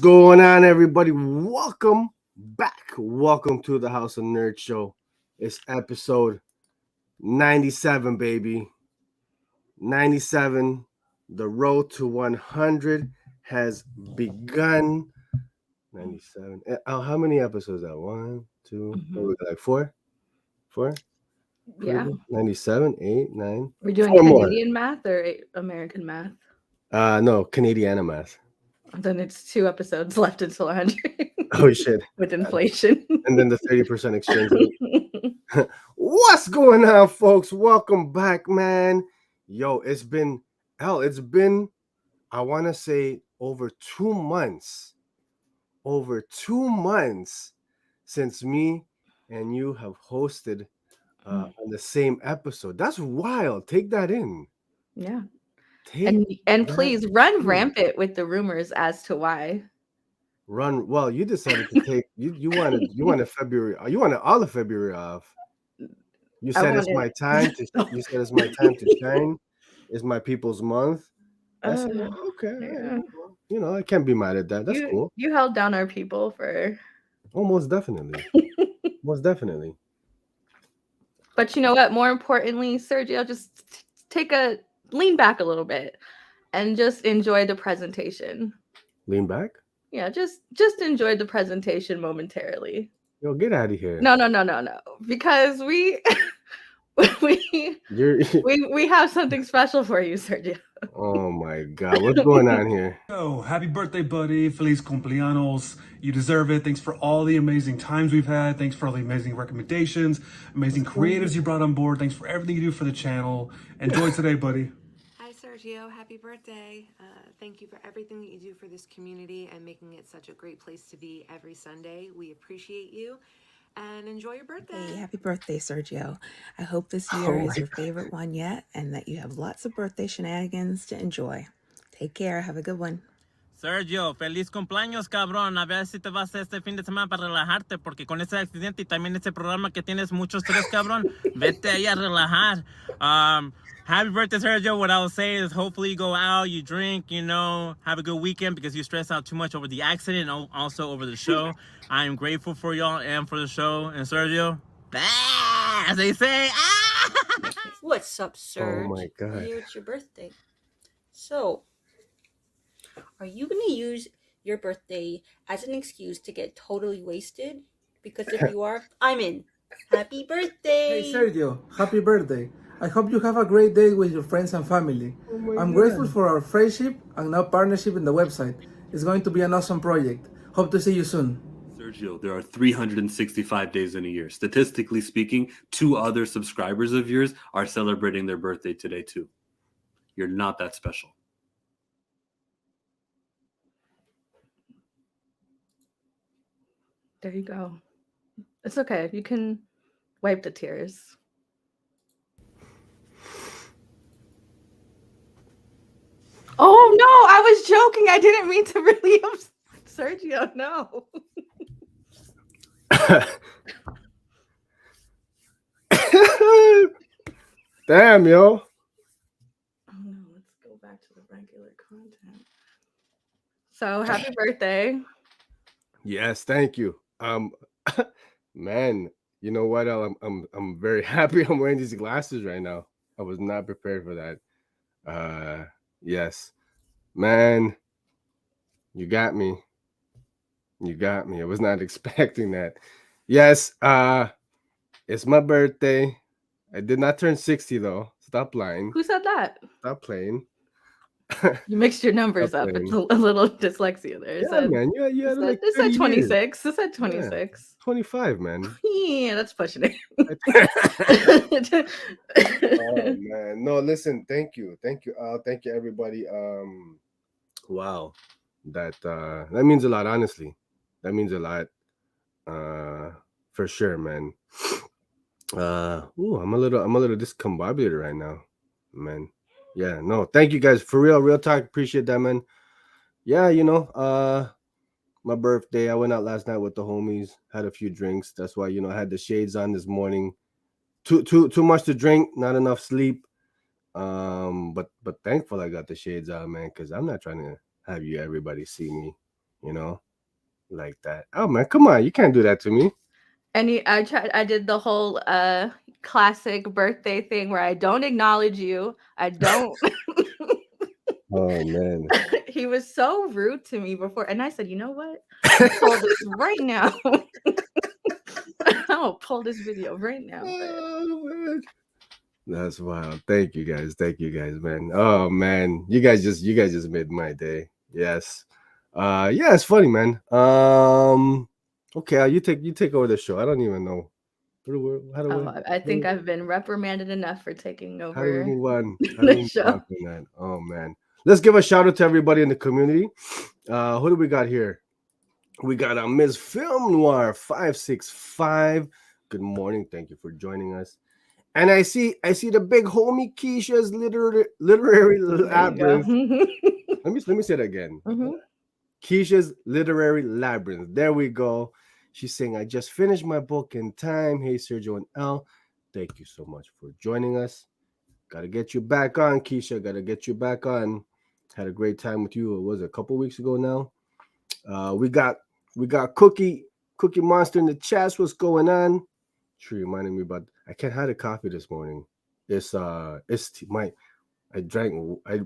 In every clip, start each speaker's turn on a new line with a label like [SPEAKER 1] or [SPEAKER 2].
[SPEAKER 1] going on, everybody? Welcome back. Welcome to the House of Nerd Show. It's episode 97, baby. 97. The road to 100 has begun. 97. How many episodes are that? 1, 2, like four?
[SPEAKER 2] Yeah.
[SPEAKER 1] 97, 8, 9.
[SPEAKER 2] We're doing
[SPEAKER 1] Four
[SPEAKER 2] Canadian
[SPEAKER 1] more.
[SPEAKER 2] math or American math?
[SPEAKER 1] No, Canadian math.
[SPEAKER 2] Then it's 2 episodes left until 100.
[SPEAKER 1] Oh, shit.
[SPEAKER 2] With inflation.
[SPEAKER 1] And then the 30% exchange rate. What's going on, folks? Welcome back, man. Yo, it's been, I want to say over 2 months. Over 2 months since me and you have hosted on the same episode. That's wild. Take that in.
[SPEAKER 2] Yeah. And please run rampant with the rumors as to why.
[SPEAKER 1] Well, you decided to take you wanted February. You wanted all of February off. You said it's my time to shine. It's my people's month. I said, okay. Yeah. You know, I can't be mad at that. That's cool.
[SPEAKER 2] You held down our people for
[SPEAKER 1] most definitely. Most definitely.
[SPEAKER 2] But you know what? More importantly, Sergio, just lean back a little bit and just enjoy the presentation.
[SPEAKER 1] Lean back?
[SPEAKER 2] Yeah, just enjoy the presentation momentarily.
[SPEAKER 1] Yo, get out of here.
[SPEAKER 2] No. Because we have something special for you, Sergio.
[SPEAKER 1] Oh my God, what's going on here?
[SPEAKER 3] Oh, happy birthday, buddy. Feliz cumpleaños. You deserve it. Thanks for all the amazing times we've had. Thanks for all the amazing recommendations, amazing creatives you brought on board. Thanks for everything you do for the channel. Enjoy today, buddy.
[SPEAKER 4] Hi, Sergio. Happy birthday. Thank you for everything that you do for this community and making it such a great place to be every Sunday. We appreciate you. And enjoy your birthday.
[SPEAKER 5] Hey, happy birthday, Sergio. I hope this year is your favorite one yet and that you have lots of birthday shenanigans to enjoy. Take care. Have a good one.
[SPEAKER 6] Sergio, feliz cumpleaños, cabrón. A ver si te vas este fin de semana para relajarte, porque con ese accidente y también ese programa que tienes mucho estrés, cabrón, vete ahí a relajar. Happy birthday, Sergio. What I will say is hopefully you go out, you drink, have a good weekend because you stress out too much over the accident and also over the show. I am grateful for y'all and for the show. And Sergio, as they say,
[SPEAKER 7] What's up, Serge?
[SPEAKER 1] Oh my God.
[SPEAKER 7] Here it's your birthday. So, are you going to use your birthday as an excuse to get totally wasted? Because if you are, I'm in. Happy birthday!
[SPEAKER 8] Hey, Sergio. Happy birthday. I hope you have a great day with your friends and family. I'm grateful for our friendship and now partnership in the website. It's going to be an awesome project. Hope to see you soon.
[SPEAKER 9] Sergio, there are 365 days in a year. Statistically speaking, 2 other subscribers of yours are celebrating their birthday today too. You're not that special.
[SPEAKER 2] There you go. It's okay. You can wipe the tears. Oh no, I was joking. I didn't mean to really Sergio, no.
[SPEAKER 1] Damn, yo.
[SPEAKER 2] Oh no, let's go back to the regular content. So happy birthday.
[SPEAKER 1] Yes, thank you. Man, you know what? I'm very happy I'm wearing these glasses right now. I was not prepared for that. Yes. Man, you got me. I was not expecting that. Yes, it's my birthday. I did not turn 60 though. Stop lying.
[SPEAKER 2] Who said that?
[SPEAKER 1] Stop playing.
[SPEAKER 2] You mixed your numbers up. It's a little dyslexia there.
[SPEAKER 1] Yeah, man. Yeah.
[SPEAKER 2] It said 26. It said 26.
[SPEAKER 1] Yeah, 25, man.
[SPEAKER 2] Yeah, that's pushing it.
[SPEAKER 1] Oh man. No, listen, thank you. Thank you everybody. Wow. That means a lot, honestly. That means a lot. For sure, man. I'm a little discombobulated right now, man. Yeah, no, thank you guys for real talk. Appreciate that, man. Yeah, my birthday. I went out last night with the homies, had a few drinks. That's why I had the shades on this morning. Too much to drink, not enough sleep. But thankful I got the shades on, man, because I'm not trying to have everybody see me you know, like that. Oh man, come on, you can't do that to me.
[SPEAKER 2] And I did the whole classic birthday thing where I don't acknowledge you. I don't.
[SPEAKER 1] Oh man.
[SPEAKER 2] He was so rude to me before, and I said, you know what? I'll pull this right now. I'll pull this video right now.
[SPEAKER 1] Oh, man. That's wild. Thank you guys, man. Oh man, you guys just made my day. Yes. Yeah, it's funny, man. Okay, you take over the show. I don't even know.
[SPEAKER 2] I think I've been reprimanded enough for taking over.
[SPEAKER 1] How do we move on?
[SPEAKER 2] The show.
[SPEAKER 1] Oh man, let's give a shout out to everybody in the community. Who do we got here? We got Ms. Film Noir 565. Good morning. Thank you for joining us. And I see the big homie Keisha's literary labyrinth. let me say it again.
[SPEAKER 2] Mm-hmm.
[SPEAKER 1] Keisha's literary labyrinth. There we go. She's saying, I just finished my book in time. Hey, Sergio and Elle, thank you so much for joining us. Gotta get you back on, Keisha. Gotta get you back on. Had a great time with you. It was a couple weeks ago now. We got Cookie Monster in the chat. What's going on? She reminded me about. I can't have a coffee this morning. I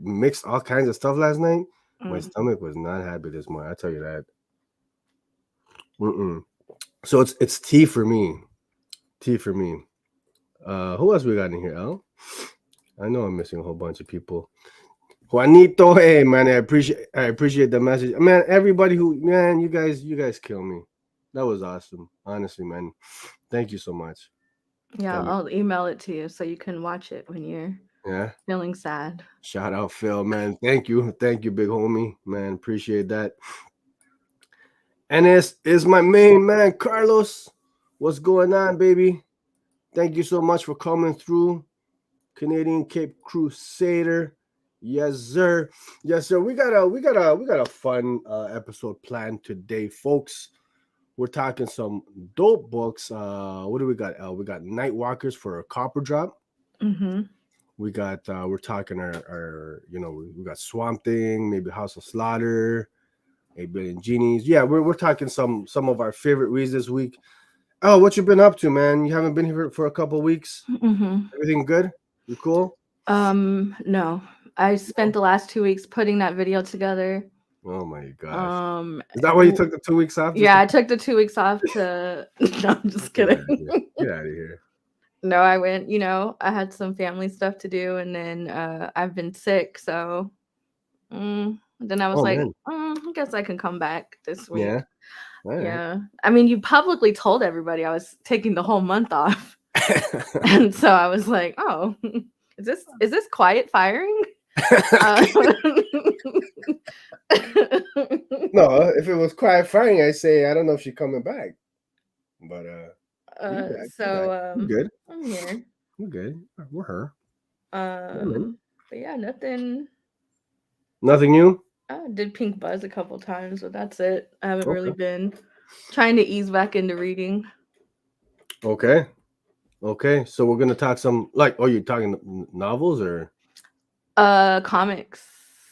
[SPEAKER 1] mixed all kinds of stuff last night. My stomach was not happy this morning. I tell you that. So it's tea for me. Who else we got in here, Elle? I know I'm missing a whole bunch of people. Juanito, hey man, I appreciate the message. Man, everybody you guys kill me. That was awesome. Honestly, man. Thank you so much.
[SPEAKER 2] Yeah, I'll email it to you so you can watch it when you're feeling sad.
[SPEAKER 1] Shout out Phil, man. Thank you, big homie, man. Appreciate that. And is my main man Carlos. What's going on, baby? Thank you so much for coming through. Canadian Cape Crusader. Yes, sir. We got a fun episode planned today, folks. We're talking some dope books. What do we got, Elle? We got Nightwalkers for a Copper Drop.
[SPEAKER 2] Mm-hmm.
[SPEAKER 1] We got we're talking our we got Swamp Thing, maybe House of Slaughter, 8 Billion Genies. Yeah, we're talking some of our favorite reads this week. Oh, what you been up to, man? You haven't been here for a couple weeks.
[SPEAKER 2] Mm-hmm.
[SPEAKER 1] Everything good? You cool?
[SPEAKER 2] No. I spent the last 2 weeks putting that video together.
[SPEAKER 1] Oh my gosh. Is that why you took the 2 weeks off?
[SPEAKER 2] Yeah, I took the 2 weeks off to no, I'm just kidding.
[SPEAKER 1] Get out of here.
[SPEAKER 2] No, I went, I had some family stuff to do, and then I've been sick, so then I was I guess I can come back this week.
[SPEAKER 1] Yeah. Right.
[SPEAKER 2] Yeah. I mean, you publicly told everybody I was taking the whole month off. And so I was like, oh, is this quiet firing?
[SPEAKER 1] No, if it was quiet firing, I say I don't know if she's coming back. But
[SPEAKER 2] so
[SPEAKER 1] good.
[SPEAKER 2] I'm here.
[SPEAKER 1] We're good. We're her.
[SPEAKER 2] But yeah, nothing
[SPEAKER 1] new.
[SPEAKER 2] I did Pink Buzz a couple times, but that's it. I haven't really been trying to ease back into reading.
[SPEAKER 1] Okay. So we're gonna talk some you're talking novels or
[SPEAKER 2] comics.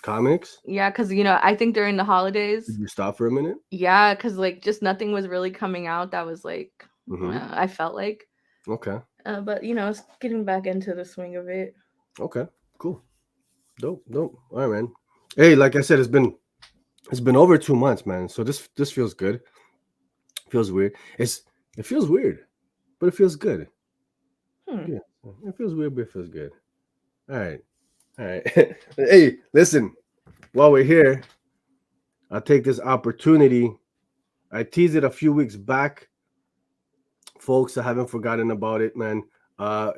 [SPEAKER 1] Comics?
[SPEAKER 2] Yeah, because I think during the holidays.
[SPEAKER 1] Did you stop for a minute?
[SPEAKER 2] Yeah, because just nothing was really coming out that was I felt like.
[SPEAKER 1] Okay.
[SPEAKER 2] But it's getting back into the swing of it.
[SPEAKER 1] Okay, cool. Dope. All right, man. Hey, like I said, it's been over 2 months, man. So this feels good. Feels weird. It feels weird, but it feels good. Yeah, it feels weird, but it feels good. All right. Hey, listen. While we're here, I'll take this opportunity. I teased it a few weeks back. Folks, I haven't forgotten about it, man.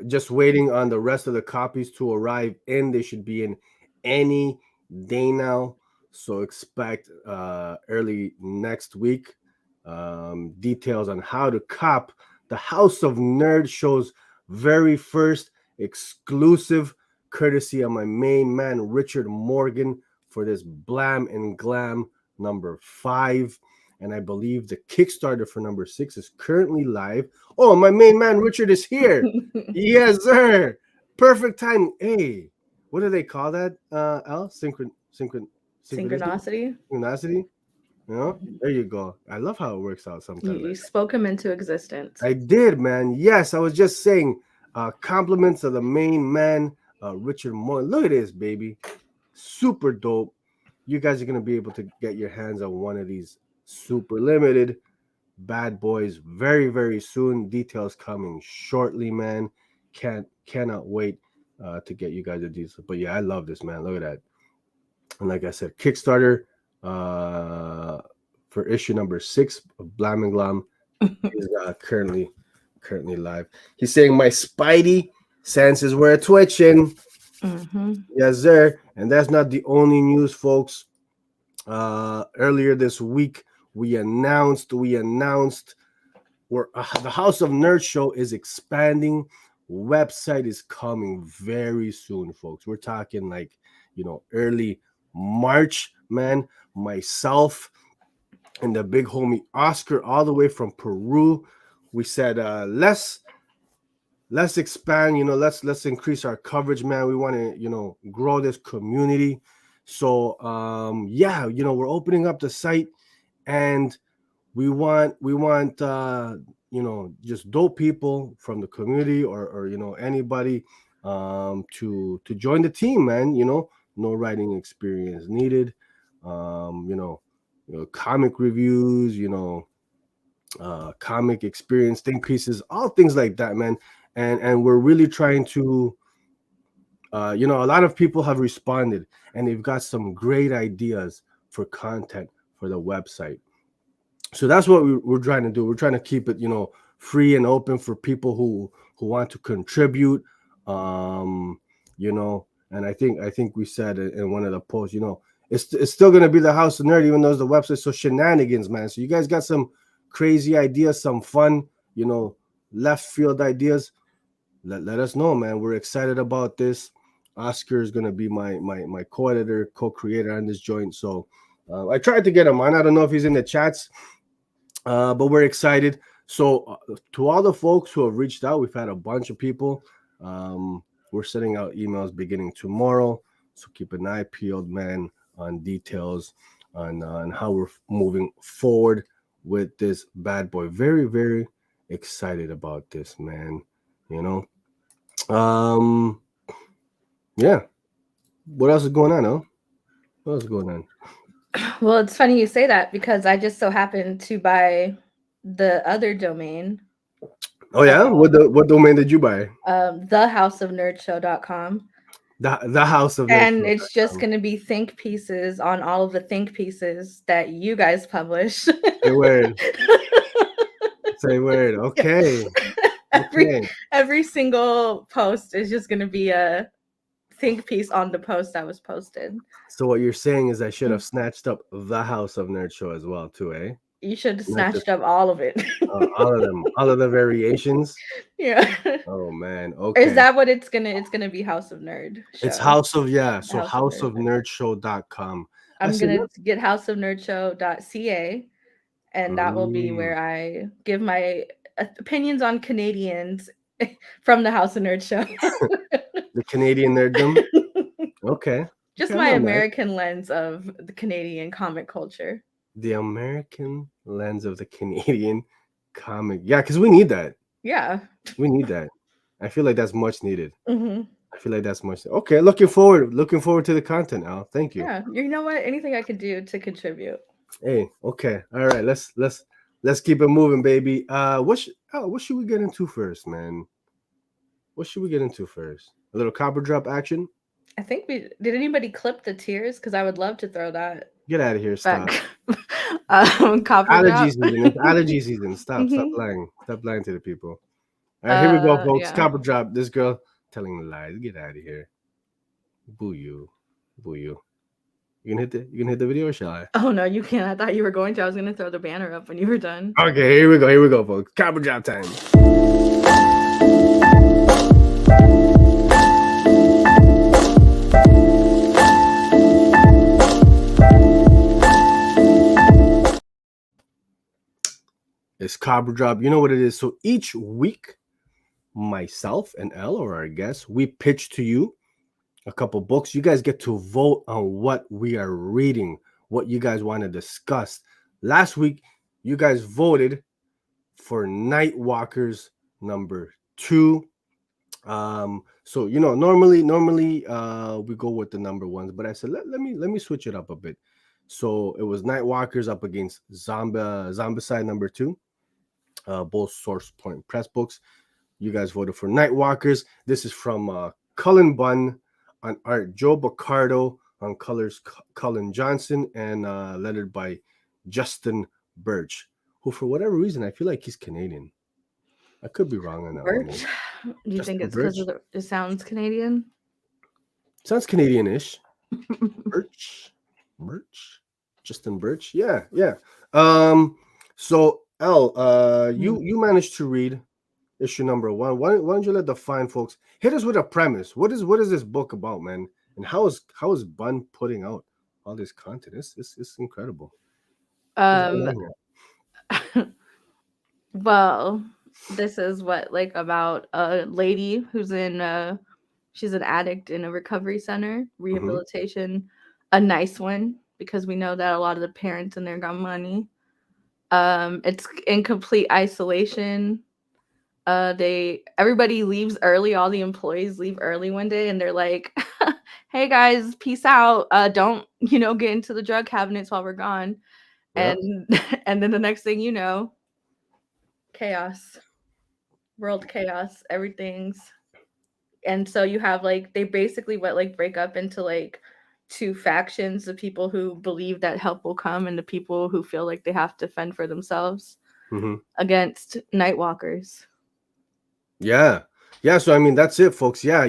[SPEAKER 1] Just waiting on the rest of the copies to arrive in. They should be in any day now. So expect early next week. Details on how to cop the House of Nerd Show's very first exclusive, courtesy of my main man Richard Morgan, for this Blam and Glam number 5. And I believe the Kickstarter for number 6 is currently live. Oh, my main man Richard is here. Yes, sir. Perfect time. Hey, what do they call that? Elle? Synchronicity.
[SPEAKER 2] Synchronicity.
[SPEAKER 1] You know, there you go. I love how it works out sometimes.
[SPEAKER 2] You spoke him into existence.
[SPEAKER 1] I did, man. Yes, I was just saying. Compliments of the main man, Richard Moore. Look at this, baby. Super dope. You guys are gonna be able to get your hands on one of these super limited bad boys very, very soon. Details coming shortly, man. Cannot wait to get you guys a detail. But yeah, I love this, man. Look at that. And like I said, Kickstarter for issue number 6 of Blam and Glam is currently live. He's saying my spidey senses were twitching. Yes, sir. And that's not the only news, folks. Earlier this week, we announced where the House of Nerd Show is expanding. Website is coming very soon, folks. We're talking like, early March, man. Myself and the big homie Oscar, all the way from Peru, we said let's expand, let's increase our coverage, man. We want to grow this community. So we're opening up the site, and we want just dope people from the community or anybody to join the team, man. No writing experience needed. Comic reviews, comic experience, think pieces, all things like that, man. And we're really trying to a lot of people have responded, and they've got some great ideas for content for the website. So that's what we're trying to do. We're trying to keep it free and open for people who want to contribute. And I think we said in one of the posts, it's still going to be the House of Nerd, even though it's the website. So shenanigans, man. So you guys got some crazy ideas, some fun, left field ideas. Let us know, man. We're excited about this. Oscar is going to be my co-editor, co-creator on this joint. So I tried to get him on. I don't know if he's in the chats, but we're excited. So to all the folks who have reached out, we've had a bunch of people. We're sending out emails beginning tomorrow. So keep an eye peeled, man, on details on how we're moving forward with this bad boy. Very, very excited about this, man. Yeah. What else is going on, huh? What else is going on?
[SPEAKER 2] Well, it's funny you say that, because I just so happened to buy the other domain.
[SPEAKER 1] Oh yeah? What domain did you buy?
[SPEAKER 2] thehouseofnerdshow.com.
[SPEAKER 1] The House of Nerd
[SPEAKER 2] And
[SPEAKER 1] Show.
[SPEAKER 2] it's just going to be think pieces on all of the think pieces that you guys publish.
[SPEAKER 1] Say word. Say word. Okay.
[SPEAKER 2] Every single post is just going to be a think piece on the post that was posted.
[SPEAKER 1] So what you're saying is I should have snatched up the House of Nerd Show as well, too, eh?
[SPEAKER 2] You should have snatched up all of it.
[SPEAKER 1] All of them, all of the variations.
[SPEAKER 2] Yeah.
[SPEAKER 1] Oh man. Okay.
[SPEAKER 2] Is that what it's gonna be? House of Nerd Show.
[SPEAKER 1] It's House of So houseofnerdshow.com.
[SPEAKER 2] I'm gonna get houseofnerdshow.ca, and that will be where I give my opinions on Canadians from the House of Nerd Show.
[SPEAKER 1] The Canadian nerddom. Okay.
[SPEAKER 2] Just my American lens of the Canadian comic culture.
[SPEAKER 1] The American lens of the Canadian comic. Yeah, because we need that.
[SPEAKER 2] Yeah.
[SPEAKER 1] We need that. I feel like that's much needed.
[SPEAKER 2] Mm-hmm.
[SPEAKER 1] I feel like that's much. Okay, looking forward to the content, Al. Thank you.
[SPEAKER 2] Yeah, you know what? Anything I could do to contribute.
[SPEAKER 1] Hey, okay, all right. Let's keep it moving, baby. What should we get into first, man? What should we get into first? A little copper drop action.
[SPEAKER 2] I think did anybody clip the tears? Because I would love to throw that.
[SPEAKER 1] Get out of here! Stop.
[SPEAKER 2] Allergy
[SPEAKER 1] season. It's allergy season. Stop. Stop lying. Stop lying to the people. All right, here we go, folks. Yeah. Copper drop. This girl telling the lies. Get out of here. Boo you. Boo you. You can hit the video, or shall I?
[SPEAKER 2] Oh no, you can't. I thought you were going to. I was gonna throw the banner up when you were done.
[SPEAKER 1] Okay, here we go, folks. Copper drop time. It's Copper Drop. You know what it is. So each week, myself and Elle, or our guests, we pitch to you a couple books. You guys get to vote on what we are reading, what you guys want to discuss. last week you guys voted for Nightwalkers number 2. So normally we go with the number ones, but I said let me switch it up a bit. So it was Nightwalkers up against Zombicide number 2. Both Source Point Press books. You guys voted for Nightwalkers. This is from Cullen Bunn on art, Joe Baccardo on colors, Cullen Johnson, and lettered by Justin Birch, who for whatever reason I feel like he's Canadian. I could be wrong on that one.
[SPEAKER 2] Birch? Do you
[SPEAKER 1] Justin
[SPEAKER 2] think it's because
[SPEAKER 1] Birch?
[SPEAKER 2] it sounds Canadian?
[SPEAKER 1] Sounds Canadian-ish. Birch. Justin Birch. Yeah. So Elle, you managed to read issue number 1. Why don't you let the fine folks hit us with a premise? What is this book about, man? And how is Bunn putting out all this content? It's incredible.
[SPEAKER 2] Well, this is about a lady who's in she's an addict in a recovery center, rehabilitation, a nice one, because we know that a lot of the parents in there got money. It's in complete isolation. Everybody leaves early, all the employees leave early one day, and they're like, hey guys, peace out. Don't get into the drug cabinets while we're gone.
[SPEAKER 1] Yeah.
[SPEAKER 2] And then the next thing you know, chaos, world chaos, everything's. And so you have they basically break up into 2 factions, the people who believe that help will come and the people who feel like they have to fend for themselves against Nightwalkers.
[SPEAKER 1] Yeah. So I mean, that's it, folks. Yeah,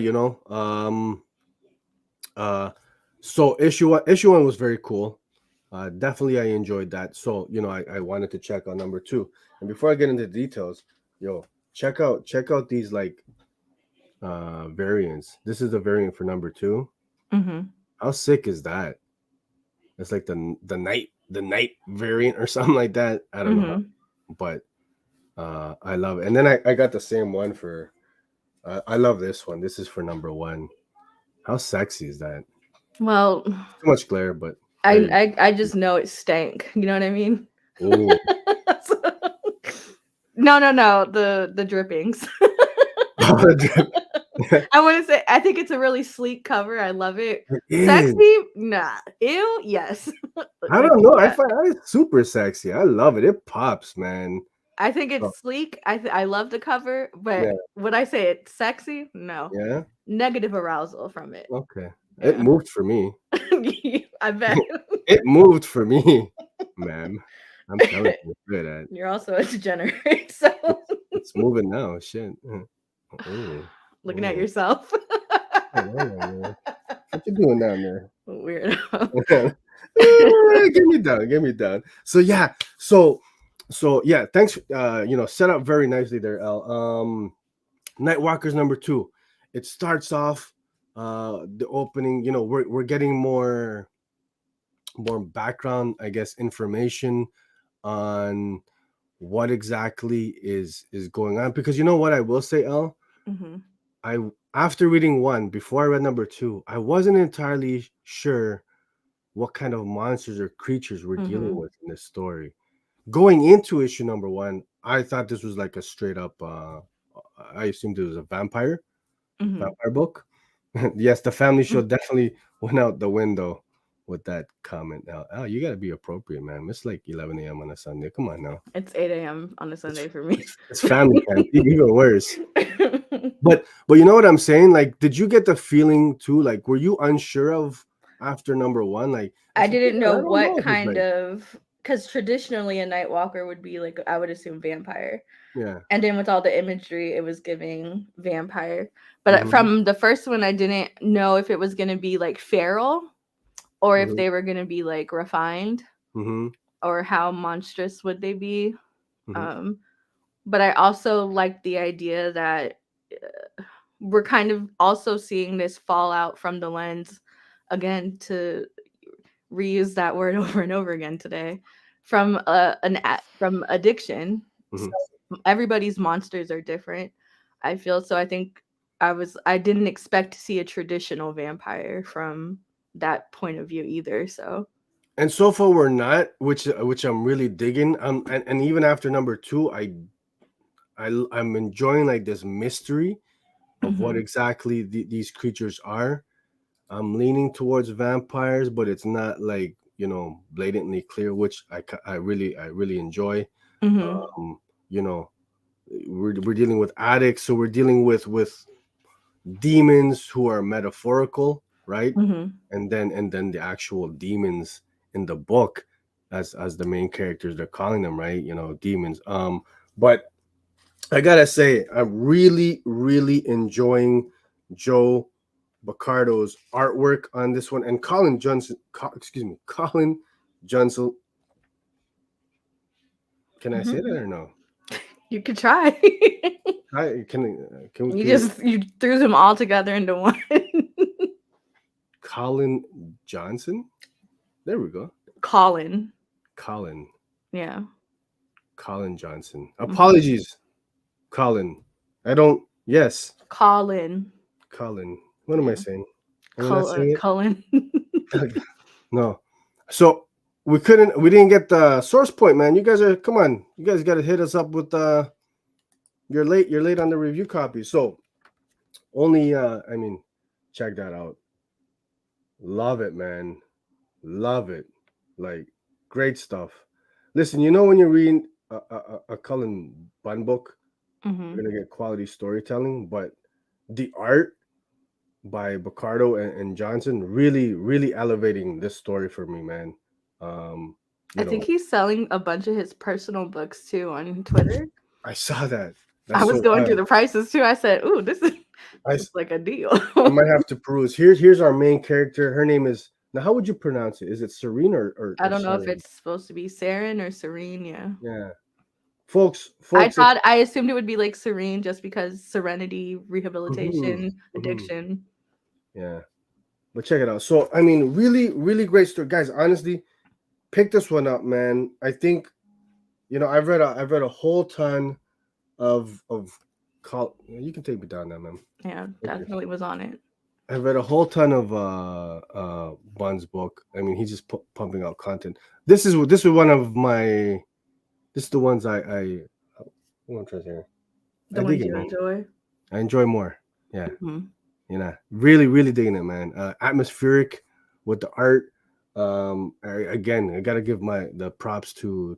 [SPEAKER 1] so issue 1 was very cool. Definitely I enjoyed that. So I wanted to check out number 2. And before I get into the details, check out these variants. This is the variant for number 2. How sick is that? It's like the night variant or something like that. I don't know, but I love it. And then I got the same one for I love this one. This is for number 1. How sexy is that?
[SPEAKER 2] Well,
[SPEAKER 1] too much glare, but
[SPEAKER 2] I just know it stank. You know what I mean?
[SPEAKER 1] Ooh.
[SPEAKER 2] No, the drippings. I want to say, I think it's a really sleek cover. I love it. Sexy? Nah. Ew? Yes.
[SPEAKER 1] I don't know. I find it super sexy. I love it. It pops, man.
[SPEAKER 2] I think it's sleek. I love the cover, but would I say it's sexy? No.
[SPEAKER 1] Yeah.
[SPEAKER 2] Negative arousal from it.
[SPEAKER 1] Okay. Yeah. It moved for me.
[SPEAKER 2] I bet.
[SPEAKER 1] It moved for me, ma'am. I'm telling you, good at.
[SPEAKER 2] You're also a degenerate, so
[SPEAKER 1] it's moving now. Shit. Ooh.
[SPEAKER 2] Looking at yourself.
[SPEAKER 1] What you doing down there?
[SPEAKER 2] Weirdo.
[SPEAKER 1] Get me down. So yeah. So yeah, thanks. Set up very nicely there, Elle. Nightwalkers number 2. It starts off the opening. We're getting more background, I guess, information on what exactly is going on. Because you know what I will say, Elle? After reading 1, before I read number 2, I wasn't entirely sure what kind of monsters or creatures we're dealing with in this story. Going into issue number 1, I thought this was like a straight up I assumed it was a vampire book. Yes, the family show definitely went out the window with that comment. Now, oh, you gotta be appropriate, man. It's like 11 a.m. on a Sunday. Come on now.
[SPEAKER 2] It's 8 a.m. on a Sunday for me.
[SPEAKER 1] It's family time, even worse. But you know what I'm saying? Like, did you get the feeling too? Like, were you unsure of after number 1? Like,
[SPEAKER 2] I didn't know what kind of, because traditionally a Nightwalker would be like, I would assume vampire.
[SPEAKER 1] Yeah.
[SPEAKER 2] And then with all the imagery, it was giving vampire. But from the first one, I didn't know if it was going to be like feral or if they were going to be like refined or how monstrous would they be. But I also like the idea that we're kind of also seeing this fallout from the lens, again, to reuse that word over and over again today, from addiction. So everybody's monsters are different, I feel. So I think I didn't expect to see a traditional vampire from that point of view either. So
[SPEAKER 1] And so far we're not, which I'm really digging. And even after number 2, I'm enjoying like this mystery of what exactly these creatures are. I'm leaning towards vampires, but it's not like, you know, blatantly clear, which I really enjoy. You know, we're dealing with addicts, so we're dealing with demons who are metaphorical, right? And then the actual demons in the book as the main characters, they're calling them, right? You know, demons. But I gotta say, I'm really enjoying Joe Baccardo's artwork on this one, and Cullen Johnson. Can I say that or no?
[SPEAKER 2] You could try. You threw them all together into one.
[SPEAKER 1] Cullen Johnson. There we go.
[SPEAKER 2] Cullen. Yeah.
[SPEAKER 1] Cullen Johnson. Apologies, Cullen. I don't. Yes.
[SPEAKER 2] Cullen.
[SPEAKER 1] What am I saying?
[SPEAKER 2] Cullen.
[SPEAKER 1] No. So we didn't get the source point, man. You guys come on. You guys got to hit us up with you're late on the review copy. So only check that out. Love it, man. Love it. Like, great stuff. Listen, you know, when you're reading a Cullen Bunn book, you're gonna get quality storytelling, but the art by Baccardo and Johnson really elevating this story for me, man.
[SPEAKER 2] I think he's selling a bunch of his personal books too on Twitter.
[SPEAKER 1] I saw that.
[SPEAKER 2] I was going through the prices too. I said, "Ooh, this is like a deal."
[SPEAKER 1] I might have to peruse. Here's our main character. Her name is, now how would you pronounce it? Is it Serene or
[SPEAKER 2] I don't know if
[SPEAKER 1] Serene?
[SPEAKER 2] it's supposed to be Saren or Serene. Yeah.
[SPEAKER 1] Folks.
[SPEAKER 2] I assumed it would be like Serene just because serenity, rehabilitation, addiction.
[SPEAKER 1] Yeah. But check it out. So I mean, really great story, guys. Honestly, pick this one up, man. I think, you know, I've read a whole ton of you can take me down now, man.
[SPEAKER 2] Yeah, definitely was on it.
[SPEAKER 1] I've read a whole ton of Bunn's book. I mean, he's just pumping out content. This is one of my. This is the ones I what I'm trying to say.
[SPEAKER 2] The ones you enjoy.
[SPEAKER 1] I enjoy more. Yeah. You know, really digging it, man. Atmospheric with the art. Again, I gotta give the props to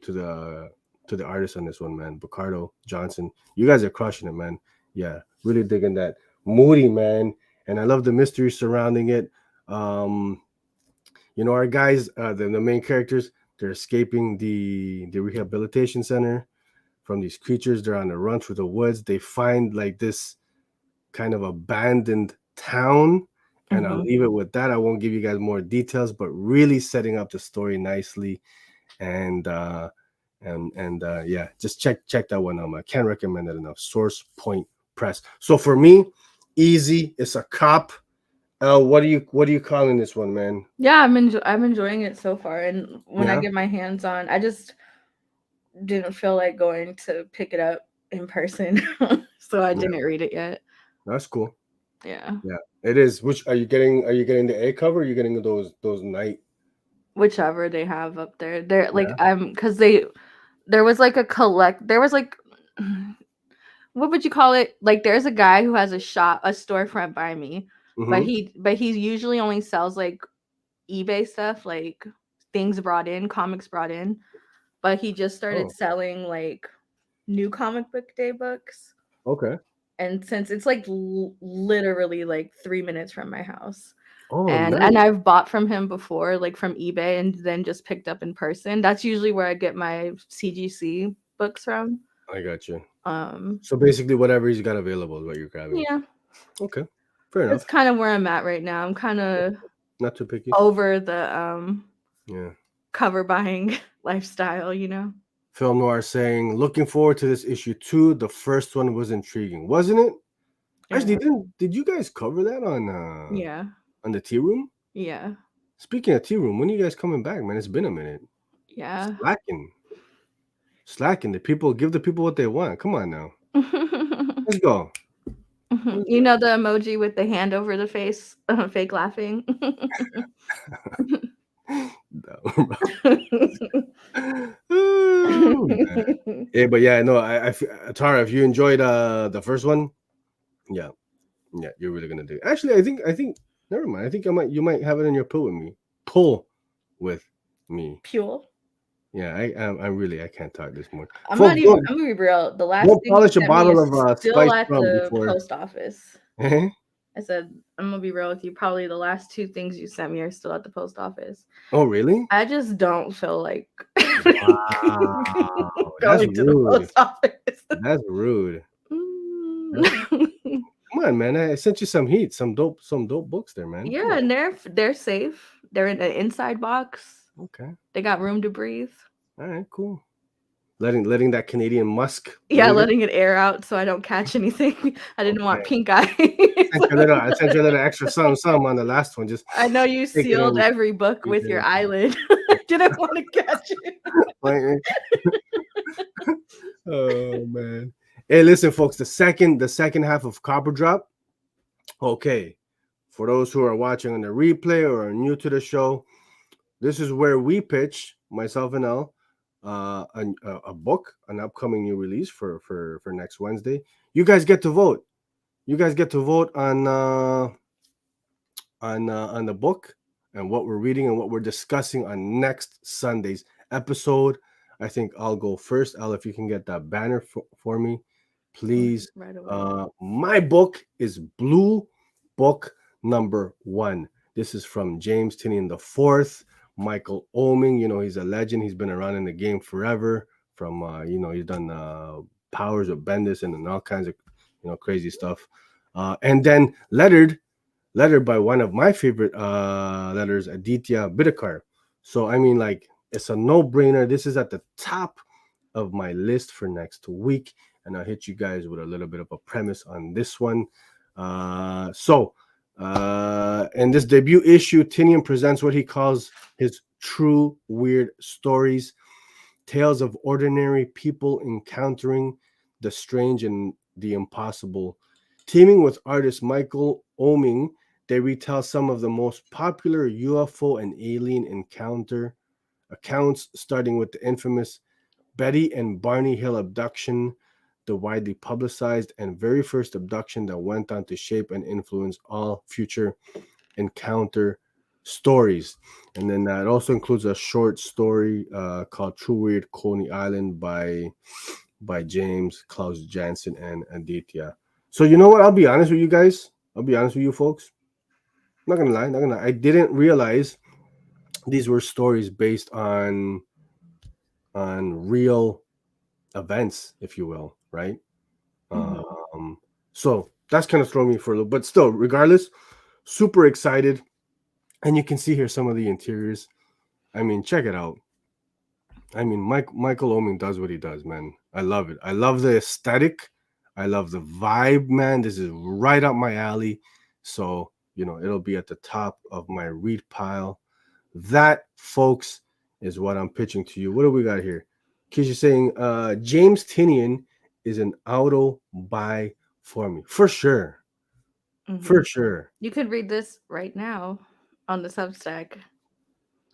[SPEAKER 1] the artist on this one, man. Baccardo, Johnson, you guys are crushing it, man. Yeah, really digging that. Moody, man, and I love the mystery surrounding it. You know, our guys, the main characters, they're escaping the rehabilitation center from these creatures. They're on the run through the woods. They find like this kind of abandoned town, and I'll leave it with that. I won't give you guys more details, but really setting up the story nicely, and yeah, just check that one out. I can't recommend it enough. Source Point Press. So for me, easy. It's a cop. What are you calling this one, man?
[SPEAKER 2] Yeah, I'm enjoying it so far, and when I get my hands on, I just didn't feel like going to pick it up in person, so I didn't read it yet.
[SPEAKER 1] That's cool.
[SPEAKER 2] Yeah,
[SPEAKER 1] it is. Which are you getting? Are you getting the A cover? Or are you getting those night?
[SPEAKER 2] Whichever they have up there. They're like because there was like there was like what would you call it? Like there's a guy who has a storefront by me, but he usually only sells like eBay stuff, like things brought in, comics brought in, but he just started selling like new comic book day books.
[SPEAKER 1] Okay.
[SPEAKER 2] And since it's like literally like 3 minutes from my house.
[SPEAKER 1] Nice.
[SPEAKER 2] And I've bought from him before, like from eBay, and then just picked up in person. That's usually where I get my CGC books from.
[SPEAKER 1] I got you. So basically, whatever he's got available is what you're grabbing.
[SPEAKER 2] Yeah.
[SPEAKER 1] Okay. Fair enough.
[SPEAKER 2] That's kind of where I'm at right now. I'm kind of
[SPEAKER 1] not too picky.
[SPEAKER 2] Over the cover buying lifestyle, you know.
[SPEAKER 1] Film Noir saying, looking forward to this issue 2. The first one was intriguing, wasn't it? Yeah. Actually, did you guys cover that on on the Tea Room?
[SPEAKER 2] Yeah.
[SPEAKER 1] Speaking of Tea Room, when are you guys coming back, man? It's been a minute.
[SPEAKER 2] Yeah.
[SPEAKER 1] Slacking. Give the people what they want. Come on now. Let's go.
[SPEAKER 2] You know the emoji with the hand over the face, fake laughing.
[SPEAKER 1] Oh, yeah, but yeah, no, Tara, if you enjoyed the first one, yeah, you're really gonna do it. Actually, I think never mind. I think you might have it in your pull with me. Pull with me.
[SPEAKER 2] Pule.
[SPEAKER 1] Yeah, I can't talk this morning.
[SPEAKER 2] I'm gonna be real. The last thing
[SPEAKER 1] polish a
[SPEAKER 2] you sent me
[SPEAKER 1] bottle
[SPEAKER 2] is
[SPEAKER 1] of
[SPEAKER 2] still
[SPEAKER 1] spiced
[SPEAKER 2] at
[SPEAKER 1] rum
[SPEAKER 2] the
[SPEAKER 1] before.
[SPEAKER 2] post office. I said, I'm gonna be real with you. Probably the last 2 things you sent me are still at the post office.
[SPEAKER 1] Oh, really?
[SPEAKER 2] I just don't feel like
[SPEAKER 1] Wow, that's
[SPEAKER 2] going to the
[SPEAKER 1] rude.
[SPEAKER 2] post office.
[SPEAKER 1] That's rude. Come on, man. I sent you some heat, some dope books there, man.
[SPEAKER 2] Yeah, and they're safe. They're in an inside box.
[SPEAKER 1] Okay.
[SPEAKER 2] They got room to breathe.
[SPEAKER 1] All right, cool. Letting that Canadian musk.
[SPEAKER 2] Yeah, letting it air out so I don't catch anything. I didn't want pink eye.
[SPEAKER 1] I sent you a little extra some on the last one. Just
[SPEAKER 2] I know you sealed every book with your eyelid. I didn't want to catch it.
[SPEAKER 1] Oh man. Hey, listen, folks. The second half of Copper Drop. Okay, for those who are watching on the replay or are new to the show, this is where we pitch, myself and Elle, a book, an upcoming new release for next Wednesday. You guys get to vote. You guys get to vote on the book and what we're reading and what we're discussing on next Sunday's episode. I think I'll go first. Elle, if you can get that banner for me, please.
[SPEAKER 2] Right away.
[SPEAKER 1] My book is Blue Book number 1. This is from James Tinian IV. Michael Oeming, he's a legend. He's been around in the game forever. From he's done Powers of Bendis and all kinds of crazy stuff. And then lettered by one of my favorite letters, Aditya Bidikar. So I mean, like, it's a no-brainer. This is at the top of my list for next week, and I'll hit you guys with a little bit of a premise on this one. In this debut issue, Tinian presents what he calls his true weird stories, tales of ordinary people encountering the strange and the impossible. Teaming with artist Michael Oeming, they retell some of the most popular UFO and alien encounter accounts, starting with the infamous Betty and Barney Hill abduction, the widely publicized and very first abduction that went on to shape and influence all future encounter stories. And then it also includes a short story called True Weird Coney Island by James Klaus Jansen and Aditya. So you know what? I'll be honest with you guys. I'll be honest with you folks. Not gonna lie. I didn't realize these were stories based on real events, if you will, right? So that's kind of throwing me for a little, but still, regardless, super excited. And you can see here some of the interiors. I mean, check it out. I mean, Michael Oeming does what he does, man. I love it. I love the aesthetic. I love the vibe, man. This is right up my alley. So, it'll be at the top of my read pile. That, folks, is what I'm pitching to you. What do we got here? Kisha's saying, James Tinian is an auto buy for me. For sure. Mm-hmm. For sure.
[SPEAKER 2] You could read this right now on the Substack.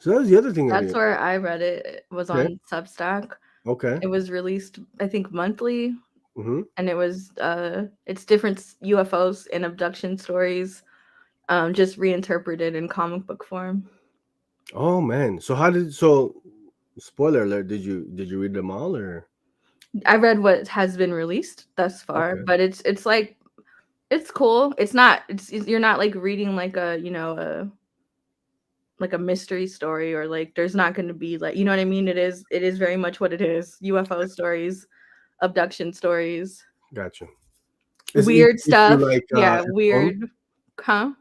[SPEAKER 1] So that was the other thing.
[SPEAKER 2] That's where I read it. It was on Substack.
[SPEAKER 1] Okay.
[SPEAKER 2] It was released, I think, monthly. Mm-hmm. And it was, it's different UFOs and abduction stories, just reinterpreted in comic book form.
[SPEAKER 1] Oh, man. So spoiler alert, did you read them all, or?
[SPEAKER 2] I read what has been released thus far, but it's like, it's cool. You're not like reading like a mystery story, or like there's not going to be like, you know what I mean? It is very much what it is. UFO stories, abduction stories.
[SPEAKER 1] Gotcha.
[SPEAKER 2] Weird stuff. Weird. Huh?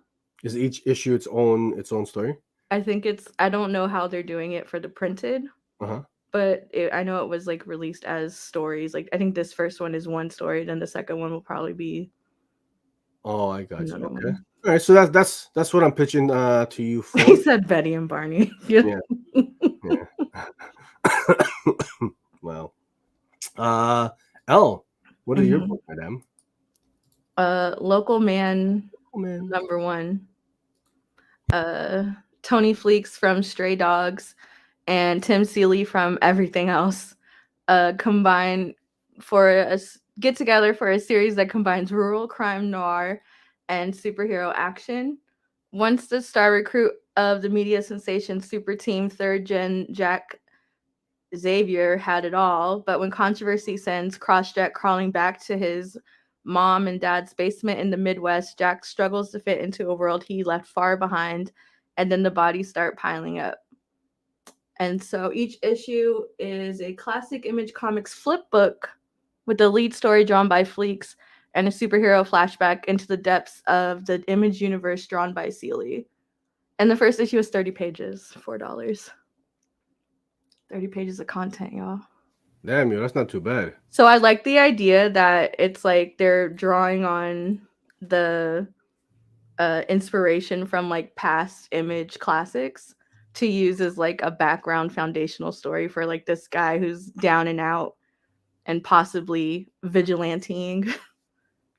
[SPEAKER 1] Is each issue its own story?
[SPEAKER 2] I think I don't know how they're doing it for the printed. Uh-huh. But I know it was like released as stories. Like I think this first one is one story, then the second one will probably be.
[SPEAKER 1] Oh, I got you. Okay. All right, so that's what I'm pitching to you. For.
[SPEAKER 2] He said Betty and Barney.
[SPEAKER 1] Yeah. Well, Elle, what is your book, madam?
[SPEAKER 2] Local Man number 1. Tony Fleeks from Stray Dogs and Tim Seeley from Everything Else combine for a get together for a series that combines rural crime noir and superhero action. Once the star recruit of the media sensation super team third gen Jack Xavier had it all, but when controversy sends Crossjack crawling back to his mom and dad's basement in the Midwest, Jack struggles to fit into a world he left far behind, and then the bodies start piling up. And so each issue is a classic Image Comics flip book with the lead story drawn by Fleeks and a superhero flashback into the depths of the Image universe drawn by Seeley. And the first issue is 30 pages, $4. 30 pages of content, y'all.
[SPEAKER 1] Damn, yo, that's not too bad.
[SPEAKER 2] So I like the idea that it's like they're drawing on the inspiration from like past Image classics to use as like a background foundational story for like this guy who's down and out and possibly vigilanteing.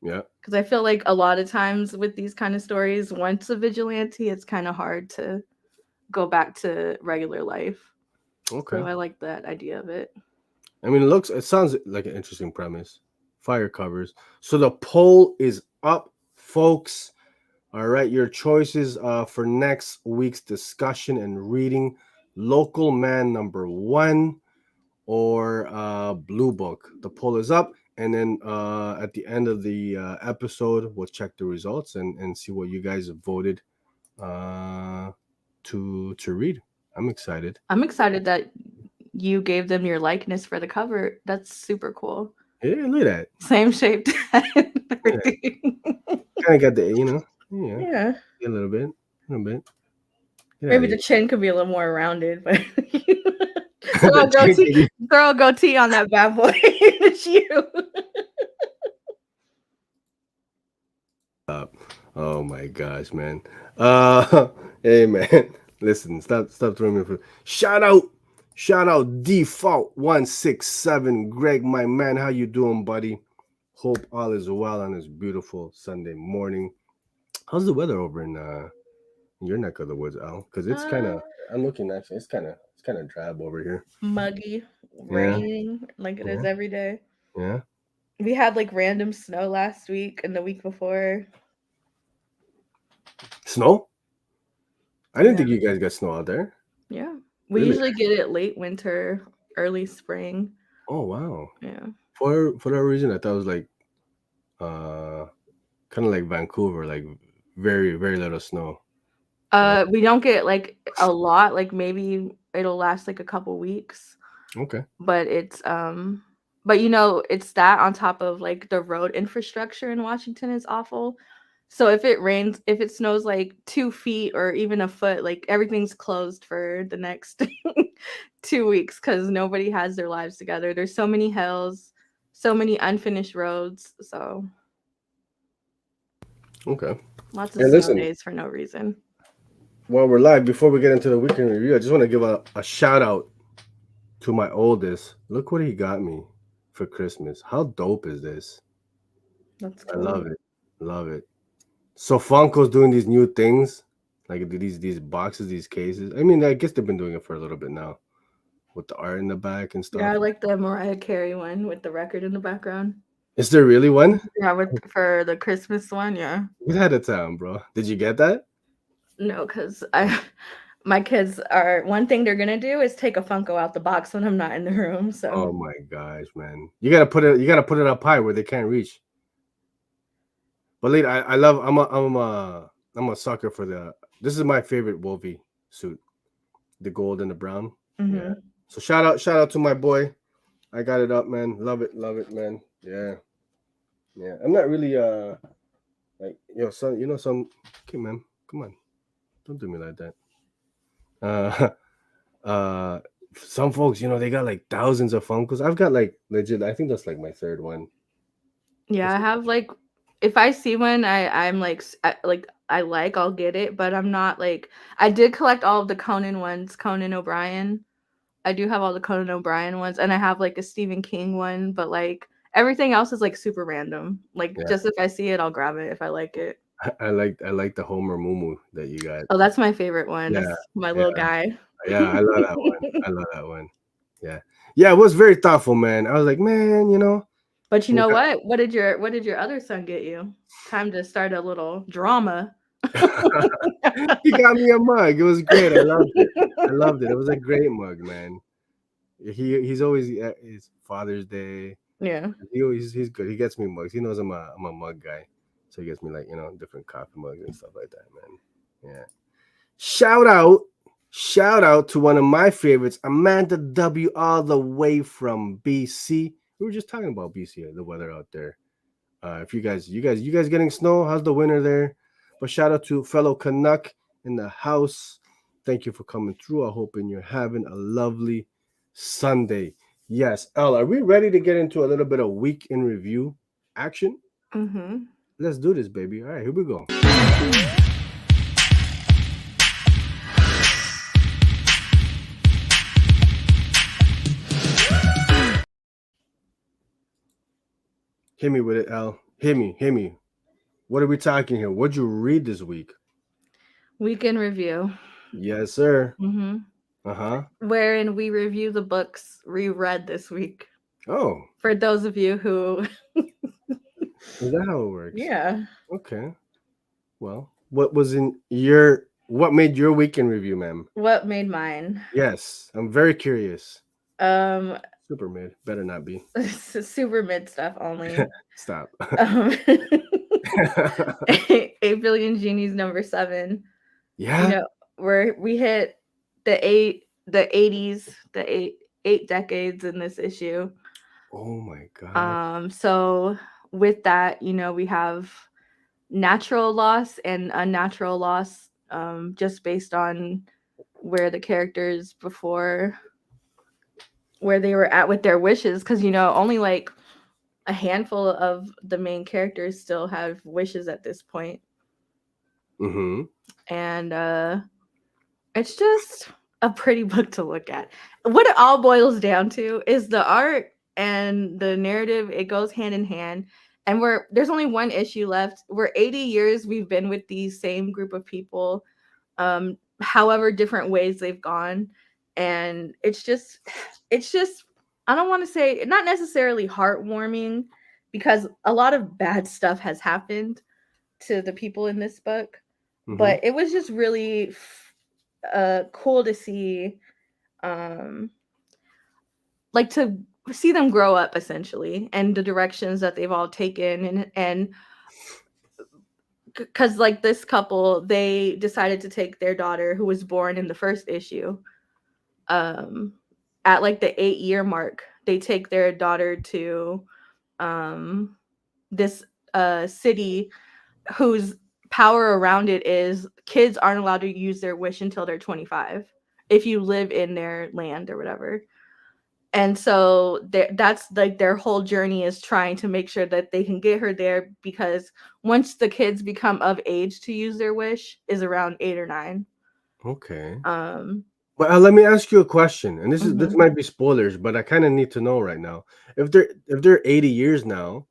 [SPEAKER 1] Yeah.
[SPEAKER 2] Because I feel like a lot of times with these kind of stories, once a vigilante, it's kind of hard to go back to regular life.
[SPEAKER 1] Okay.
[SPEAKER 2] So I like that idea of it.
[SPEAKER 1] I mean, it sounds like an interesting premise. Fire covers. So the poll is up, folks. All right, your choices for next week's discussion and reading: Local Man #1 or Blue Book. The poll is up, and then at the end of the episode, we'll check the results and see what you guys have voted to read. I'm excited.
[SPEAKER 2] I'm excited that you gave them your likeness for the cover. That's super cool.
[SPEAKER 1] Yeah, look at that.
[SPEAKER 2] Same shaped head and everything.
[SPEAKER 1] Kind of got the, you know,
[SPEAKER 2] Yeah.
[SPEAKER 1] A little bit.
[SPEAKER 2] Maybe
[SPEAKER 1] Yeah,
[SPEAKER 2] the chin could be a little more rounded, but throw a goatee on that bad boy. It's you.
[SPEAKER 1] Oh my gosh, man. Hey man, listen, stop throwing me for shout out Default 167 Greg, my man. How you doing, buddy? Hope all is well on this beautiful Sunday morning. How's the weather over in your neck of the woods, Al? Because it's kind of, I'm looking actually, it's kind of drab over here.
[SPEAKER 2] Muggy, raining like it is every day.
[SPEAKER 1] Yeah.
[SPEAKER 2] We had like random snow last week and the week before.
[SPEAKER 1] Snow? I didn't think you guys got snow out there.
[SPEAKER 2] Yeah. We usually get it late winter, early spring.
[SPEAKER 1] Oh wow.
[SPEAKER 2] Yeah.
[SPEAKER 1] For that reason, I thought it was like kind of like Vancouver, like very, very little snow.
[SPEAKER 2] We don't get like a lot, like maybe it'll last like a couple weeks.
[SPEAKER 1] Okay.
[SPEAKER 2] But it's but you know, it's that on top of like the road infrastructure in Washington is awful. So if it rains, if it snows like 2 feet or even a foot, like everything's closed for the next 2 weeks because nobody has their lives together. There's so many hills, so many unfinished roads. So
[SPEAKER 1] okay.
[SPEAKER 2] Lots of snow days for no reason.
[SPEAKER 1] While we're live, before we get into the weekend review, I just want to give a shout out to my oldest. Look what he got me for Christmas. How dope is this?
[SPEAKER 2] That's cool.
[SPEAKER 1] I love it. Love it. So Funko's doing these new things, like these boxes, these cases. I mean, I guess they've been doing it for a little bit now, with the art in the back and stuff.
[SPEAKER 2] Yeah, I like the Mariah Carey one with the record in the background.
[SPEAKER 1] Is there really one?
[SPEAKER 2] Yeah, for the Christmas one, yeah.
[SPEAKER 1] Get out of town, bro. Did you get that?
[SPEAKER 2] No, because my kids are, one thing they're gonna do is take a Funko out the box when I'm not in the room. So
[SPEAKER 1] oh my gosh, man. You gotta put it up high where they can't reach. But later, I'm a sucker for this is my favorite Wolvie suit. The gold and the brown.
[SPEAKER 2] Mm-hmm.
[SPEAKER 1] Yeah. So shout out to my boy. I got it up, man. Love it, man. Yeah. Yeah. I'm not really like some okay, man. Come on. Don't do me like that. Some folks, they got like thousands of Funkos. I've got like legit, I think that's like my third one.
[SPEAKER 2] Yeah, I have like, if I see one I'm like I'll get it, but I'm not like, I did collect all of the Conan ones, Conan O'Brien. I do have all the Conan O'Brien ones, and I have like a Stephen King one, but like everything else is like super random. Like just if I see it, I'll grab it if I like it.
[SPEAKER 1] I like the Homer Moo that you got.
[SPEAKER 2] Oh, that's my favorite one.
[SPEAKER 1] Yeah,
[SPEAKER 2] That's my little guy.
[SPEAKER 1] Yeah, I love that one. I love that one. Yeah. Yeah, it was very thoughtful, man. I was like, man, you know.
[SPEAKER 2] But you know what? What did your other son get you? Time to start a little drama.
[SPEAKER 1] He got me a mug. It was great. I loved it. I loved it. It was a great mug, man. He's always it's Father's Day.
[SPEAKER 2] Yeah.
[SPEAKER 1] He's good. He gets me mugs. He knows I'm a mug guy. So he gets me, like, you know, different coffee mugs and stuff like that, man. Yeah. Shout out to one of my favorites, Amanda W, all the way from BC. We were just talking about BC, the weather out there. If you guys getting snow, how's the winter there? But shout out to fellow Canuck in the house. Thank you for coming through. I hope you're having a lovely Sunday. Yes, Elle, are we ready to get into a little bit of week in review action?
[SPEAKER 2] Mm-hmm.
[SPEAKER 1] Let's do this, baby. All right, here we go. Hit me with it, Elle. Hit me. What are we talking here? What'd you read this week?
[SPEAKER 2] Week in review.
[SPEAKER 1] Yes, sir.
[SPEAKER 2] Mm-hmm.
[SPEAKER 1] Uh-huh.
[SPEAKER 2] Wherein we review the books reread this week.
[SPEAKER 1] Oh.
[SPEAKER 2] For those of you who...
[SPEAKER 1] Is that how it works?
[SPEAKER 2] Yeah.
[SPEAKER 1] Okay. Well, what made your week in review, ma'am?
[SPEAKER 2] What made mine?
[SPEAKER 1] Yes, I'm very curious. Super mid. Better not be.
[SPEAKER 2] Super mid stuff only.
[SPEAKER 1] Stop.
[SPEAKER 2] 8 Billion Genies number 7.
[SPEAKER 1] Yeah.
[SPEAKER 2] You know, where we hit the 80s, the eight decades in this issue.
[SPEAKER 1] Oh my God.
[SPEAKER 2] So with that, you know, we have natural loss and unnatural loss, just based on where the characters before, where they were at with their wishes, because, you know, only like a handful of the main characters still have wishes at this point.
[SPEAKER 1] Mm-hmm.
[SPEAKER 2] And it's just a pretty book to look at. What it all boils down to is the art and the narrative. It goes hand in hand. And there's only one issue left. We're 80 years we've been with these same group of people, however different ways they've gone. And it's just I don't want to say, not necessarily heartwarming, because a lot of bad stuff has happened to the people in this book. Mm-hmm. But it was just really cool to see, like, to see them grow up, essentially, and the directions that they've all taken. And because, like, this couple, they decided to take their daughter, who was born in the first issue, at like the 8-year mark. They take their daughter to this city whose power around it is kids aren't allowed to use their wish until they're 25 if you live in their land or whatever. And so that's like their whole journey, is trying to make sure that they can get her there, because once the kids become of age to use their wish is around 8 or 9.
[SPEAKER 1] Okay. But let me ask you a question, and this might be spoilers, but I kind of need to know right now. If they're 80 years now,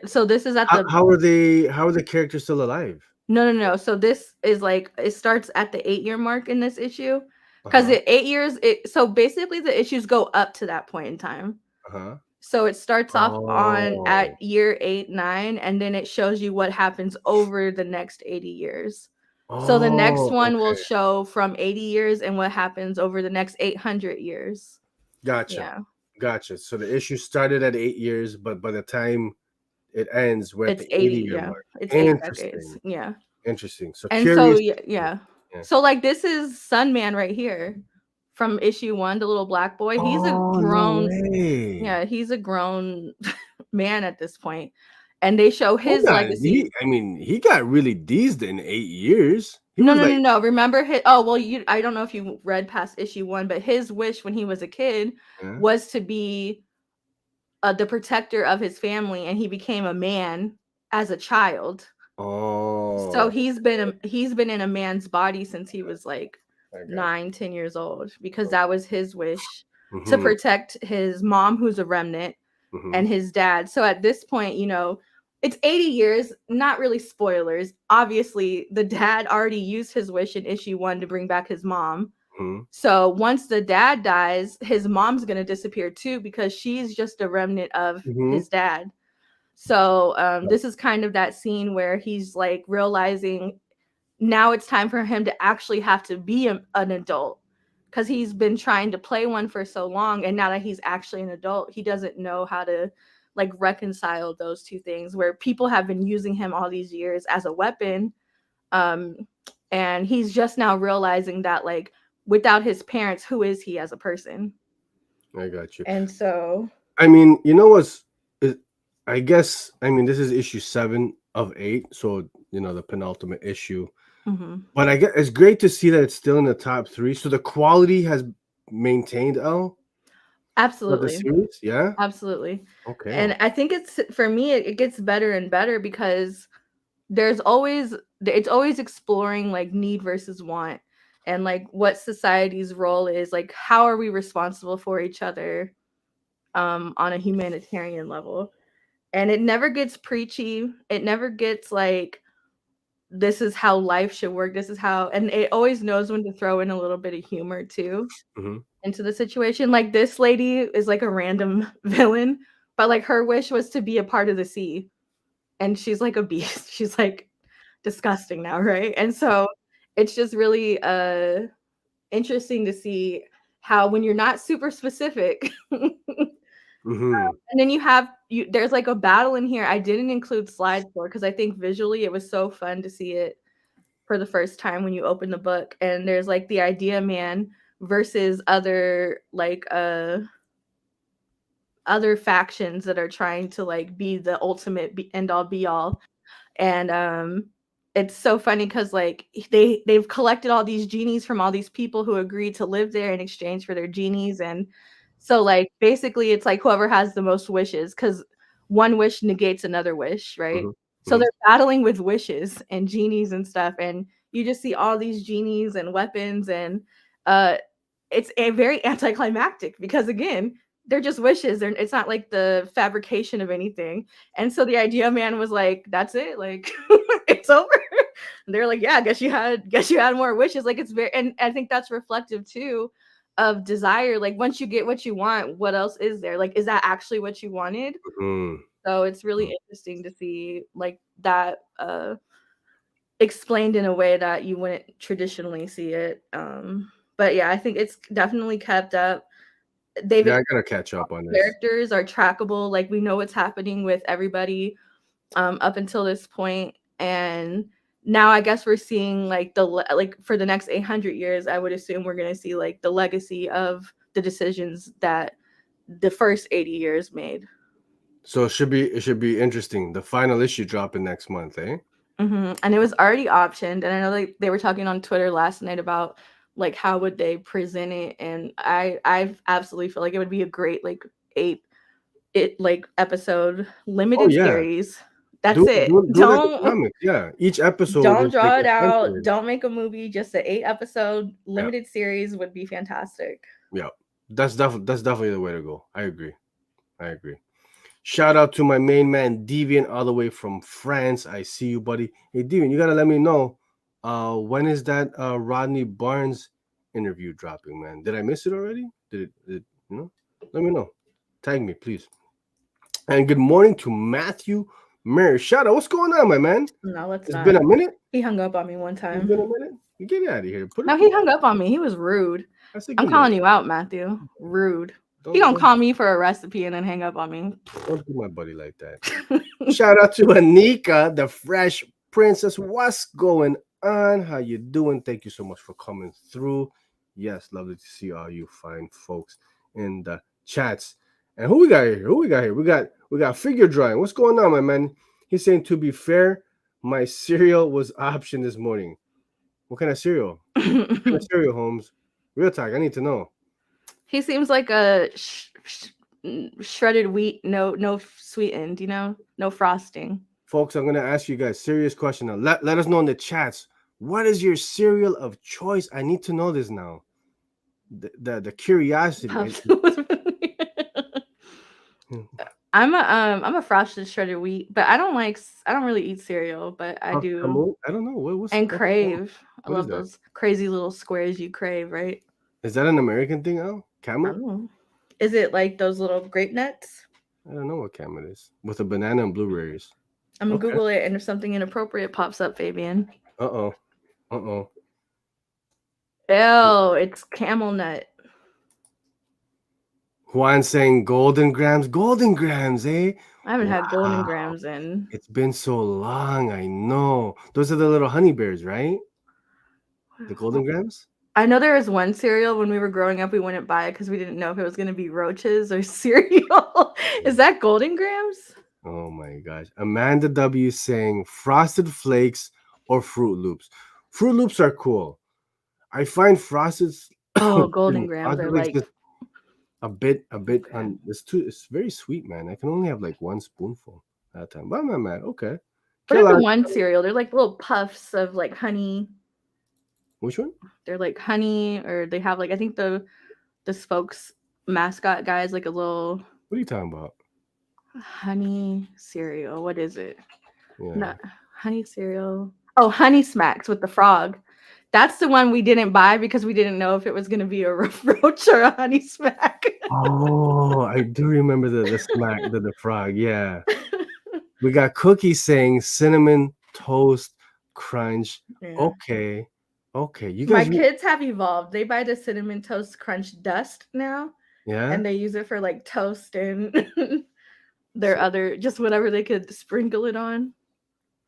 [SPEAKER 2] so this is at
[SPEAKER 1] how are the characters still alive?
[SPEAKER 2] No. So this is like, it starts at the 8-year mark in this issue, because at 8 years, so basically the issues go up to that point in time. So it starts off at year 8, 9, and then it shows you what happens over the next 80 years. So the next one will show from 80 years and what happens over the next 800 years.
[SPEAKER 1] Gotcha.
[SPEAKER 2] Yeah.
[SPEAKER 1] Gotcha. So the issue started at 8 years, but by the time it ends, we're at the 80-year mark.
[SPEAKER 2] It's 8 decades. Yeah.
[SPEAKER 1] Interesting. So
[SPEAKER 2] and
[SPEAKER 1] curious.
[SPEAKER 2] So yeah. So like, this is Sunman right here from issue 1, the little black boy. He's a grown, he's a grown man at this point. And they show his legacy.
[SPEAKER 1] He got really deezed in 8 years.
[SPEAKER 2] No. Remember I don't know if you read past issue 1, but his wish when he was a kid was to be the protector of his family, and he became a man as a child. Oh. So he's been in a man's body since he was like 9, 10 years old, because that was his wish, to protect his mom, who's a remnant, and his dad. So at this point, you know, it's 80 years, not really spoilers. Obviously, the dad already used his wish in issue 1 to bring back his mom. So once the dad dies, his mom's going to disappear too, because she's just a remnant of his dad. So this is kind of that scene where he's like realizing now it's time for him to actually have to be an adult, because he's been trying to play one for so long. And now that he's actually an adult, he doesn't know how to like reconcile those two things, where people have been using him all these years as a weapon. And he's just now realizing that, like, without his parents, who is he as a person?
[SPEAKER 1] I got you.
[SPEAKER 2] And so,
[SPEAKER 1] I mean, you know what's, I guess, I mean, this is issue 7 of 8, so you know, the penultimate issue. But I guess it's great to see that it's still in the top 3. So the quality has maintained, Elle?
[SPEAKER 2] absolutely.
[SPEAKER 1] For the series? Yeah?
[SPEAKER 2] Absolutely.
[SPEAKER 1] Okay.
[SPEAKER 2] And I think it's, for me, it gets better and better, because it's always exploring like need versus want, and like what society's role is, like how are we responsible for each other on a humanitarian level. And it never gets preachy. It never gets like, this is how life should work. This is how, and it always knows when to throw in a little bit of humor too into the situation. Like this lady is like a random villain, but like her wish was to be a part of the sea. And she's like a beast. She's like disgusting now, right? And so it's just really interesting to see how, when you're not super specific, and then there's like a battle in here I didn't include slides for, because I think visually it was so fun to see it for the first time when you open the book. And there's like the Idea Man versus other like other factions that are trying to like be the ultimate end all be all. And it's so funny because like they've collected all these genies from all these people who agreed to live there in exchange for their genies. And so like basically it's like whoever has the most wishes, because one wish negates another wish, right? So they're battling with wishes and genies and stuff, and you just see all these genies and weapons, and it's a very anticlimactic, because again, they're just wishes. It's not like the fabrication of anything. And so the Idea Man was like, that's it, like it's over. And they're like, yeah, I guess you had more wishes. Like it's very, and I think that's reflective too of desire. Like once you get what you want, what else is there? Like, is that actually what you wanted? So it's really interesting to see like that explained in a way that you wouldn't traditionally see it. But yeah, I think it's definitely kept up.
[SPEAKER 1] I gotta catch up on this.
[SPEAKER 2] Characters are trackable. Like we know what's happening with everybody up until this point. And now I guess we're seeing like for the next 800 years, I would assume we're gonna see like the legacy of the decisions that the first 80 years made.
[SPEAKER 1] So it should be interesting. The final issue dropping next month, eh?
[SPEAKER 2] And it was already optioned. And I know like they were talking on Twitter last night about like how would they present it, and I absolutely feel like it would be a great like 8 episode limited series. That's it.
[SPEAKER 1] Don't each episode.
[SPEAKER 2] Don't draw it out. Don't make a movie. Just an 8 episode limited series would be fantastic.
[SPEAKER 1] Yeah, that's definitely the way to go. I agree. Shout out to my main man Deviant, all the way from France. I see you, buddy. Hey Deviant, you gotta let me know. When is that Rodney Barnes interview dropping, man? Did I miss it already? Did it Let me know. Tag me, please. And good morning to Matthew Mary. Shout out. What's going on, my man?
[SPEAKER 2] No, it's not.
[SPEAKER 1] Been a minute.
[SPEAKER 2] He hung up on me one time.
[SPEAKER 1] It's been a minute. Get out of here.
[SPEAKER 2] He hung up on me. He was rude. I'm calling you out, Matthew. Rude. He gonna call me for a recipe and then hang up on me.
[SPEAKER 1] Don't do my buddy like that. Shout out to Anika, the Fresh Princess. What's going on? How you doing? Thank you so much for coming through. Yes, lovely to see all you fine folks in the chats. And who we got here? We got Figure Drawing. What's going on, my man? He's saying, to be fair, my cereal was optioned this morning. What kind of cereal? What kind of cereal, Holmes? Real talk. I need to know.
[SPEAKER 2] He seems like a shredded wheat, no sweetened, no frosting.
[SPEAKER 1] Folks, I'm gonna ask you guys a serious question now. Let us know in the chats. What is your cereal of choice? I need to know this now. The curiosity.
[SPEAKER 2] I'm a frosted shredded wheat, but I don't really eat cereal, but I do.
[SPEAKER 1] I don't know. What's
[SPEAKER 2] And
[SPEAKER 1] that?
[SPEAKER 2] crave. I
[SPEAKER 1] What is
[SPEAKER 2] love
[SPEAKER 1] that?
[SPEAKER 2] those crazy little squares you crave, right?
[SPEAKER 1] Is that an American thing, Al?
[SPEAKER 2] I
[SPEAKER 1] Camel?
[SPEAKER 2] don't know. Is it like those little grape nuts?
[SPEAKER 1] I don't know what camel is. With a banana and blueberries.
[SPEAKER 2] I'm gonna
[SPEAKER 1] Okay.
[SPEAKER 2] Google it, and if something inappropriate pops up, Fabian.
[SPEAKER 1] Uh-oh. Uh-oh.
[SPEAKER 2] Ew, it's camel nut.
[SPEAKER 1] Juan saying golden grams. Golden grams, eh?
[SPEAKER 2] I haven't had golden
[SPEAKER 1] Wow.
[SPEAKER 2] grams in.
[SPEAKER 1] It's been so long. I know. Those are the little honey bears, right? The golden grams?
[SPEAKER 2] I know there was one cereal when we were growing up, we wouldn't buy it because we didn't know if it was going to be roaches or cereal. Is that golden grams?
[SPEAKER 1] Oh my gosh. Amanda W saying Frosted Flakes or Fruit Loops. Fruit Loops are cool. I find Frosted
[SPEAKER 2] Oh, golden grams
[SPEAKER 1] Frosted
[SPEAKER 2] are
[SPEAKER 1] Flakes
[SPEAKER 2] like
[SPEAKER 1] just a bit
[SPEAKER 2] okay.
[SPEAKER 1] on it's very sweet, man. I can only have like one spoonful at a time. But I'm not mad. Okay.
[SPEAKER 2] What are the
[SPEAKER 1] Kellogg's-
[SPEAKER 2] one cereal? They're like little puffs of like honey.
[SPEAKER 1] Which one?
[SPEAKER 2] They're like honey, or they have like I think the spokes mascot guy is like a little
[SPEAKER 1] What are you talking about?
[SPEAKER 2] honey cereal. What is it?
[SPEAKER 1] Yeah.
[SPEAKER 2] Not honey cereal. Oh, Honey Smacks with the frog. That's the one we didn't buy because we didn't know if it was going to be a roach or a honey smack.
[SPEAKER 1] Oh, I do remember the smack, the frog. Yeah. We got Cookie saying cinnamon toast crunch.
[SPEAKER 2] Yeah.
[SPEAKER 1] Okay. You
[SPEAKER 2] My
[SPEAKER 1] guys
[SPEAKER 2] kids have evolved. They buy the cinnamon toast crunch dust now,
[SPEAKER 1] yeah.
[SPEAKER 2] and they use it for like toast and their other just whatever they could sprinkle it on.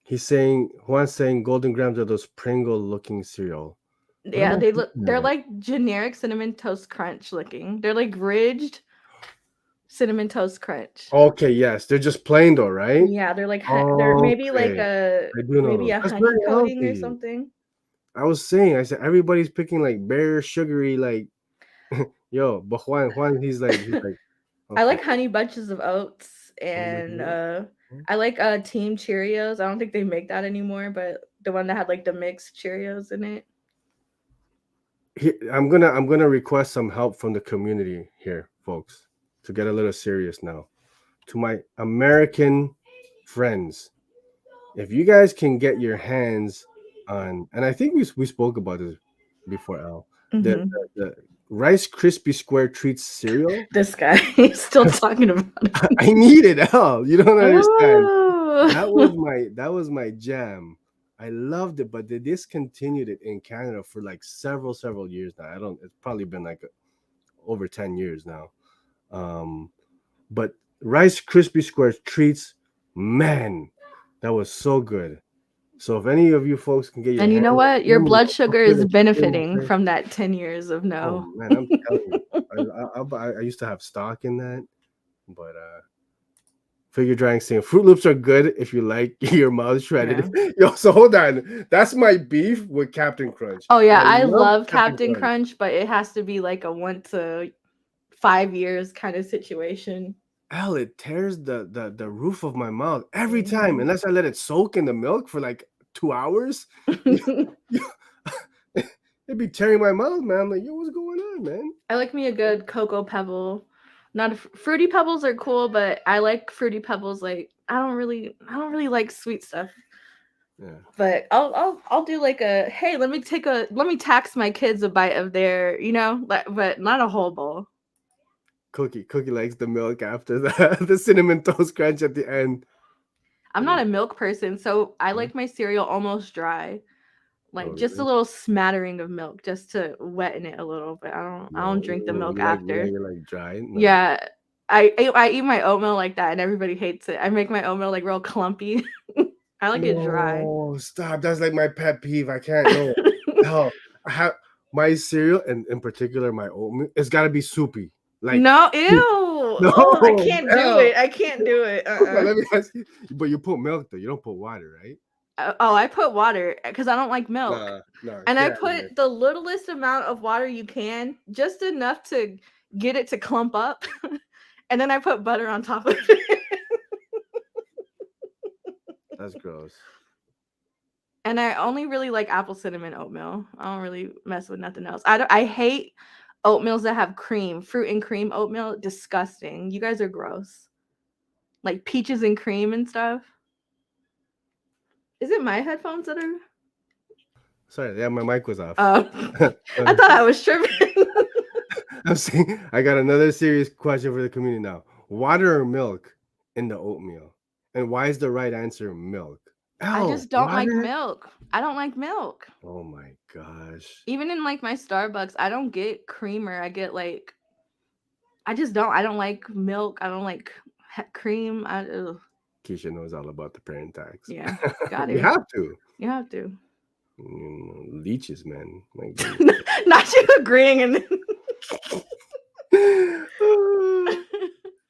[SPEAKER 1] He's saying Juan's saying golden grams are those Pringle looking cereal.
[SPEAKER 2] Yeah, they're like generic cinnamon toast crunch looking. They're like ridged cinnamon toast crunch.
[SPEAKER 1] Okay, yes, they're just plain though, right?
[SPEAKER 2] Yeah, they're like they're maybe like
[SPEAKER 1] Okay.
[SPEAKER 2] a
[SPEAKER 1] I do know
[SPEAKER 2] maybe
[SPEAKER 1] those.
[SPEAKER 2] a
[SPEAKER 1] That's
[SPEAKER 2] honey
[SPEAKER 1] very
[SPEAKER 2] coating or
[SPEAKER 1] healthy.
[SPEAKER 2] something.
[SPEAKER 1] I said everybody's picking like bare sugary like yo, but Juan he's like okay.
[SPEAKER 2] I like honey bunches of oats and I like Team Cheerios. I don't think they make that anymore, but the one that had like the mixed Cheerios in it.
[SPEAKER 1] I'm gonna request some help from the community here, folks, to get a little serious now. To my American friends, if you guys can get your hands on, and I think we spoke about this before, Al, the Rice Krispie Square Treats cereal.
[SPEAKER 2] This guy is still talking about it.
[SPEAKER 1] I need it, Al. You don't understand.
[SPEAKER 2] Oh.
[SPEAKER 1] That was my jam. I loved it, but they discontinued it in Canada for like several years now. It's probably been like over 10 years now. But Rice Krispie Square Treats, man, that was so good. So if any of you folks can get your
[SPEAKER 2] and you know what? Your blood sugar is benefiting
[SPEAKER 1] okay?
[SPEAKER 2] from that 10 years of no.
[SPEAKER 1] Oh, man, I'm telling you. I used to have stock in that, but Figure Drying saying Fruit Loops are good if you like your mouth shredded. Yeah. Yo, so hold on. That's my beef with Captain Crunch.
[SPEAKER 2] Oh yeah, I love Captain Crunch, but it has to be like a 1 to 5 years kind of situation.
[SPEAKER 1] Elle, it tears the roof of my mouth every time, unless I let it soak in the milk for like 2 hours. It'd be tearing my mouth, man. I'm like, yo, what's going on, man?
[SPEAKER 2] I like me a good Cocoa Pebble. Not Fruity Pebbles are cool, but I like Fruity Pebbles. Like I don't really like sweet stuff.
[SPEAKER 1] Yeah.
[SPEAKER 2] But I'll do like a hey, let me tax my kids a bite of their, but not a whole bowl.
[SPEAKER 1] Cookie likes the milk after the cinnamon toast crunch at the end.
[SPEAKER 2] I'm not a milk person, so I like my cereal almost dry. Like just a little smattering of milk just to wetten it a little bit. I don't drink the milk after.
[SPEAKER 1] You're like dry. No.
[SPEAKER 2] Yeah. I eat my oatmeal like that and everybody hates it. I make my oatmeal like real clumpy. I like it dry.
[SPEAKER 1] Oh, stop. That's like my pet peeve. I can't know. Hell, I have my cereal and in particular my oatmeal, it's gotta be soupy. Like
[SPEAKER 2] no, ew.
[SPEAKER 1] No,
[SPEAKER 2] I can't do it. I can't do it.
[SPEAKER 1] Let me ask you. But you put milk though. You don't put water, right?
[SPEAKER 2] I put water because I don't like milk.
[SPEAKER 1] No,
[SPEAKER 2] and I put the littlest amount of water you can, just enough to get it to clump up. And then I put butter on top of it.
[SPEAKER 1] That's gross.
[SPEAKER 2] And I only really like apple cinnamon oatmeal. I don't really mess with nothing else. I hate oatmeals that have cream, fruit and cream oatmeal. Disgusting. You guys are gross. like peaches and cream and stuff. Is it my headphones that are?
[SPEAKER 1] Sorry, yeah, my mic was off.
[SPEAKER 2] Oh, I thought I was tripping.
[SPEAKER 1] I'm saying I got another serious question for the community now. Water or milk in the oatmeal? And why is the right answer milk?
[SPEAKER 2] I just don't like milk. I don't like milk.
[SPEAKER 1] Oh my gosh.
[SPEAKER 2] Even in like my Starbucks, I don't get creamer. I get like, I don't like milk. I don't like cream.
[SPEAKER 1] 𝐬𝐭𝐚𝐲 knows all about the parent tax.
[SPEAKER 2] Yeah, got it.
[SPEAKER 1] You have to.
[SPEAKER 2] You have to.
[SPEAKER 1] Leeches, man.
[SPEAKER 2] Not you agreeing and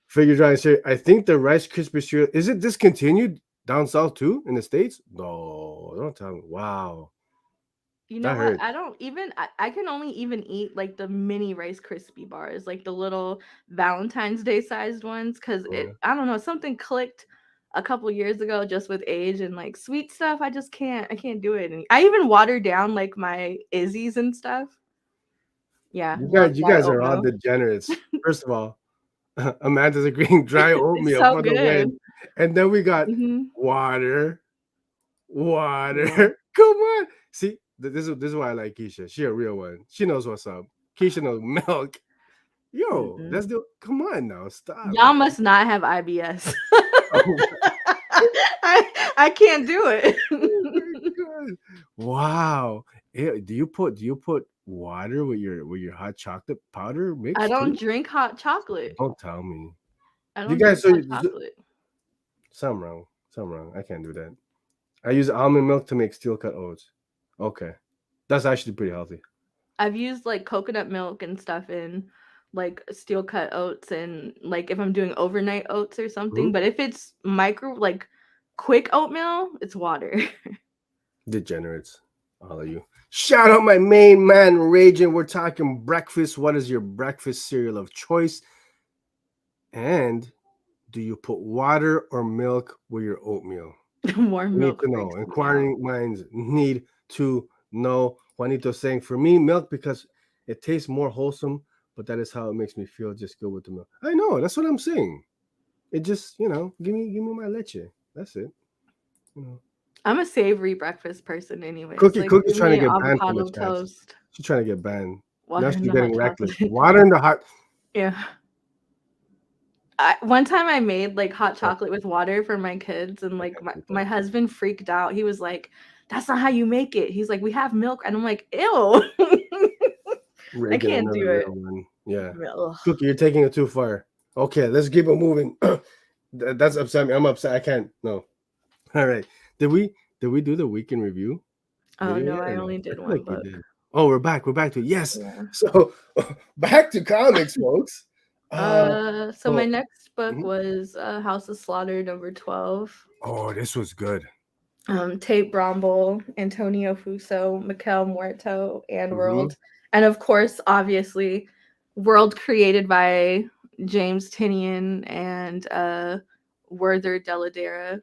[SPEAKER 1] Figure drying cereal. I think the Rice Krispie cereal, is it discontinued down south too in the States? No, don't tell me. Wow.
[SPEAKER 2] You know what? I don't even, I can only even eat like the mini Rice Krispie bars, like the little Valentine's Day sized ones. Cause I don't know, something clicked a couple years ago just with age and like sweet stuff. I can't do it. And I even watered down like my Izzy's and stuff. Yeah.
[SPEAKER 1] You guys are all degenerates. First of all, Amanda's agreeing dry oatmeal
[SPEAKER 2] so
[SPEAKER 1] for
[SPEAKER 2] good.
[SPEAKER 1] the win. And then we got water.
[SPEAKER 2] Yeah.
[SPEAKER 1] Come on. See, this is why I like 𝐬𝐭𝐚. She a real one. She knows what's up. 𝐬𝐭𝐚 knows milk. Yo, let's do. Come on now, stop.
[SPEAKER 2] Y'all must not have IBS. I can't do it.
[SPEAKER 1] Oh wow. Do you put water with your hot chocolate powder mix?
[SPEAKER 2] I don't drink hot chocolate.
[SPEAKER 1] Don't tell me.
[SPEAKER 2] I don't drink hot chocolate.
[SPEAKER 1] Something wrong. I can't do that. I use almond milk to make steel cut oats. Okay. That's actually pretty healthy. I've
[SPEAKER 2] used like coconut milk and stuff in like steel cut oats and like if I'm doing overnight oats or something. But if it's like quick oatmeal, it's water.
[SPEAKER 1] Degenerates, all of you. Shout out my main man Raging. We're talking breakfast. What is your breakfast cereal of choice? And do you put water or milk with your oatmeal?
[SPEAKER 2] More milk.
[SPEAKER 1] Need to know. Inquiring minds need to know. Juanito's saying for me, milk because it tastes more wholesome, but that is how it makes me feel. Just go with the milk. I know. That's what I'm saying. It just, give me my leche. That's it.
[SPEAKER 2] I'm a savory breakfast person anyway.
[SPEAKER 1] Cookie's trying to get banned from the toast. She's trying to get banned. Now she's getting reckless. Water in the hot.
[SPEAKER 2] Yeah. One time I made like hot chocolate with water for my kids, and like my husband freaked out. He was like, "That's not how you make it." He's like, "We have milk," and I'm like, "Ew." I can't do it.
[SPEAKER 1] Yeah. Cookie, you're taking it too far. Okay, let's keep it moving. That's upset me. I'm upset. I can't. No. All right. Did we do the weekend review?
[SPEAKER 2] Oh no, I only did one book.
[SPEAKER 1] Oh, we're back to it. Yes. Yeah. So back to comics, folks.
[SPEAKER 2] My next book was House of Slaughter #12.
[SPEAKER 1] Oh, this was good.
[SPEAKER 2] Tate, Brombal, Antonio Fuso, Mikel Muerto, and World. And of course, obviously, World created by James Tynion and Werther Dell'Edera.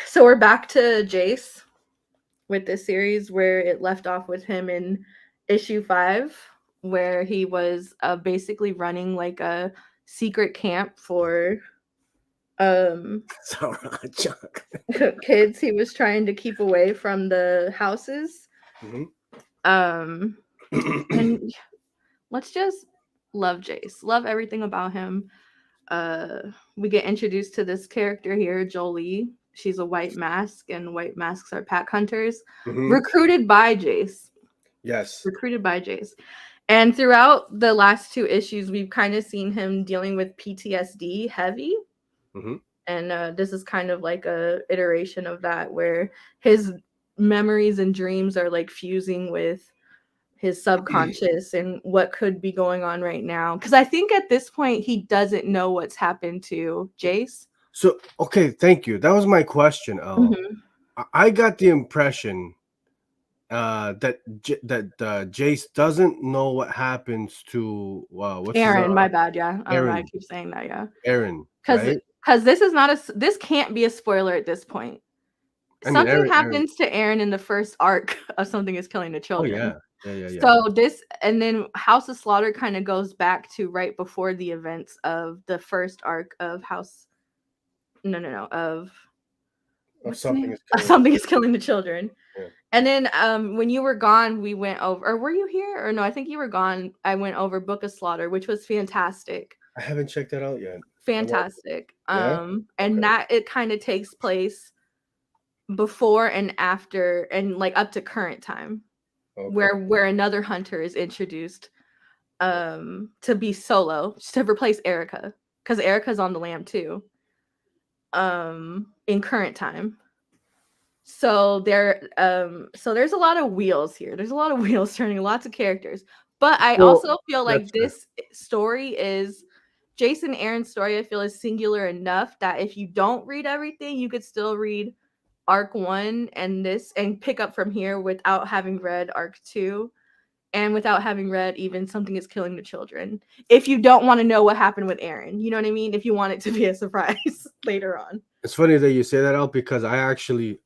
[SPEAKER 2] So we're back to Jace with this series where it left off with him in issue 5, where he was basically running like a secret camp for kids he was trying to keep away from the houses. And let's just love Jace, love everything about him. We get introduced to this character here, Jolie. She's a white mask, and white masks are pack hunters, recruited by Jace.
[SPEAKER 1] Yes,
[SPEAKER 2] recruited by Jace. And throughout the last 2 issues, we've kind of seen him dealing with PTSD heavy. And this is kind of like a iteration of that, where his memories and dreams are like fusing with his subconscious and what could be going on right now. Because I think at this point, he doesn't know what's happened to Jace.
[SPEAKER 1] So, okay, thank you. That was my question. I got the impression that Jace doesn't know what happens to what's
[SPEAKER 2] Aaron. My bad. Yeah, I don't know. I keep saying that. Yeah,
[SPEAKER 1] Aaron.
[SPEAKER 2] Because this is not this can't be a spoiler at this point. Something happens to Aaron in the first arc of Something Is Killing the Children.
[SPEAKER 1] Oh yeah, Yeah.
[SPEAKER 2] So this, and then House of Slaughter kind of goes back to right before the events of the first arc of of
[SPEAKER 1] Something is killing.
[SPEAKER 2] Something is killing the children.
[SPEAKER 1] Yeah.
[SPEAKER 2] And then when you were gone, we went over, or were you here? Or no, I think you were gone. I went over Book of Slaughter, which was fantastic.
[SPEAKER 1] I haven't checked that out yet.
[SPEAKER 2] Fantastic.
[SPEAKER 1] Yeah?
[SPEAKER 2] And that it kind of takes place before and after and like up to current time.
[SPEAKER 1] Okay.
[SPEAKER 2] Where another hunter is introduced to be solo, to replace Erica, because Erica's on the lam too. In current time. So there's a lot of wheels here. There's a lot of wheels turning, lots of characters. But I also feel like this story is Jason Aaron's story, I feel, is singular enough that if you don't read everything, you could still read arc 1 and pick up from here without having read arc 2 and without having read even Something is Killing the Children. If you don't want to know what happened with Aaron, you know what I mean? If you want it to be a surprise later on.
[SPEAKER 1] It's funny that you say that out because I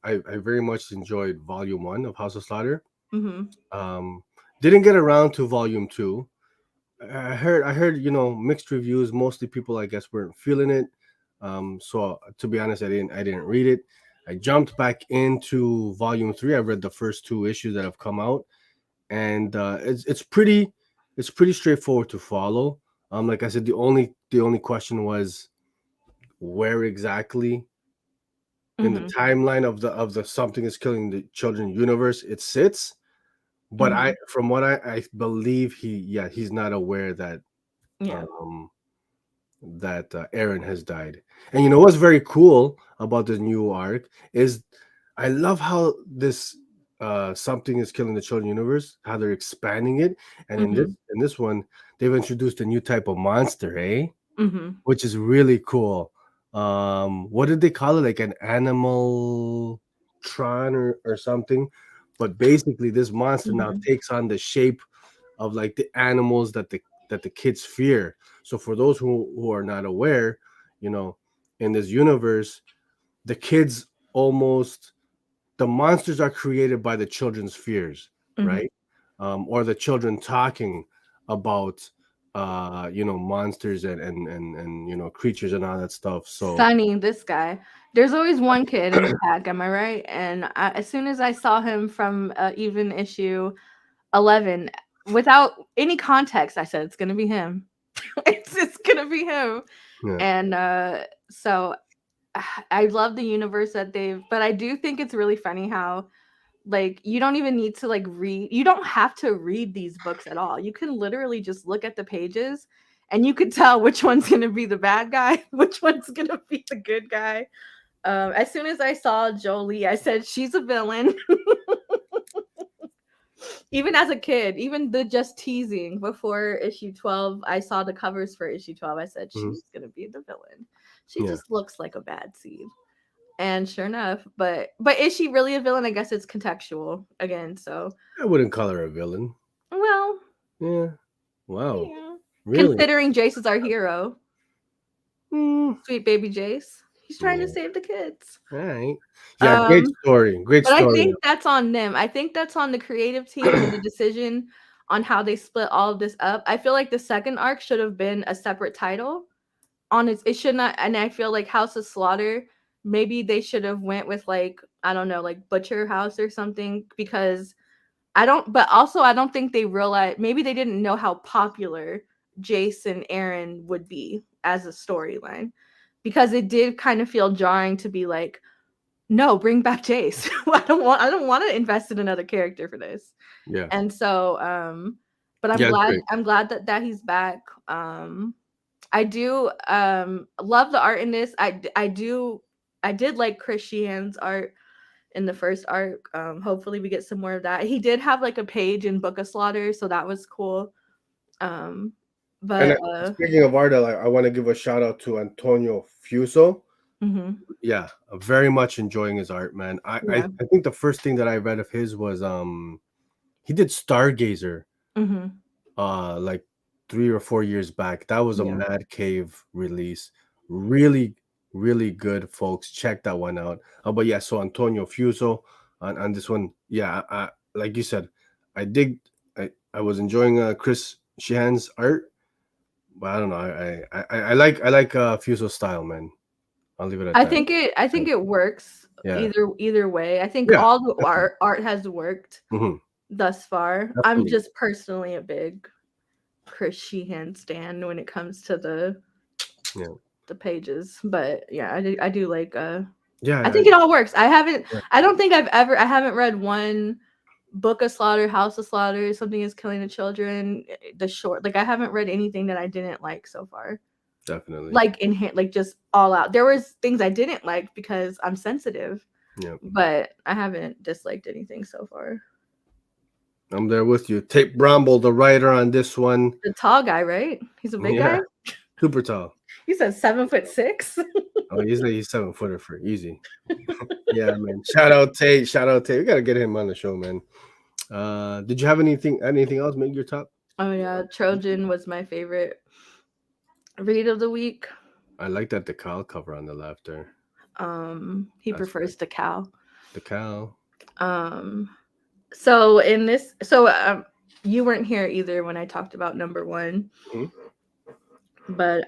[SPEAKER 1] very much enjoyed volume 1 of House of Slaughter.
[SPEAKER 2] Mm-hmm.
[SPEAKER 1] Didn't get around to volume 2. I heard mixed reviews. Mostly people, I guess, weren't feeling it. So to be honest, I didn't read it. I jumped back into volume 3. I read the first 2 issues that have come out, and it's pretty straightforward to follow. Like I said, the only question was where exactly in the timeline of the Something is Killing the Children universe it sits. But from what I believe, he's not aware that Aaron has died. And you know what's very cool about this new arc is I love how this Something is Killing the Children universe, how they're expanding it. And in this one, they've introduced a new type of monster, which is really cool. What did they call it? Like an animal tron or something. But basically, this monster now takes on the shape of like the animals that the kids fear. So for those who are not aware, in this universe, the kids the monsters are created by the children's fears, right? Or the children talking about monsters and creatures and all that stuff. So
[SPEAKER 2] Sunny, this guy. There's always one kid in the pack, am I right? And as soon as I saw him from even issue 11, without any context, I said it's gonna be him. it's gonna be him. Yeah. And so I love the universe that but I do think it's really funny how like you don't even need to like read, you don't have to read these books at all. You can literally just look at the pages and you could tell which one's gonna be the bad guy, which one's gonna be the good guy. As soon as I saw Jolie, I said she's a villain. Even as a kid, even the just teasing before issue 12, I saw the covers for issue 12. I said she's gonna be the villain. She just looks like a bad seed. And sure enough, but is she really a villain? I guess it's contextual again. So
[SPEAKER 1] I wouldn't call her a villain.
[SPEAKER 2] Well,
[SPEAKER 1] yeah. Wow.
[SPEAKER 2] Yeah.
[SPEAKER 1] Really?
[SPEAKER 2] Considering Jace is our hero. Sweet baby Jace. He's trying to save the kids.
[SPEAKER 1] All right. Yeah, great story. Great story.
[SPEAKER 2] But I think that's on them. I think that's on the creative team and the decision on how they split all of this up. I feel like the second arc should have been a separate title. It should not, and I feel like House of Slaughter, maybe they should have went with like, I don't know, like Butcher House or something, because I don't think they realized, maybe they didn't know how popular Jace and Aaron would be as a storyline, because it did kind of feel jarring to be like, no, bring back Jace. I don't want to invest in another character for this.
[SPEAKER 1] Yeah.
[SPEAKER 2] And so, but I'm glad that he's back. I do love the art in this. I did like Chris Sheehan's art in the first arc. Hopefully we get some more of that. He did have like a page in Book of Slaughter, so that was cool. But
[SPEAKER 1] speaking of art, I want to give a shout out to Antonio Fuso. Yeah, very much enjoying his art, man. I think the first thing that I read of his was he did Stargazer like 3 or 4 years back. That was a Mad Cave release. Really, really good, folks. Check that one out. But yeah, so Antonio Fuso on this one. Yeah, like you said, I dig I was enjoying Chris Sheehan's art, but I don't know. I like Fuso's style, man. I'll leave it at
[SPEAKER 2] I
[SPEAKER 1] that.
[SPEAKER 2] think it works either way. I think all the art has worked thus far.
[SPEAKER 1] Definitely.
[SPEAKER 2] I'm just personally a big Chris Sheehan stan when it comes to the pages, but yeah, I do like I think it all works. I haven't read one Book of Slaughter, House of Slaughter, Something is Killing the Children, the short. Like I haven't read anything that I didn't like so far.
[SPEAKER 1] Definitely.
[SPEAKER 2] Like just all out. There was things I didn't like because I'm sensitive.
[SPEAKER 1] Yeah.
[SPEAKER 2] But I haven't disliked anything so far.
[SPEAKER 1] I'm there with you. Tate Brombal, the writer on this one.
[SPEAKER 2] The tall guy, right? He's a big guy.
[SPEAKER 1] Super tall.
[SPEAKER 2] He said 7'6".
[SPEAKER 1] Oh, he's 7-footer for easy. Yeah, man. Shout out Tate. We gotta get him on the show, man. Did you have anything else make your top?
[SPEAKER 2] Oh yeah, Trojan was my favorite read of the week.
[SPEAKER 1] I like that the cow cover on the left there.
[SPEAKER 2] He prefers the cow.
[SPEAKER 1] The cow.
[SPEAKER 2] So in this, you weren't here either when I talked about number one, but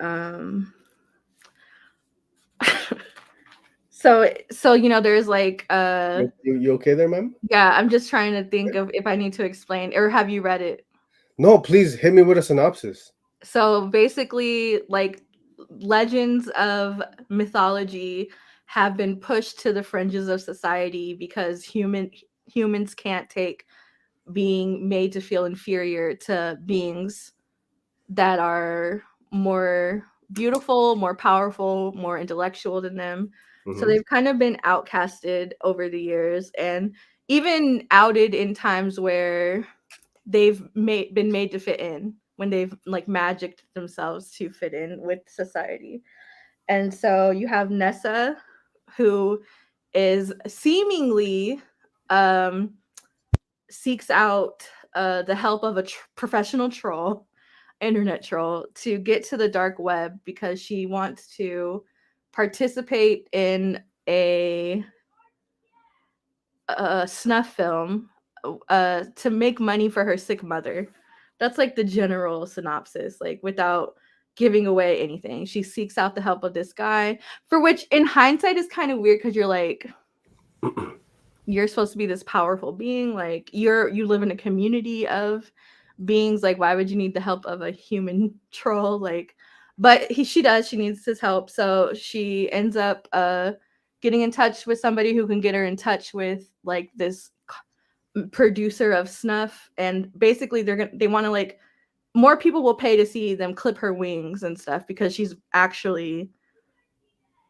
[SPEAKER 2] so you know, there's like
[SPEAKER 1] you okay there, ma'am?
[SPEAKER 2] Yeah, I'm just trying to think of if I need to explain, or have you read it?
[SPEAKER 1] No, please hit me with a synopsis.
[SPEAKER 2] So basically, like legends of mythology have been pushed to the fringes of society because humans can't take being made to feel inferior to beings that are more beautiful, more powerful, more intellectual than them. So they've kind of been outcasted over the years, and even outed in times where they've been made to fit in, when they've like magicked themselves to fit in with society. And so you have Nessa, who is seemingly seeks out the help of a professional troll, internet troll, to get to the dark web because she wants to participate in a snuff film to make money for her sick mother. That's like the general synopsis, like without giving away anything. She seeks out the help of this guy, for which in hindsight is kind of weird because you're like, you're supposed to be this powerful being, like you live in a community of beings, like why would you need the help of a human troll? Like, but she needs his help, so she ends up getting in touch with somebody who can get her in touch with like this producer of snuff, and basically they want to like, more people will pay to see them clip her wings and stuff because she's actually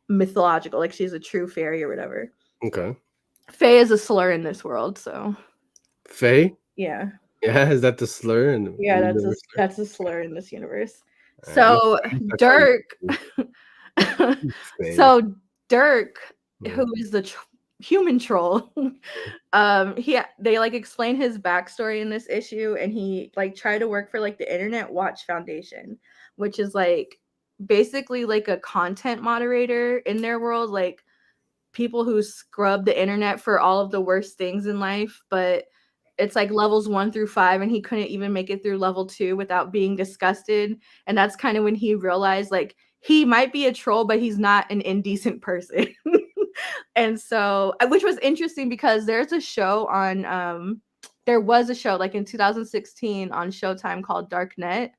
[SPEAKER 2] mythological, like she's a true fairy or whatever.
[SPEAKER 1] Okay.
[SPEAKER 2] Fae is a slur in this world, so.
[SPEAKER 1] Fae?
[SPEAKER 2] Yeah.
[SPEAKER 1] Yeah, is that the slur?
[SPEAKER 2] That's a slur in this universe. So Dirk, who is the human troll, they like explain his backstory in this issue, and he like tried to work for like the Internet Watch Foundation, which is like basically like a content moderator in their world, like people who scrub the internet for all of the worst things in life, but it's like levels 1 through 5, and he couldn't even make it through level 2 without being disgusted. And that's kind of when he realized like he might be a troll, but he's not an indecent person. And so, which was interesting because there was a show like in 2016 on Showtime called Darknet,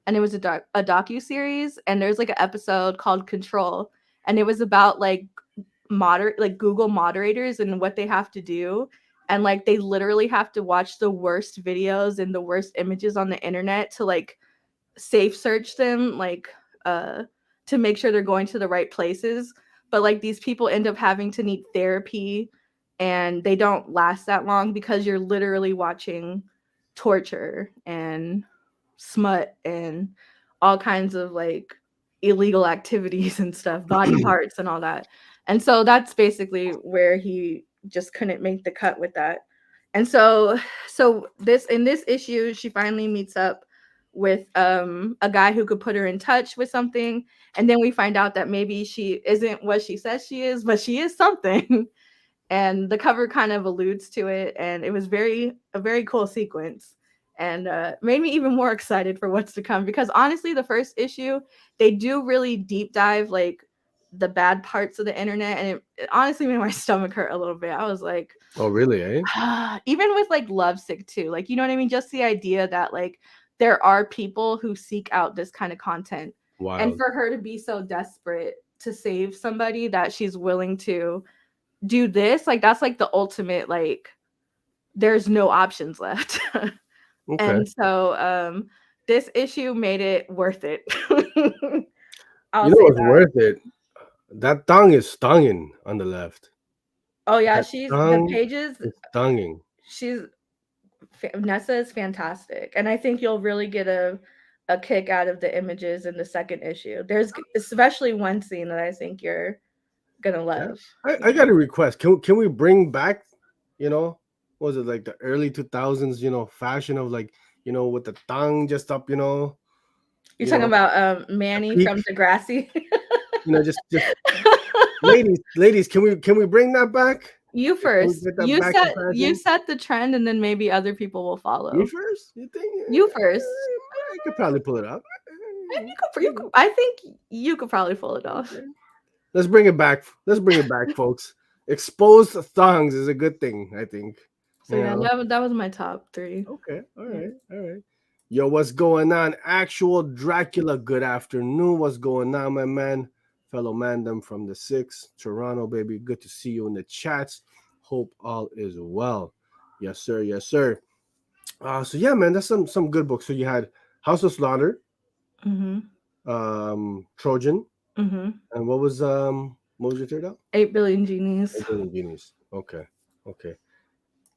[SPEAKER 2] and it was a docu-series, and there's like an episode called Control, and it was about like Google moderators and what they have to do. And like they literally have to watch the worst videos and the worst images on the internet to like safe search them, like to make sure they're going to the right places. But like these people end up having to need therapy, and they don't last that long because you're literally watching torture and smut and all kinds of like illegal activities and stuff, body parts and all that. And so that's basically where he just couldn't make the cut with that. And so in this issue, she finally meets up with a guy who could put her in touch with something, and then we find out that maybe she isn't what she says she is, but she is something. And the cover kind of alludes to it, and it was a very cool sequence. and made me even more excited for what's to come. Because honestly, the first issue, they do really deep dive like the bad parts of the internet, and it honestly made my stomach hurt a little bit. I was like,
[SPEAKER 1] oh really, eh?
[SPEAKER 2] Even with like Lovesick too, like, you know what I mean? Just the idea that like there are people who seek out this kind of content.
[SPEAKER 1] Wild.
[SPEAKER 2] And for her to be so desperate to save somebody that she's willing to do this, like that's like the ultimate, like there's no options left.
[SPEAKER 1] Okay.
[SPEAKER 2] And so this issue made it worth it.
[SPEAKER 1] You know what's worth it? That tongue is stinging on the left.
[SPEAKER 2] Oh yeah,
[SPEAKER 1] That
[SPEAKER 2] she's
[SPEAKER 1] tongue
[SPEAKER 2] the pages.
[SPEAKER 1] is stinging.
[SPEAKER 2] Nessa is fantastic, and I think you'll really get a kick out of the images in the second issue. There's especially one scene that I think you're gonna love.
[SPEAKER 1] Yeah. I got a request. Can we bring back, you know, what was it, like the early 2000s, you know, fashion of like, you know, with the tongue just up, you know.
[SPEAKER 2] You're talking about Manny from Degrassi.
[SPEAKER 1] You know, just ladies, can we bring that back?
[SPEAKER 2] You first. You set the trend, and then maybe other people will follow.
[SPEAKER 1] You first? You think?
[SPEAKER 2] You first.
[SPEAKER 1] I could probably pull it up.
[SPEAKER 2] I think you could probably pull it off.
[SPEAKER 1] Let's bring it back. Let's bring it back, folks. Exposed thongs is a good thing, I think.
[SPEAKER 2] So yeah, that was my top 3.
[SPEAKER 1] Okay. All right. Yo, what's going on? Actual Dracula, good afternoon. What's going on, my man? Fellow Mandem from the 6, Toronto, baby. Good to see you in the chats. Hope all is well. Yes, sir. Yes, sir. So yeah, man, that's some good books. So you had House of Slaughter, Trojan, and what was your third out?
[SPEAKER 2] 8 Billion Genies.
[SPEAKER 1] 8 Billion Genies. Okay.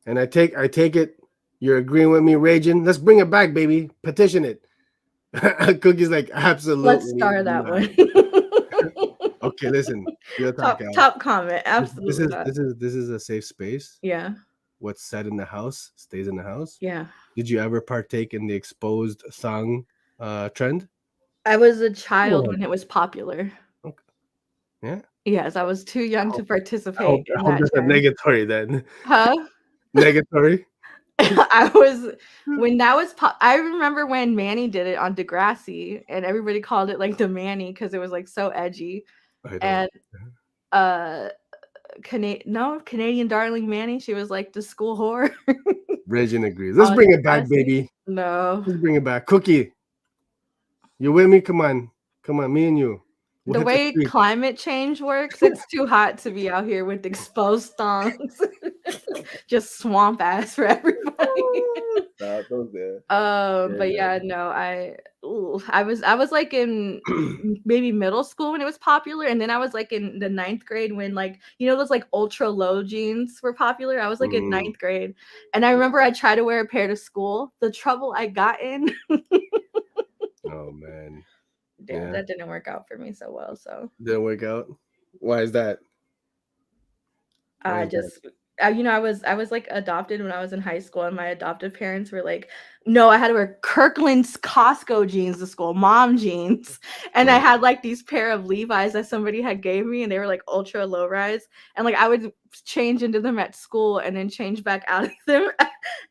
[SPEAKER 1] And I take it. You're agreeing with me, Raging. Let's bring it back, baby. Petition it. Cookie's like, absolutely.
[SPEAKER 2] Let's start that one.
[SPEAKER 1] Okay, listen.
[SPEAKER 2] Top comment. Absolutely.
[SPEAKER 1] This is a safe space.
[SPEAKER 2] Yeah.
[SPEAKER 1] What's said in the house stays in the house.
[SPEAKER 2] Yeah.
[SPEAKER 1] Did you ever partake in the exposed song trend?
[SPEAKER 2] I was a child when it was popular.
[SPEAKER 1] Okay. Yeah.
[SPEAKER 2] Yes, I was too young to participate in
[SPEAKER 1] that. That's a negatory then.
[SPEAKER 2] Huh?
[SPEAKER 1] Negatory.
[SPEAKER 2] I was when that was I remember when Manny did it on Degrassi, and everybody called it like the Manny because it was like so edgy. And Canadian darling Manny, she was like the school whore.
[SPEAKER 1] Regin agrees. Let's bring it back, baby.
[SPEAKER 2] No.
[SPEAKER 1] Let's bring it back. Cookie, you with me? Come on, me and you.
[SPEAKER 2] The way climate change works, it's too hot to be out here with exposed thongs. Just swamp ass for everybody. But yeah, no, I was like in maybe middle school when it was popular, and then I was like in the 9th grade when, like, you know, those like ultra low jeans were popular. I was like in 9th grade, and I remember I tried to wear a pair to school. The trouble I got in.
[SPEAKER 1] Oh man.
[SPEAKER 2] Yeah, that didn't work out for me so well. So
[SPEAKER 1] didn't work out. Why is that?
[SPEAKER 2] I was like adopted when I was in high school, and my adoptive parents were like, no, I had to wear Kirkland's Costco jeans to school, mom jeans. And I had like these pair of Levi's that somebody had gave me, and they were like ultra low rise. And like I would change into them at school and then change back out of them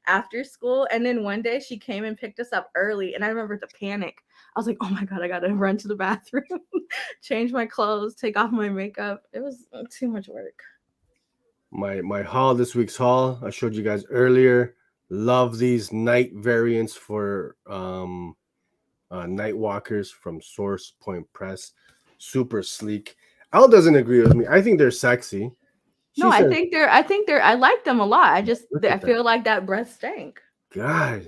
[SPEAKER 2] after school. And then one day she came and picked us up early, and I remember the panic. I was like, oh my God, I got to run to the bathroom, change my clothes, take off my makeup. It was too much work.
[SPEAKER 1] My haul, this week's haul, I showed you guys earlier. Love these night variants for night walkers from Source Point Press. Super sleek. Elle doesn't agree with me. I think they're sexy.
[SPEAKER 2] I think they're I like them a lot. I feel like that breath stank.
[SPEAKER 1] God,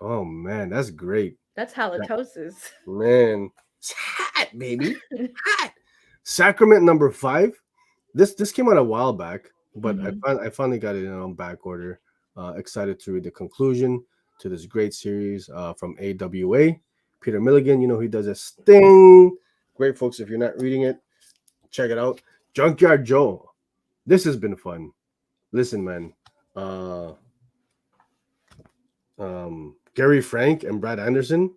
[SPEAKER 1] oh man, that's great.
[SPEAKER 2] That's halitosis.
[SPEAKER 1] Man, it's hot, baby. Hot. Sacrament number 5. This came out a while back, but I finally got it on back order. Excited to read the conclusion to this great series from AWA. Peter Milligan, you know, he does a sting. Great, folks. If you're not reading it, check it out. Junkyard Joe. This has been fun. Listen, man. Gary Frank and Brad Anderson,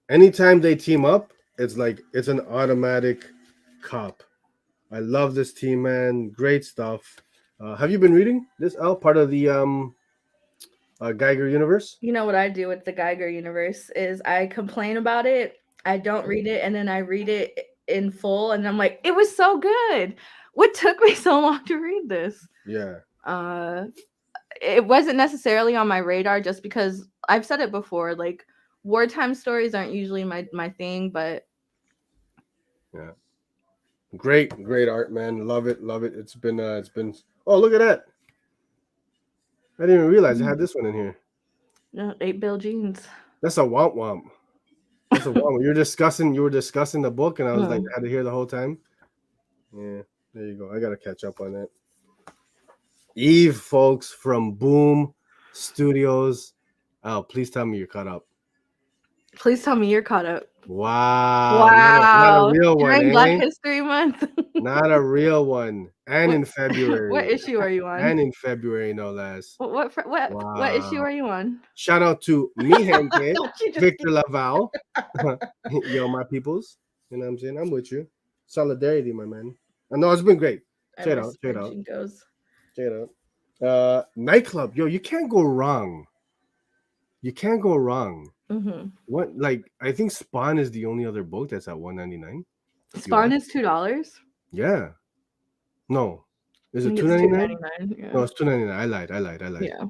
[SPEAKER 1] anytime they team up, it's like it's an automatic cop. I love this team, man. Great stuff. Have you been reading this, Elle? Part of the Geiger Universe?
[SPEAKER 2] You know what I do with the Geiger Universe is I complain about it. I don't read it, and then I read it in full, and I'm like, it was so good. What took me so long to read this?
[SPEAKER 1] Yeah.
[SPEAKER 2] It wasn't necessarily on my radar just because I've said it before. Like wartime stories aren't usually my thing, but
[SPEAKER 1] yeah, great art, man. Love it. It's been oh, look at that. I didn't even realize I had this one in here.
[SPEAKER 2] No, 8 jeans.
[SPEAKER 1] That's a womp womp. That's a womp. You were discussing the book, and I was like, I had to hear the whole time. Yeah, there you go. I gotta catch up on that. Eve, folks, from Boom Studios. Oh, please tell me you're caught up.
[SPEAKER 2] Please tell me you're caught up.
[SPEAKER 1] Wow. Not a real one.
[SPEAKER 2] During Black History Month.
[SPEAKER 1] Not a real one. And in February.
[SPEAKER 2] What issue are you on?
[SPEAKER 1] And in February, no less.
[SPEAKER 2] What issue are you on?
[SPEAKER 1] Shout out to mi gente, Victor Laval. Yo, my peoples. You know what I'm saying? I'm with you. Solidarity, my man. I know it's been great. Check it out. Nightclub. Yo, you can't go wrong. Mm-hmm. What, like, I think Spawn is the only other book that's at $1.99.
[SPEAKER 2] Spawn is $2.
[SPEAKER 1] Yeah. No. Is it $2.99? Yeah. No, it's $2.99. I lied. Yeah.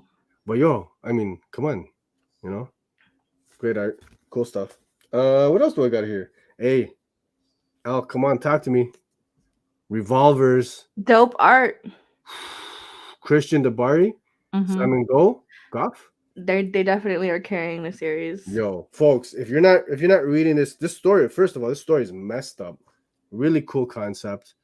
[SPEAKER 1] But yo, I mean, come on. You know? Great art. Cool stuff. What else do I got here? Hey, Elle, come on, talk to me. Revolvers.
[SPEAKER 2] Dope art.
[SPEAKER 1] Christian Dabari. Mm-hmm. Simon Goff.
[SPEAKER 2] They definitely are carrying the series.
[SPEAKER 1] Yo, folks, if you're not reading this story, first of all, this story is messed up. Really cool concept.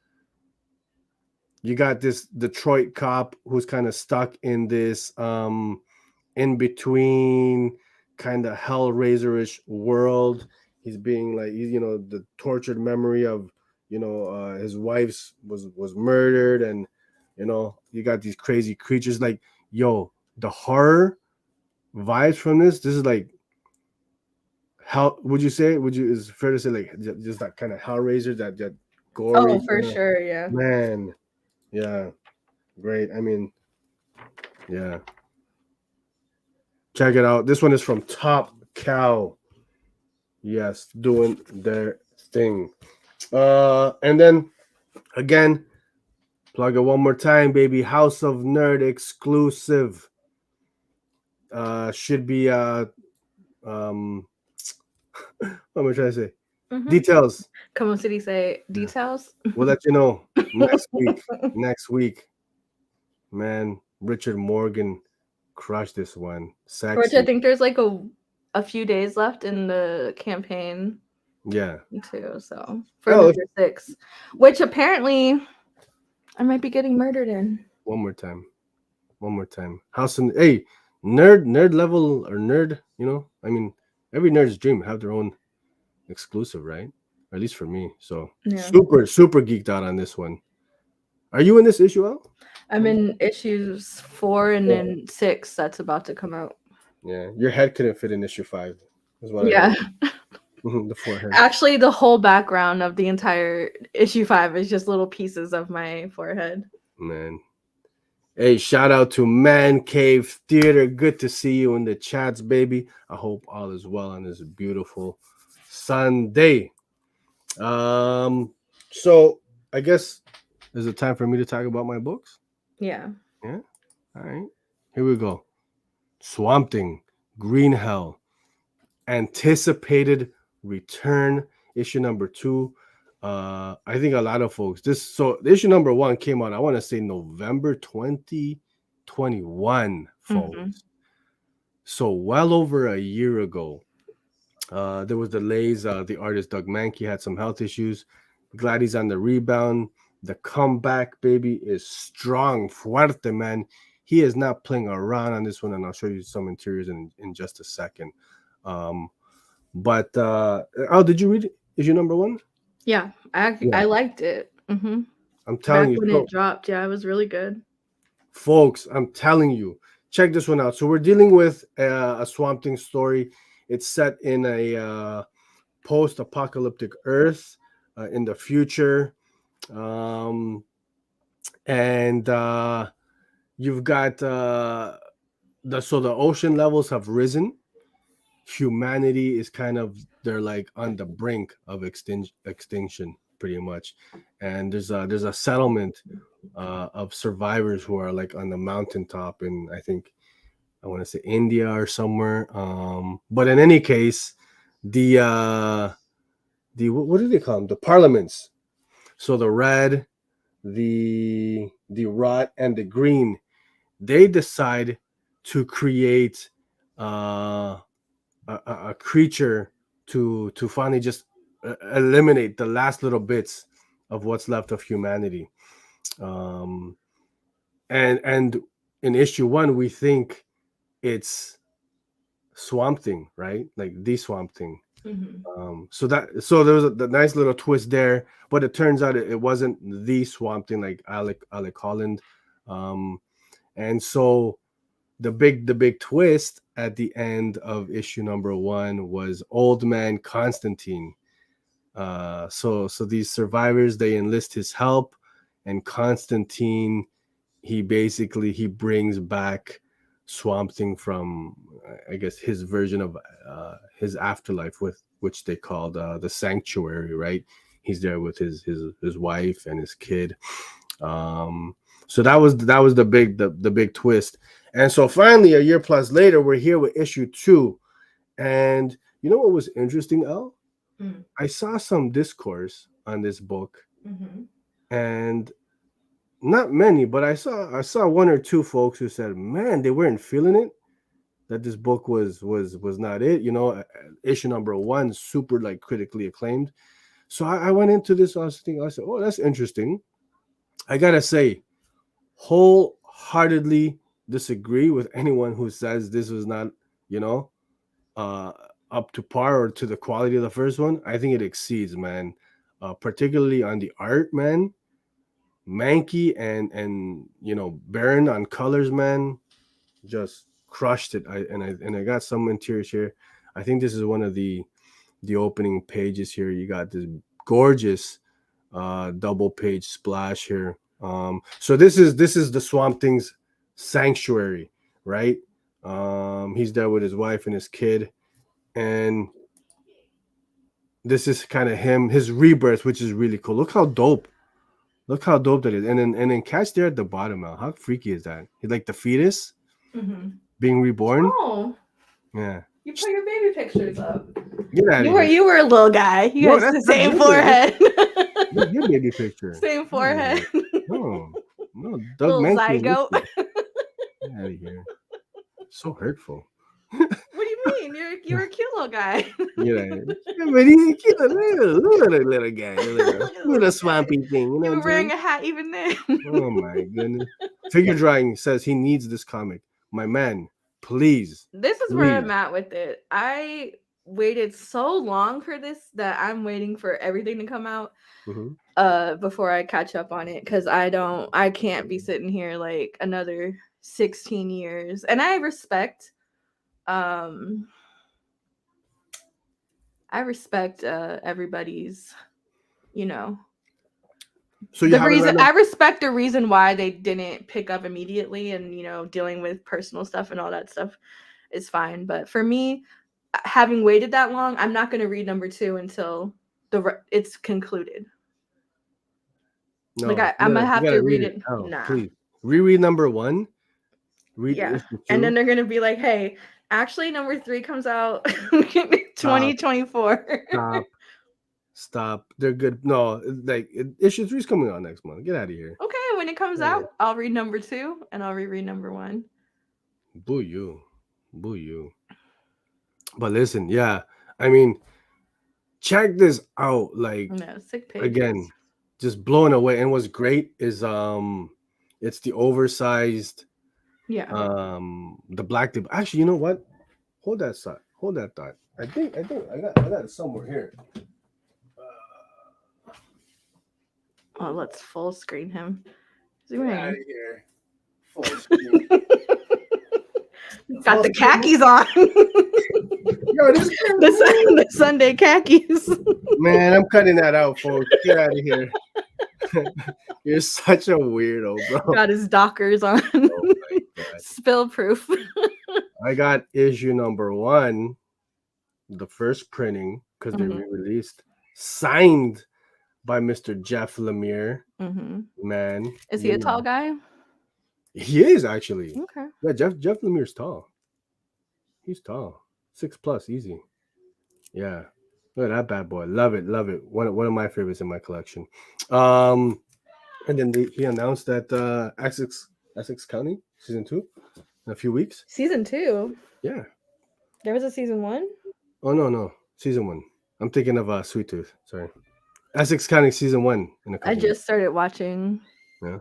[SPEAKER 1] You got this Detroit cop who's kind of stuck in this in between kind of Hellraiser-ish world. He's being like, the tortured memory of, his wife's was murdered, and you got these crazy creatures. Like, yo, the horror vibes from this is like, how would you say? Is it fair to say like just that kind of Hellraiser, that gory?
[SPEAKER 2] Oh, for sure, yeah.
[SPEAKER 1] Man, yeah, great. I mean, yeah. Check it out. This one is from Top Cow. Yes, doing their thing. And then again, plug it one more time, baby. House of Nerd exclusive. Should be what am I trying to say? Mm-hmm. Details.
[SPEAKER 2] Como se dice details?
[SPEAKER 1] We'll let you know next week. Man, Richard Morgan crushed this one. Sexy.
[SPEAKER 2] Which I think there's like a few days left in the campaign.
[SPEAKER 1] Yeah.
[SPEAKER 2] Too. So for number 6, which apparently I might be getting murdered in.
[SPEAKER 1] One more time. House and nerd level or nerd, I mean, every nerd's dream have their own exclusive, right? Or at least for me. So super geeked out on this one. Are you in this issue out?
[SPEAKER 2] I'm in issues 4 and then 6 that's about to come out.
[SPEAKER 1] Yeah, your head couldn't fit in issue 5.
[SPEAKER 2] Yeah.
[SPEAKER 1] The forehead.
[SPEAKER 2] Actually, the whole background of the entire issue 5 is just little pieces of my forehead.
[SPEAKER 1] Man. Hey, shout out to Man Cave Theater. Good to see you in the chats, baby. I hope all is well on this beautiful Sunday. So I guess is it time for me to talk about my books?
[SPEAKER 2] Yeah.
[SPEAKER 1] All right. Here we go. Swamp Thing, Green Hell, anticipated return, issue number 2. I think a lot of folks issue number 1 came out, I want to say November 2021, folks. Mm-hmm. So well over a year ago. There was delays. The artist Doug Mankey had some health issues. Glad he's on the rebound. The comeback, baby, is strong, fuerte, man. He is not playing around on this one, and I'll show you some interiors in just a second. But did you read issue number 1?
[SPEAKER 2] Yeah, I liked it. Mm-hmm.
[SPEAKER 1] I'm telling you,
[SPEAKER 2] when it dropped, it was really good.
[SPEAKER 1] Folks, I'm telling you, check this one out. So we're dealing with a Swamp Thing story. It's set in a post-apocalyptic Earth in the future, and you've got the ocean levels have risen. Humanity is kind of, they're like on the brink of extinction pretty much, and there's a settlement of survivors who are like on the mountaintop in, I think, I want to say India or somewhere. But in any case, the what do they call them? The parliaments. So the red, the rot, and the green, they decide to create a creature to finally just eliminate the last little bits of what's left of humanity. And in issue 1, we think it's Swamp Thing, right? Like the Swamp Thing.
[SPEAKER 2] Mm-hmm.
[SPEAKER 1] So there was the nice little twist there, but it turns out it wasn't the Swamp Thing like 𝐬𝐭𝐚𝐲. And so the big twist at the end of issue number 1 was Old Man Constantine. So these survivors, they enlist his help, and Constantine, he brings back Swamp Thing from, I guess, his version of his afterlife, with which they called the sanctuary, right? He's there with his wife and his kid. So that was the big twist. And so finally, a year plus later, we're here with issue 2. And you know what was interesting, Elle? I saw some discourse on this book, and not many, but I saw 1 or 2 folks who said, man, they weren't feeling it, that this book was not it. You know, issue number 1, super like critically acclaimed. So I went into this, I said, oh, that's interesting. I gotta say, wholeheartedly disagree with anyone who says this was not, you know, up to par or to the quality of the first one. I think it exceeds, man. Particularly on the art, man. Mankey and you know, Baron on colors, man, just crushed it. I got some interiors here. I think this is one of the opening pages here. You got this gorgeous double page splash here. So this is the Swamp Thing's sanctuary, right? He's there with his wife and his kid, and this is kind of his rebirth, which is really cool. Look how dope that is. And then catch there at the bottom, Al. How freaky is that? He's like the fetus being reborn.
[SPEAKER 2] Oh,
[SPEAKER 1] yeah.
[SPEAKER 2] You put your baby pictures up.
[SPEAKER 1] Get out of here.
[SPEAKER 2] You were a little guy. You guys the same forehead.
[SPEAKER 1] That's your baby picture.
[SPEAKER 2] Same forehead.
[SPEAKER 1] No, Doug
[SPEAKER 2] little
[SPEAKER 1] Mankey.
[SPEAKER 2] zygote.
[SPEAKER 1] Get out of here. So hurtful.
[SPEAKER 2] What do you mean? You're a cute little guy.
[SPEAKER 1] Yeah, but he's a cute little guy. Little swampy thing. You know,
[SPEAKER 2] you were wearing a hat even then.
[SPEAKER 1] Oh my goodness. Figure Drawing says he needs this comic. My man, please.
[SPEAKER 2] This is where I'm at with it. I waited so long for this that I'm waiting for everything to come out before I catch up on it, because I can't be sitting here like another 16 years. And I respect everybody's, you know. So I respect the reason why they didn't pick up immediately, and you know, dealing with personal stuff and all that stuff is fine. But for me, having waited that long, I'm not going to read number 2 until it's concluded. No, like I'm gonna have to read it.
[SPEAKER 1] Oh, nah. Please reread number 1.
[SPEAKER 2] And then they're gonna be like, "Hey, actually, number 3 comes out 2024."
[SPEAKER 1] Stop. They're good. No, like issue 3 is coming out next month. Get out of here.
[SPEAKER 2] Okay, when it comes out, I'll read number 2 and I'll reread number 1.
[SPEAKER 1] Boo you. But listen, yeah, I mean, check this out. Like,
[SPEAKER 2] sick pages.
[SPEAKER 1] Again, just blown away. And what's great is it's the oversized.
[SPEAKER 2] Yeah.
[SPEAKER 1] The black tip. Actually, you know what? Hold that thought. I think I got it somewhere here.
[SPEAKER 2] Oh, let's full screen him.
[SPEAKER 1] Get out of here. Full screen.
[SPEAKER 2] Got the khakis on.
[SPEAKER 1] Yo,
[SPEAKER 2] the Sunday khakis.
[SPEAKER 1] Man, I'm cutting that out, folks. Get out of here. You're such a weirdo, bro.
[SPEAKER 2] Got his Dockers on.
[SPEAKER 1] Oh my God.
[SPEAKER 2] Spill proof.
[SPEAKER 1] I got issue number 1, the first printing, because they re-released, signed by Mr. Jeff Lemire. Man,
[SPEAKER 2] is he a tall guy?
[SPEAKER 1] He is actually.
[SPEAKER 2] Okay.
[SPEAKER 1] Yeah, Jeff Lemire's tall. He's tall, 6+, easy. Yeah, look at that bad boy. Love it, love it. One of my favorites in my collection. And then he announced that Essex County season 2 in a few weeks.
[SPEAKER 2] Season 2.
[SPEAKER 1] Yeah.
[SPEAKER 2] There was a season 1.
[SPEAKER 1] Oh no, season 1. I'm thinking of Sweet Tooth. Sorry, Essex County season 1 in a couple.
[SPEAKER 2] I just started watching.
[SPEAKER 1] Yeah.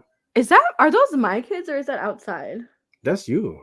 [SPEAKER 2] Are those my kids or is that outside?
[SPEAKER 1] That's you.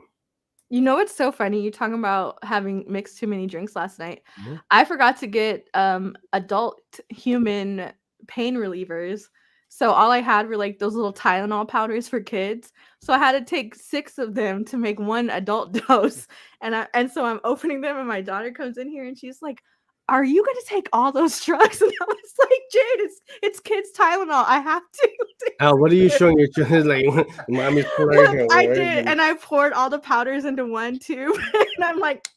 [SPEAKER 2] You know what's so funny? You talking about having mixed too many drinks last night.
[SPEAKER 1] Mhm.
[SPEAKER 2] I forgot to get adult human pain relievers. So all I had were like those little Tylenol powders for kids. So I had to take 6 of them to make 1 adult dose. And so I'm opening them and my daughter comes in here and she's like, "Are you going to take all those drugs?" And I was like, "Jade, it's kids Tylenol. I have to."
[SPEAKER 1] Al, what are you showing your children? Like, mommy's pouring.
[SPEAKER 2] I did, and I poured all the powders into 1 tube, and I'm like,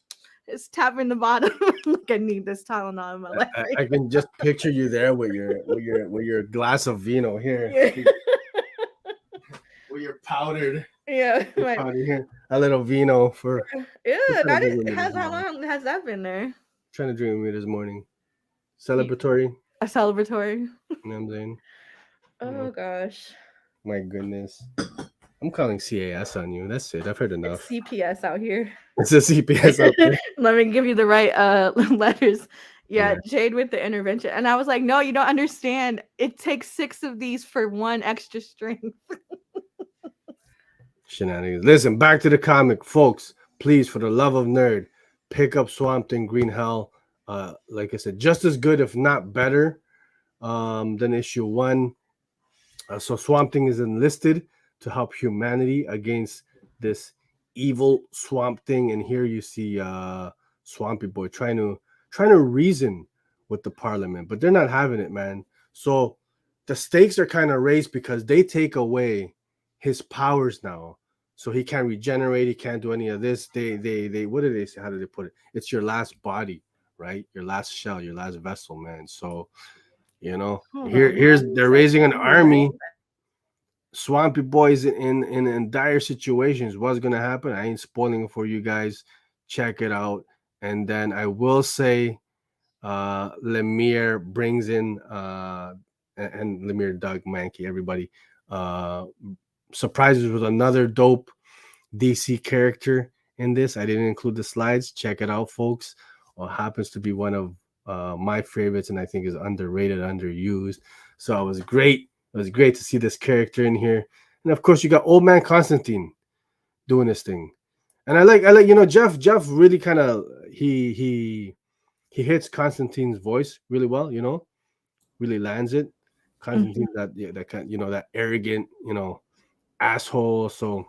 [SPEAKER 2] it's tapping the bottom. Like, I need this Tylenol in my life.
[SPEAKER 1] I can just picture you there with your glass of vino here.
[SPEAKER 2] Yeah.
[SPEAKER 1] With your powdered.
[SPEAKER 2] Yeah,
[SPEAKER 1] Powdered here. A little vino for.
[SPEAKER 2] Yeah. How long has that been there?
[SPEAKER 1] Trying to drink with me this morning. Celebratory.
[SPEAKER 2] A celebratory.
[SPEAKER 1] You know what I'm saying?
[SPEAKER 2] Oh gosh.
[SPEAKER 1] My goodness. I'm calling CAS on you. That's it. I've heard enough.
[SPEAKER 2] It's CPS out here.
[SPEAKER 1] It's a CPS out there.
[SPEAKER 2] Let me give you the right letters. Yeah, Jade with the intervention. And I was like, no, you don't understand. It takes 6 of these for 1 extra strength.
[SPEAKER 1] Shenanigans. Listen, back to the comic, folks. Please, for the love of nerd, pick up Swamp Thing Green Hell. Like I said, just as good, if not better, than issue 1. So Swamp Thing is enlisted to help humanity against this evil Swamp Thing, and here you see Swampy Boy trying to reason with the Parliament, but they're not having it, man. So the stakes are kind of raised because they take away his powers now, so he can't regenerate. He can't do any of this. They what do they say? How do they put it? It's your last body, right? Your last shell, your last vessel, man. So they're raising an army. Swampy Boy's in dire situations. What's gonna happen? I ain't spoiling it for you guys. Check it out. And then I will say Lemire brings in and Lemire, Doug, Mankey, everybody surprises with another dope DC character in this. I didn't include the slides. Check it out, folks. Happens to be one of my favorites, and I think is underrated, underused. So it was great. It was great to see this character in here. And of course, you got Old Man Constantine doing this thing. And I like Jeff really kind of he hits Constantine's voice really well, really lands it. Constantine, that kind, that arrogant, asshole. So,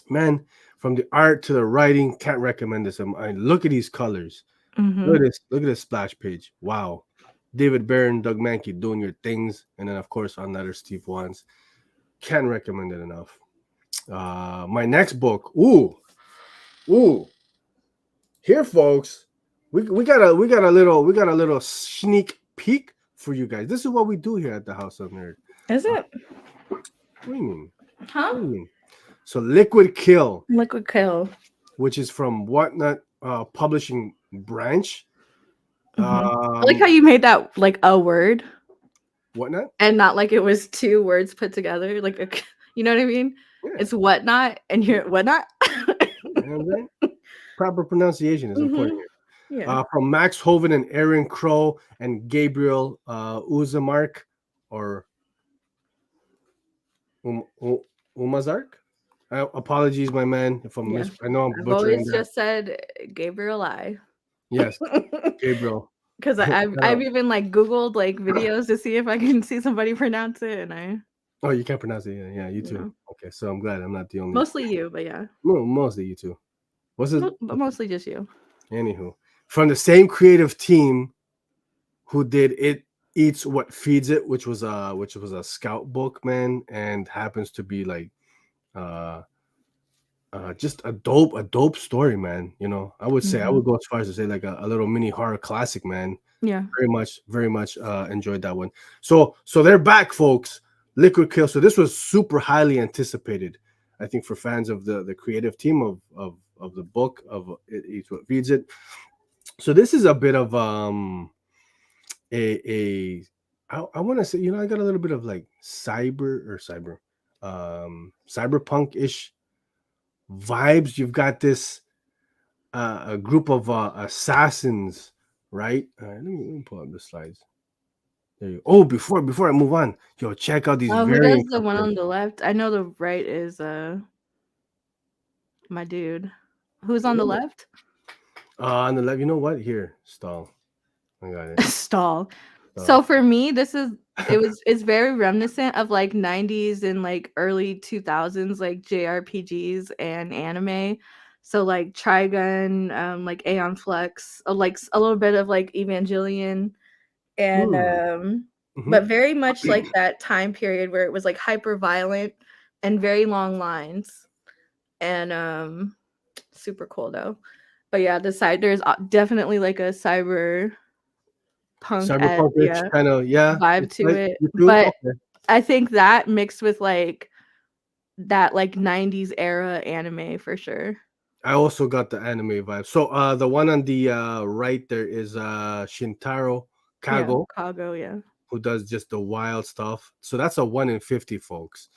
[SPEAKER 1] man, from the art to the writing, can't recommend this. Look at these colors. Look at this splash page. Wow. David Byrne, Doug Mankey doing your things, and then of course another Steve Wands. Can't recommend it enough. My next book. Ooh. Here, folks, we got a little sneak peek for you guys. This is what we do here at the House of Nerd.
[SPEAKER 2] Is it?
[SPEAKER 1] What do you mean?
[SPEAKER 2] Huh?
[SPEAKER 1] What do you mean? So Liquid Kill, which is from Whatnot Publishing Branch.
[SPEAKER 2] I like how you made that like a word.
[SPEAKER 1] Whatnot?
[SPEAKER 2] And not like it was 2 words put together. Like, you know what I mean? Yeah. It's whatnot, and you're whatnot.
[SPEAKER 1] Proper pronunciation is important here.
[SPEAKER 2] Yeah.
[SPEAKER 1] From Max Hoven and Aaron Crow and Gabriel Uzamark or Umazark. Apologies, my man, if I'm I know I'm butchering.
[SPEAKER 2] I've always just said Gabriel I.
[SPEAKER 1] Yes, Gabriel.
[SPEAKER 2] Because I've even like Googled like videos to see if I can see somebody pronounce it, and
[SPEAKER 1] Oh, you can't pronounce it. Yeah, you too. No. Okay, so I'm glad I'm not the only.
[SPEAKER 2] Mostly you, but yeah.
[SPEAKER 1] No, mostly you too. What's it?
[SPEAKER 2] Mostly just you.
[SPEAKER 1] Anywho, from the same creative team who did It Eats What Feeds It, which was a scout book, man, and happens to be like just a dope story, man. You know, I would say I would go as far as to say like a little mini horror classic, man.
[SPEAKER 2] Yeah.
[SPEAKER 1] Very much enjoyed that one. So they're back, folks. Liquid Kill. So this was super highly anticipated, I think, for fans of the creative team of the book of It Eats What Feeds It. So this is a bit of I want to say, you know, I got a little bit of like cyberpunk-ish vibes. You've got this a group of assassins, right? Let me pull up the slides. There you go. Oh, before I move on, yo, check out these
[SPEAKER 2] Oh, who does
[SPEAKER 1] variant
[SPEAKER 2] the one
[SPEAKER 1] covers.
[SPEAKER 2] on the left? I know the right is my dude. Who's on the left?
[SPEAKER 1] On the left, you know what? Here, stall. I got it.
[SPEAKER 2] Stall. So for me, it's very reminiscent of like 90s and like early 2000s like JRPGs and anime. So like Trigun, like Aeon Flux, like a little bit of like Evangelion, and but very much like that time period where it was like hyper violent and very long lines, and super cool though. But yeah, there's definitely like a cyberpunk
[SPEAKER 1] kind of
[SPEAKER 2] vibe to it. But I think that mixed with like that like 90s era anime for sure.
[SPEAKER 1] I also got the anime vibe. So the one on the right there is Shintaro Kago.
[SPEAKER 2] Yeah, Kago, yeah.
[SPEAKER 1] Who does just the wild stuff. So that's a 1 in 50, folks.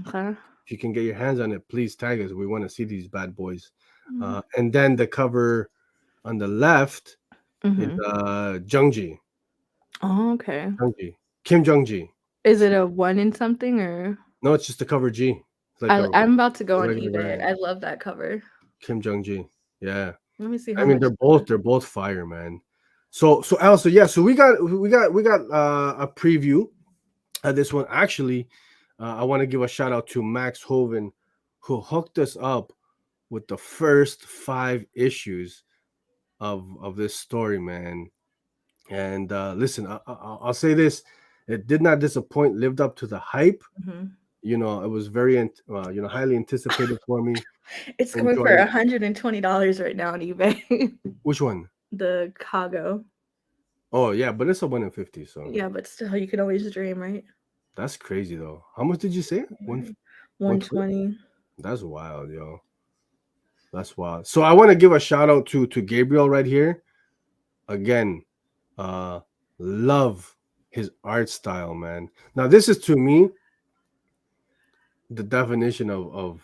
[SPEAKER 2] Okay.
[SPEAKER 1] If you can get your hands on it, please tag us. We want to see these bad boys. And then the cover on the left is Jungji.
[SPEAKER 2] Oh, okay.
[SPEAKER 1] Jungji. Kim Jungji.
[SPEAKER 2] Is it a 1 in something or?
[SPEAKER 1] No, it's just the cover G. Like
[SPEAKER 2] I'm about to go on eBay. I love that cover.
[SPEAKER 1] Kim Jungji. Yeah.
[SPEAKER 2] Let me see.
[SPEAKER 1] I mean, they're both fire, man. So also, yeah. So we got a preview of this one. Actually, I want to give a shout out to Max Hoven, who hooked us up with the first 5 issues of this story, man. And listen, I'll say this: it did not disappoint. Lived up to the hype. You know, it was very highly anticipated for me.
[SPEAKER 2] It's going for $120 right now on eBay.
[SPEAKER 1] Which one?
[SPEAKER 2] The Kago.
[SPEAKER 1] Oh yeah, but it's a 1 in 50. So
[SPEAKER 2] yeah, but still, you can always dream, right?
[SPEAKER 1] That's crazy though. How much did you say?
[SPEAKER 2] 120.
[SPEAKER 1] That's wild, yo. That's wild. So I want to give a shout out to Gabriel right here. Again, love his art style, man. Now this is, to me, the definition of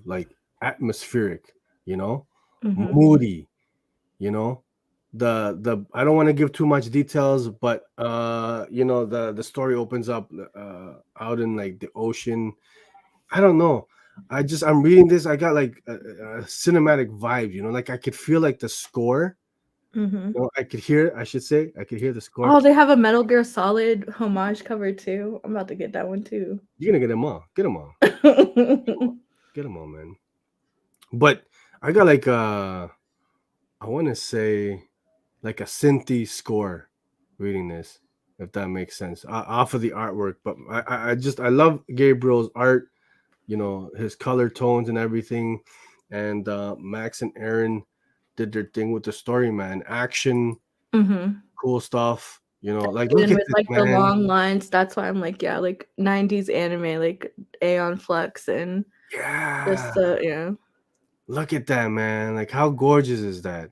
[SPEAKER 1] like atmospheric, you know, moody, you know. The I don't want to give too much details, but you know, the story opens up out in like the ocean. I don't know. I'm reading this. I got like a cinematic vibe, you know, like I could feel like the score. You know, I could hear the score.
[SPEAKER 2] Oh, they have a Metal Gear Solid homage cover too. I'm about to get that one too.
[SPEAKER 1] You're gonna get them all. Get them all. Get them all, man. But I got like I want to say like a synthy score reading this, if that makes sense, off of the artwork. But I love Gabriel's art, you know, his color tones and everything. And Max and Aaron did their thing with the story, man. Action, cool stuff, you know, like look at
[SPEAKER 2] with
[SPEAKER 1] this,
[SPEAKER 2] like
[SPEAKER 1] man.
[SPEAKER 2] The long lines. That's why I'm like, yeah, like 90s anime, like Aeon Flux and just
[SPEAKER 1] look at that, man. Like, how gorgeous is that?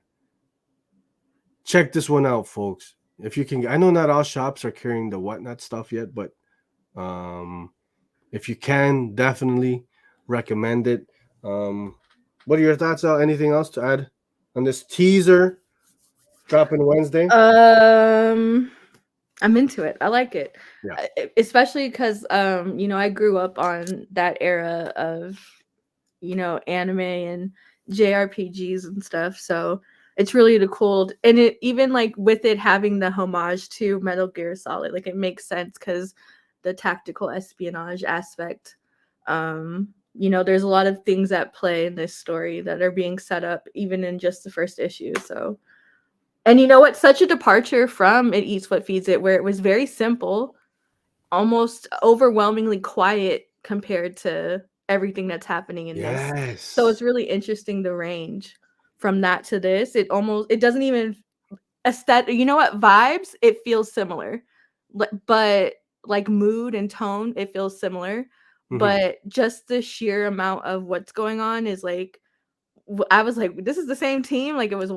[SPEAKER 1] Check this one out, folks. If you can, I know not all shops are carrying the whatnot stuff yet, but if you can, definitely recommend it. What are your thoughts, Al? Anything else to add on this teaser dropping Wednesday?
[SPEAKER 2] I'm into it. I like it.
[SPEAKER 1] Yeah.
[SPEAKER 2] Especially because you know, I grew up on that era of, you know, anime and JRPGs and stuff. So it's really cool. And it even like with it having the homage to Metal Gear Solid, like it makes sense because the tactical espionage aspect. You know, there's a lot of things at play in this story that are being set up even in just the first issue. So, and you know what? Such a departure from It Eats What Feeds It, where it was very simple, almost overwhelmingly quiet compared to everything that's happening in this.
[SPEAKER 1] Yes.
[SPEAKER 2] So it's really interesting the range from that to this. It doesn't even aesthetic. You know what? Vibes, it feels similar, but like mood and tone, it feels similar. But just the sheer amount of what's going on is like, I was like, this is the same team. Like it was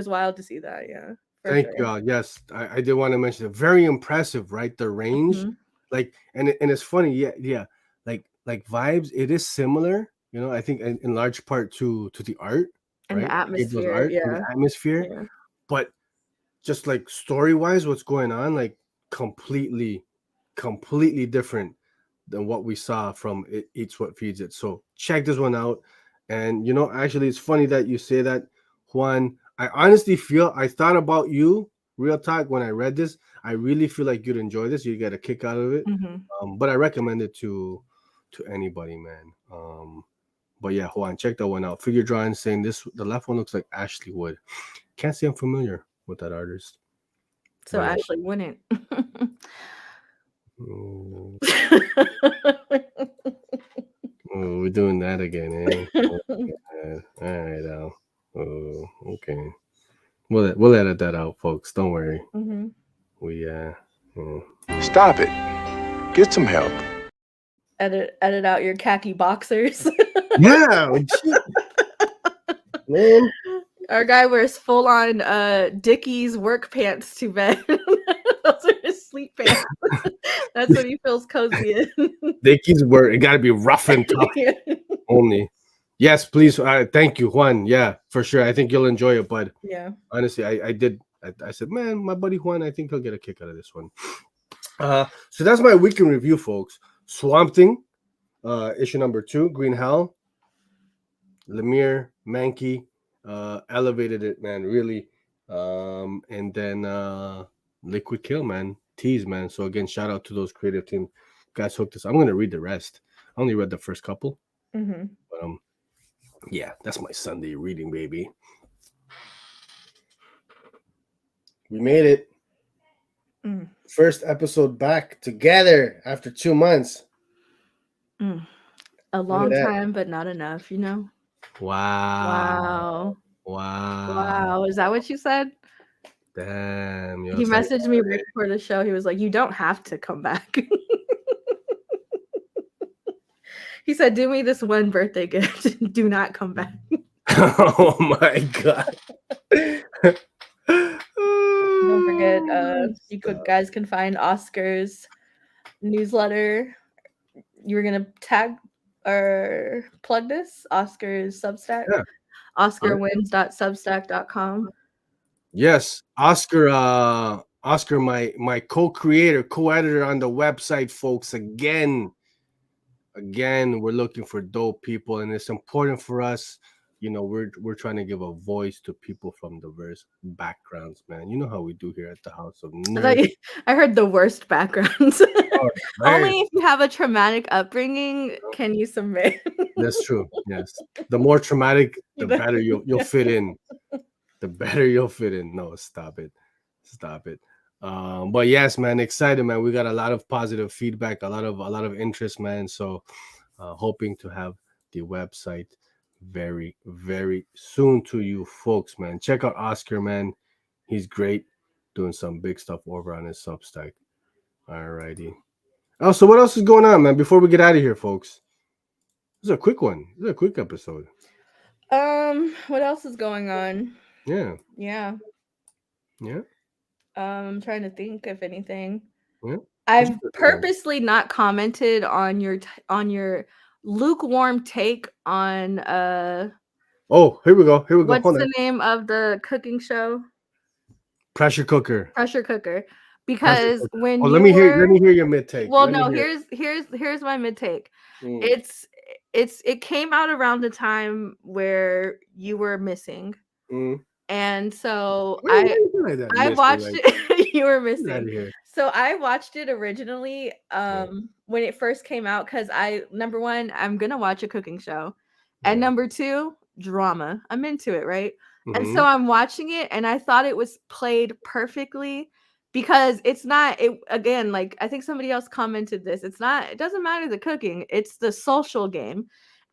[SPEAKER 2] wild to see that. Yeah.
[SPEAKER 1] Thank you all. Yes, I did want to mention it. Very impressive, right? The range, like, and it's funny. Yeah. Like vibes, it is similar. You know, I think in large part to the art
[SPEAKER 2] and
[SPEAKER 1] right?
[SPEAKER 2] the atmosphere.
[SPEAKER 1] Art and the atmosphere, but just like story wise, what's going on, like completely different than what we saw from It Eats What Feeds It. So check this one out. And you know, actually, it's funny that you say that, Juan. I honestly feel, I thought about you, real talk, when I read this. I really feel like you'd enjoy this. You get a kick out of it. But I recommend it to anybody, man. But yeah, Juan, check that one out. Figure drawing, saying this, the left one looks like Ashley Wood. Can't say I'm familiar with that artist.
[SPEAKER 2] So Ashley wouldn't.
[SPEAKER 1] Oh, we're doing that again, eh? All right, Al. Oh, okay. We'll edit that out, folks. Don't worry. We
[SPEAKER 10] Stop it. Get some help.
[SPEAKER 2] Edit out your khaki boxers.
[SPEAKER 1] Yeah. Man.
[SPEAKER 2] Our guy wears full on Dickies work pants to bed. Those are his sleep pants. That's what he feels cozy in.
[SPEAKER 1] Dickies work. It gotta be rough and tough. Only. Yes, please. Thank you, Juan. Yeah, for sure. I think you'll enjoy it, bud.
[SPEAKER 2] Yeah.
[SPEAKER 1] Honestly, I said, man, my buddy Juan, I think he'll get a kick out of this one. So that's my weekend review, folks. Swamp Thing, issue number 2, Green Hell. Lemire, Mankey, elevated it, man, really. And then Liquid Kill, man. Tease, man. So again, shout out to those creative team guys hooked us. I'm gonna read the rest. I only read the first couple. But yeah, that's my Sunday reading, baby. We made it. First episode back together after 2 months.
[SPEAKER 2] A long time, but not enough, you know?
[SPEAKER 1] Wow.
[SPEAKER 2] Is that what you said?
[SPEAKER 1] Damn.
[SPEAKER 2] He messaged me right before the show. He was like, you don't have to come back. He said, do me this one birthday gift. Do not come back.
[SPEAKER 1] Oh my God.
[SPEAKER 2] Don't forget, you guys can find Oscar's newsletter. You were going to tag or plug this? Oscar's Substack? Yeah. OscarWins.substack.com.
[SPEAKER 1] Yes. Oscar, my co-creator, co-editor on the website, folks. Again, we're looking for dope people, and it's important for us. You know, we're trying to give a voice to people from diverse backgrounds, man. You know how we do here at the House of Nerds.
[SPEAKER 2] I heard the worst backgrounds. Only if you have a traumatic upbringing can you submit.
[SPEAKER 1] That's true. Yes, the more traumatic, the better you'll fit in. The better you'll fit in. No, stop it. But yes, man, excited, man. We got a lot of positive feedback, a lot of interest, man. So, hoping to have the website very, very soon to you folks, man. Check out Oscar, man. He's great, doing some big stuff over on his Substack. All righty. Oh, so what else is going on, man? Before we get out of here, folks, this is a quick one. This is a quick episode.
[SPEAKER 2] What else is going on?
[SPEAKER 1] Yeah.
[SPEAKER 2] I'm trying to think if anything.
[SPEAKER 1] Yeah.
[SPEAKER 2] I've purposely not commented on your lukewarm take on
[SPEAKER 1] Oh, here we go.
[SPEAKER 2] What's the name of the cooking show?
[SPEAKER 1] Pressure Cooker.
[SPEAKER 2] Because when
[SPEAKER 1] let me hear your mid take.
[SPEAKER 2] Well, no, here's my mid take. It came out around the time where you were missing. And so I watched it. You were missing. So I watched it originally when it first came out because number one, I'm gonna watch a cooking show, and number two, drama. I'm into it, right? And so I'm watching it, and I thought it was played perfectly because it's not it again, like I think somebody else commented this. It doesn't matter the cooking, it's the social game.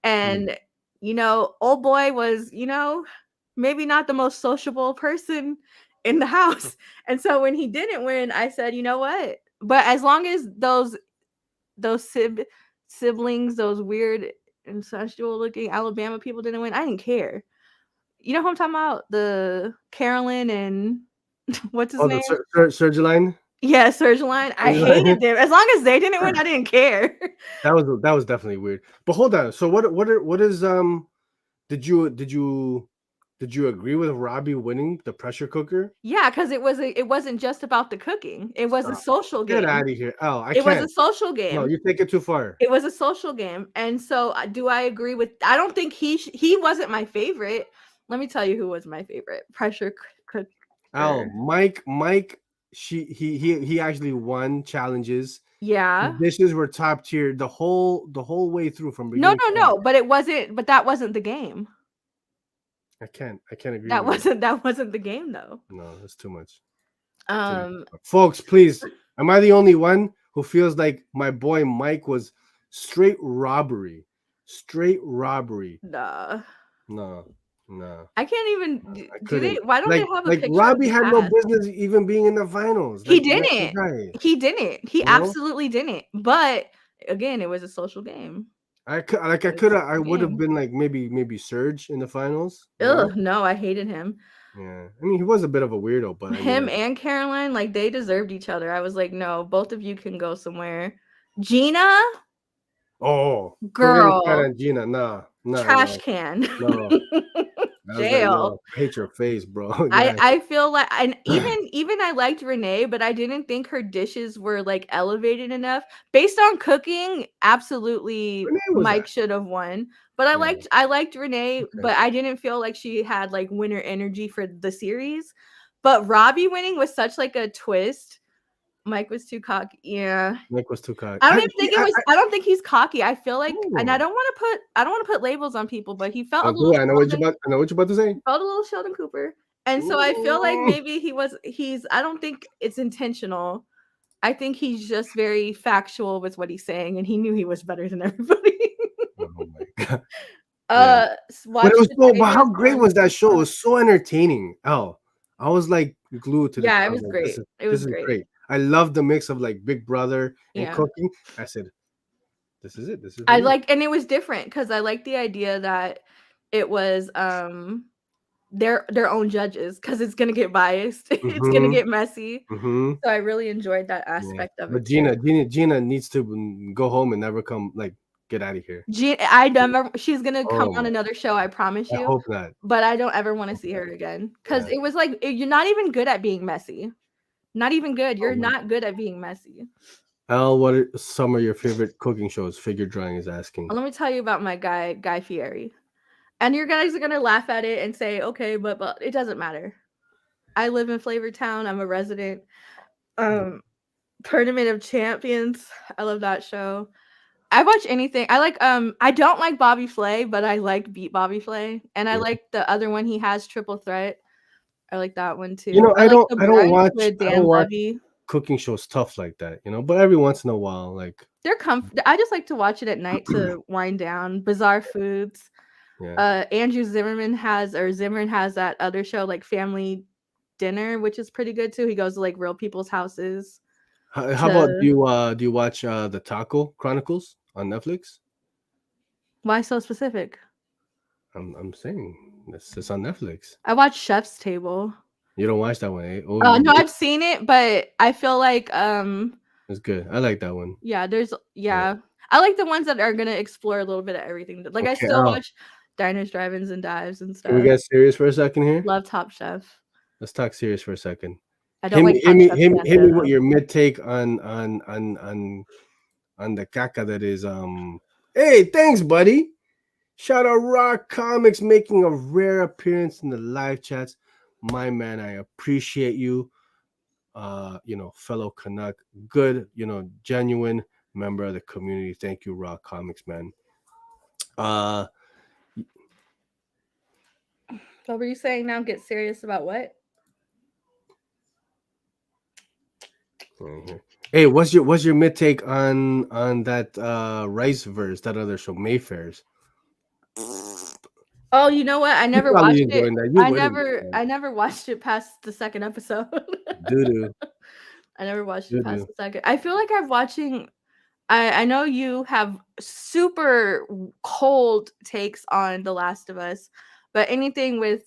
[SPEAKER 2] And old boy was, maybe not the most sociable person in the house. And so when he didn't win, I said, you know what? But as long as those siblings, those weird incestual looking Alabama people didn't win, I didn't care. You know who I'm talking about? The Carolyn and what's his name?
[SPEAKER 1] 𝐬𝐭𝐚𝐲.
[SPEAKER 2] Yeah, 𝐬𝐭𝐚𝐲. I hated them. As long as they didn't win, I didn't care.
[SPEAKER 1] That was definitely weird. But hold on. So what is did you agree with Robbie winning the pressure cooker?
[SPEAKER 2] Yeah, because it wasn't just about the cooking. It was a social game.
[SPEAKER 1] Get out of here. Oh,
[SPEAKER 2] It was a social game.
[SPEAKER 1] No, you take it too far.
[SPEAKER 2] It was a social game. And so do I agree with I don't think he wasn't my favorite. Let me tell you who was my favorite. Pressure cooker.
[SPEAKER 1] Oh, Mike, he actually won challenges.
[SPEAKER 2] Yeah.
[SPEAKER 1] The dishes were top tier the whole way through from beginning.
[SPEAKER 2] No, but that wasn't the game.
[SPEAKER 1] I can't agree.
[SPEAKER 2] That wasn't the game though.
[SPEAKER 1] No, that's too much.
[SPEAKER 2] Folks,
[SPEAKER 1] please. Am I the only one who feels like my boy Mike was straight robbery?
[SPEAKER 2] Nah.
[SPEAKER 1] No.
[SPEAKER 2] I can't even do they why don't they have a picture?
[SPEAKER 1] Robbie had no business even being in the finals.
[SPEAKER 2] He didn't. He absolutely didn't. But again, it was a social game.
[SPEAKER 1] I would have been like maybe Serge in the finals.
[SPEAKER 2] Ugh, no, I hated him.
[SPEAKER 1] Yeah, I mean he was a bit of a weirdo, but
[SPEAKER 2] him and Caroline, like they deserved each other. I was like, no, both of you can go somewhere. Gina,
[SPEAKER 1] girl, Gina, nah,
[SPEAKER 2] trash can,
[SPEAKER 1] no.
[SPEAKER 2] Jail.
[SPEAKER 1] I hate your face, bro.
[SPEAKER 2] I feel like, and even I liked Renee, but I didn't think her dishes were like elevated enough. Based on cooking, absolutely Mike should have won. But I liked Renee, but I didn't feel like she had like winner energy for the series. But Robbie winning was such like a twist. Mike was too cocky. Yeah,
[SPEAKER 1] Mike was too cocky.
[SPEAKER 2] I don't even think it was. I don't think he's cocky. I feel like, and I don't want to put labels on people, but he felt a little.
[SPEAKER 1] I know what you're about to say.
[SPEAKER 2] Felt a little Sheldon Cooper, and so I feel like maybe he's. I don't think it's intentional. I think he's just very factual with what he's saying, and he knew he was better than everybody.
[SPEAKER 1] Oh my god.
[SPEAKER 2] But
[SPEAKER 1] it was how great was that show? It was so entertaining. I was like glued to the.
[SPEAKER 2] Yeah, it was great. It was great.
[SPEAKER 1] I love the mix of like Big Brother and cooking. I said, "This is it. This is."
[SPEAKER 2] I like, and it was different because I like the idea that it was their own judges because it's gonna get biased. It's gonna get messy. So I really enjoyed that aspect of it.
[SPEAKER 1] But Gina needs to go home and never come. Like, get out of here.
[SPEAKER 2] I remember she's gonna come on another show. I promise you.
[SPEAKER 1] I hope not.
[SPEAKER 2] But I don't ever want to see her again because it was like you're not even good at being messy. Not even good. You're not good at being messy.
[SPEAKER 1] Elle, what are some of your favorite cooking shows? Figure Drawing is asking.
[SPEAKER 2] Let me tell you about my Guy Fieri. And you guys are going to laugh at it and say, okay, but it doesn't matter. I live in Flavortown. I'm a resident. Tournament of Champions. I love that show. I watch anything. I like I don't like Bobby Flay, but I like Beat Bobby Flay. And I like the other one he has, Triple Threat. I like that one too.
[SPEAKER 1] I don't watch cooking shows tough like that, but every once in a while, like
[SPEAKER 2] they're I just like to watch it at night to wind down. Bizarre Foods. Yeah. Andrew Zimmern has that other show like Family Dinner, which is pretty good too. He goes to like real people's houses.
[SPEAKER 1] How about do you watch the Taco Chronicles on Netflix?
[SPEAKER 2] Why so specific?
[SPEAKER 1] I'm saying it's on Netflix.
[SPEAKER 2] I watch Chef's Table.
[SPEAKER 1] You don't watch that one, eh?
[SPEAKER 2] No, I've seen it, but I feel like
[SPEAKER 1] it's good. I like that one.
[SPEAKER 2] Yeah, I like the ones that are gonna explore a little bit of everything. Like I still watch Diners, Drive-ins, and Dives and stuff.
[SPEAKER 1] Can we get serious for a second here?
[SPEAKER 2] Love Top Chef.
[SPEAKER 1] Let's talk serious for a second.
[SPEAKER 2] I don't
[SPEAKER 1] hit me with your mid take on the caca that is Hey, thanks, buddy. Shout out Rock Comics making a rare appearance in the live chats. My man, I appreciate you. Fellow Canuck, good, genuine member of the community. Thank you, Rock Comics, man.
[SPEAKER 2] What were you saying now? Get serious about what?
[SPEAKER 1] Hey, what's your mid take on that Rice verse, that other show, Mayfair's?
[SPEAKER 2] Oh, you know what? I never
[SPEAKER 1] probably
[SPEAKER 2] watched it.
[SPEAKER 1] enjoying that. You wouldn't,
[SPEAKER 2] I never watched it past the second episode.
[SPEAKER 1] Doo-doo.
[SPEAKER 2] I never watched it past
[SPEAKER 1] Doo-doo.
[SPEAKER 2] the second. I feel like I'm watching. I know you have super cold takes on The Last of Us, but anything with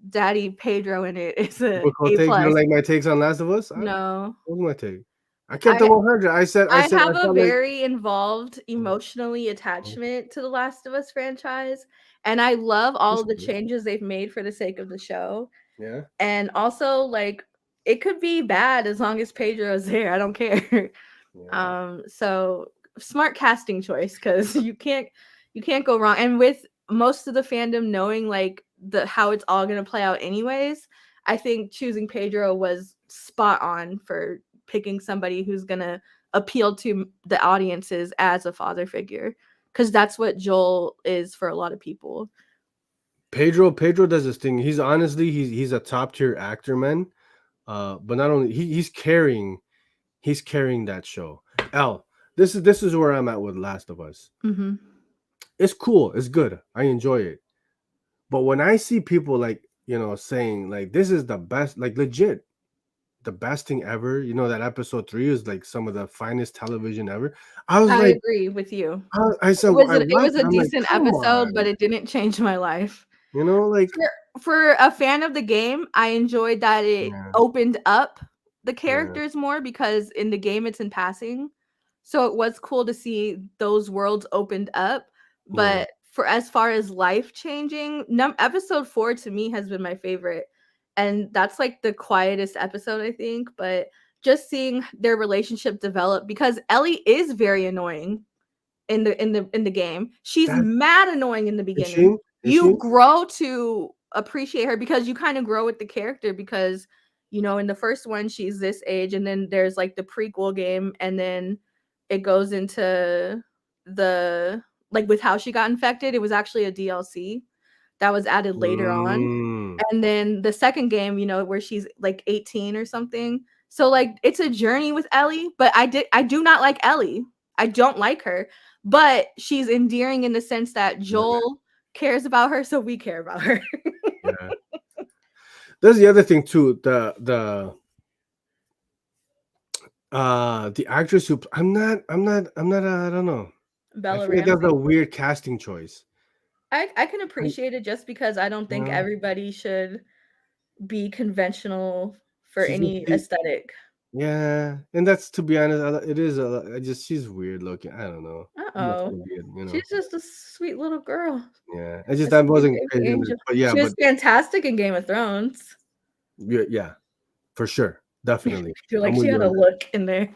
[SPEAKER 2] Daddy Pedro in it is a
[SPEAKER 1] Super cool
[SPEAKER 2] A
[SPEAKER 1] take. You don't
[SPEAKER 2] plus.
[SPEAKER 1] like my takes on Last of Us?
[SPEAKER 2] No.
[SPEAKER 1] What's my take? I kept it 100. I said
[SPEAKER 2] I have
[SPEAKER 1] I
[SPEAKER 2] a
[SPEAKER 1] felt
[SPEAKER 2] very involved emotionally attachment to the Last of Us franchise, and I love all of the changes they've made for the sake of the show.
[SPEAKER 1] Yeah.
[SPEAKER 2] And also, like, it could be bad as long as Pedro is there. I don't care. So smart casting choice, because you can't go wrong. And with most of the fandom knowing like how it's all gonna play out anyways, I think choosing Pedro was spot on for picking somebody who's gonna appeal to the audiences as a father figure, because that's what Joel is for a lot of people.
[SPEAKER 1] Pedro does this thing. He's honestly he's a top tier actor, man. But not only he's carrying that show. Elle, this is where I'm at with Last of Us.
[SPEAKER 2] Mm-hmm.
[SPEAKER 1] It's cool. It's good. I enjoy it. But when I see people like, saying like this is the best, like legit, the best thing ever, that episode 3 is like some of the finest television ever. I
[SPEAKER 2] agree with you.
[SPEAKER 1] I said
[SPEAKER 2] it was a decent episode, but it didn't change my life.
[SPEAKER 1] Like
[SPEAKER 2] for a fan of the game, I enjoyed that it opened up the characters more, because in the game it's in passing. So it was cool to see those worlds opened up. But for as far as life changing, episode 4 to me has been my favorite. And that's like the quietest episode, I think. But just seeing their relationship develop, because Ellie is very annoying in the game. She's mad annoying in the beginning. You grow to appreciate her because you kind of grow with the character, because in the first one she's this age, and then there's like the prequel game, and then it goes into the like with how she got infected. It was actually a DLC that was added later on. And then the second game, where she's like 18 or something. So like it's a journey with Ellie, but I do not like Ellie. I don't like her, but she's endearing in the sense that Joel cares about her, so we care about her.
[SPEAKER 1] Yeah. There's the other thing too. The actress who I'm not I don't know.
[SPEAKER 2] Bella
[SPEAKER 1] I feel like that's a weird casting choice.
[SPEAKER 2] I can appreciate it just because I don't think everybody should be conventional for any aesthetic.
[SPEAKER 1] Yeah, and that's, to be honest, it is she's weird looking. I don't know.
[SPEAKER 2] She's just a sweet little girl.
[SPEAKER 1] Yeah, I just that wasn't crazy. But yeah,
[SPEAKER 2] she was fantastic in Game of Thrones.
[SPEAKER 1] Yeah, for sure, definitely.
[SPEAKER 2] I feel like she had a look in there.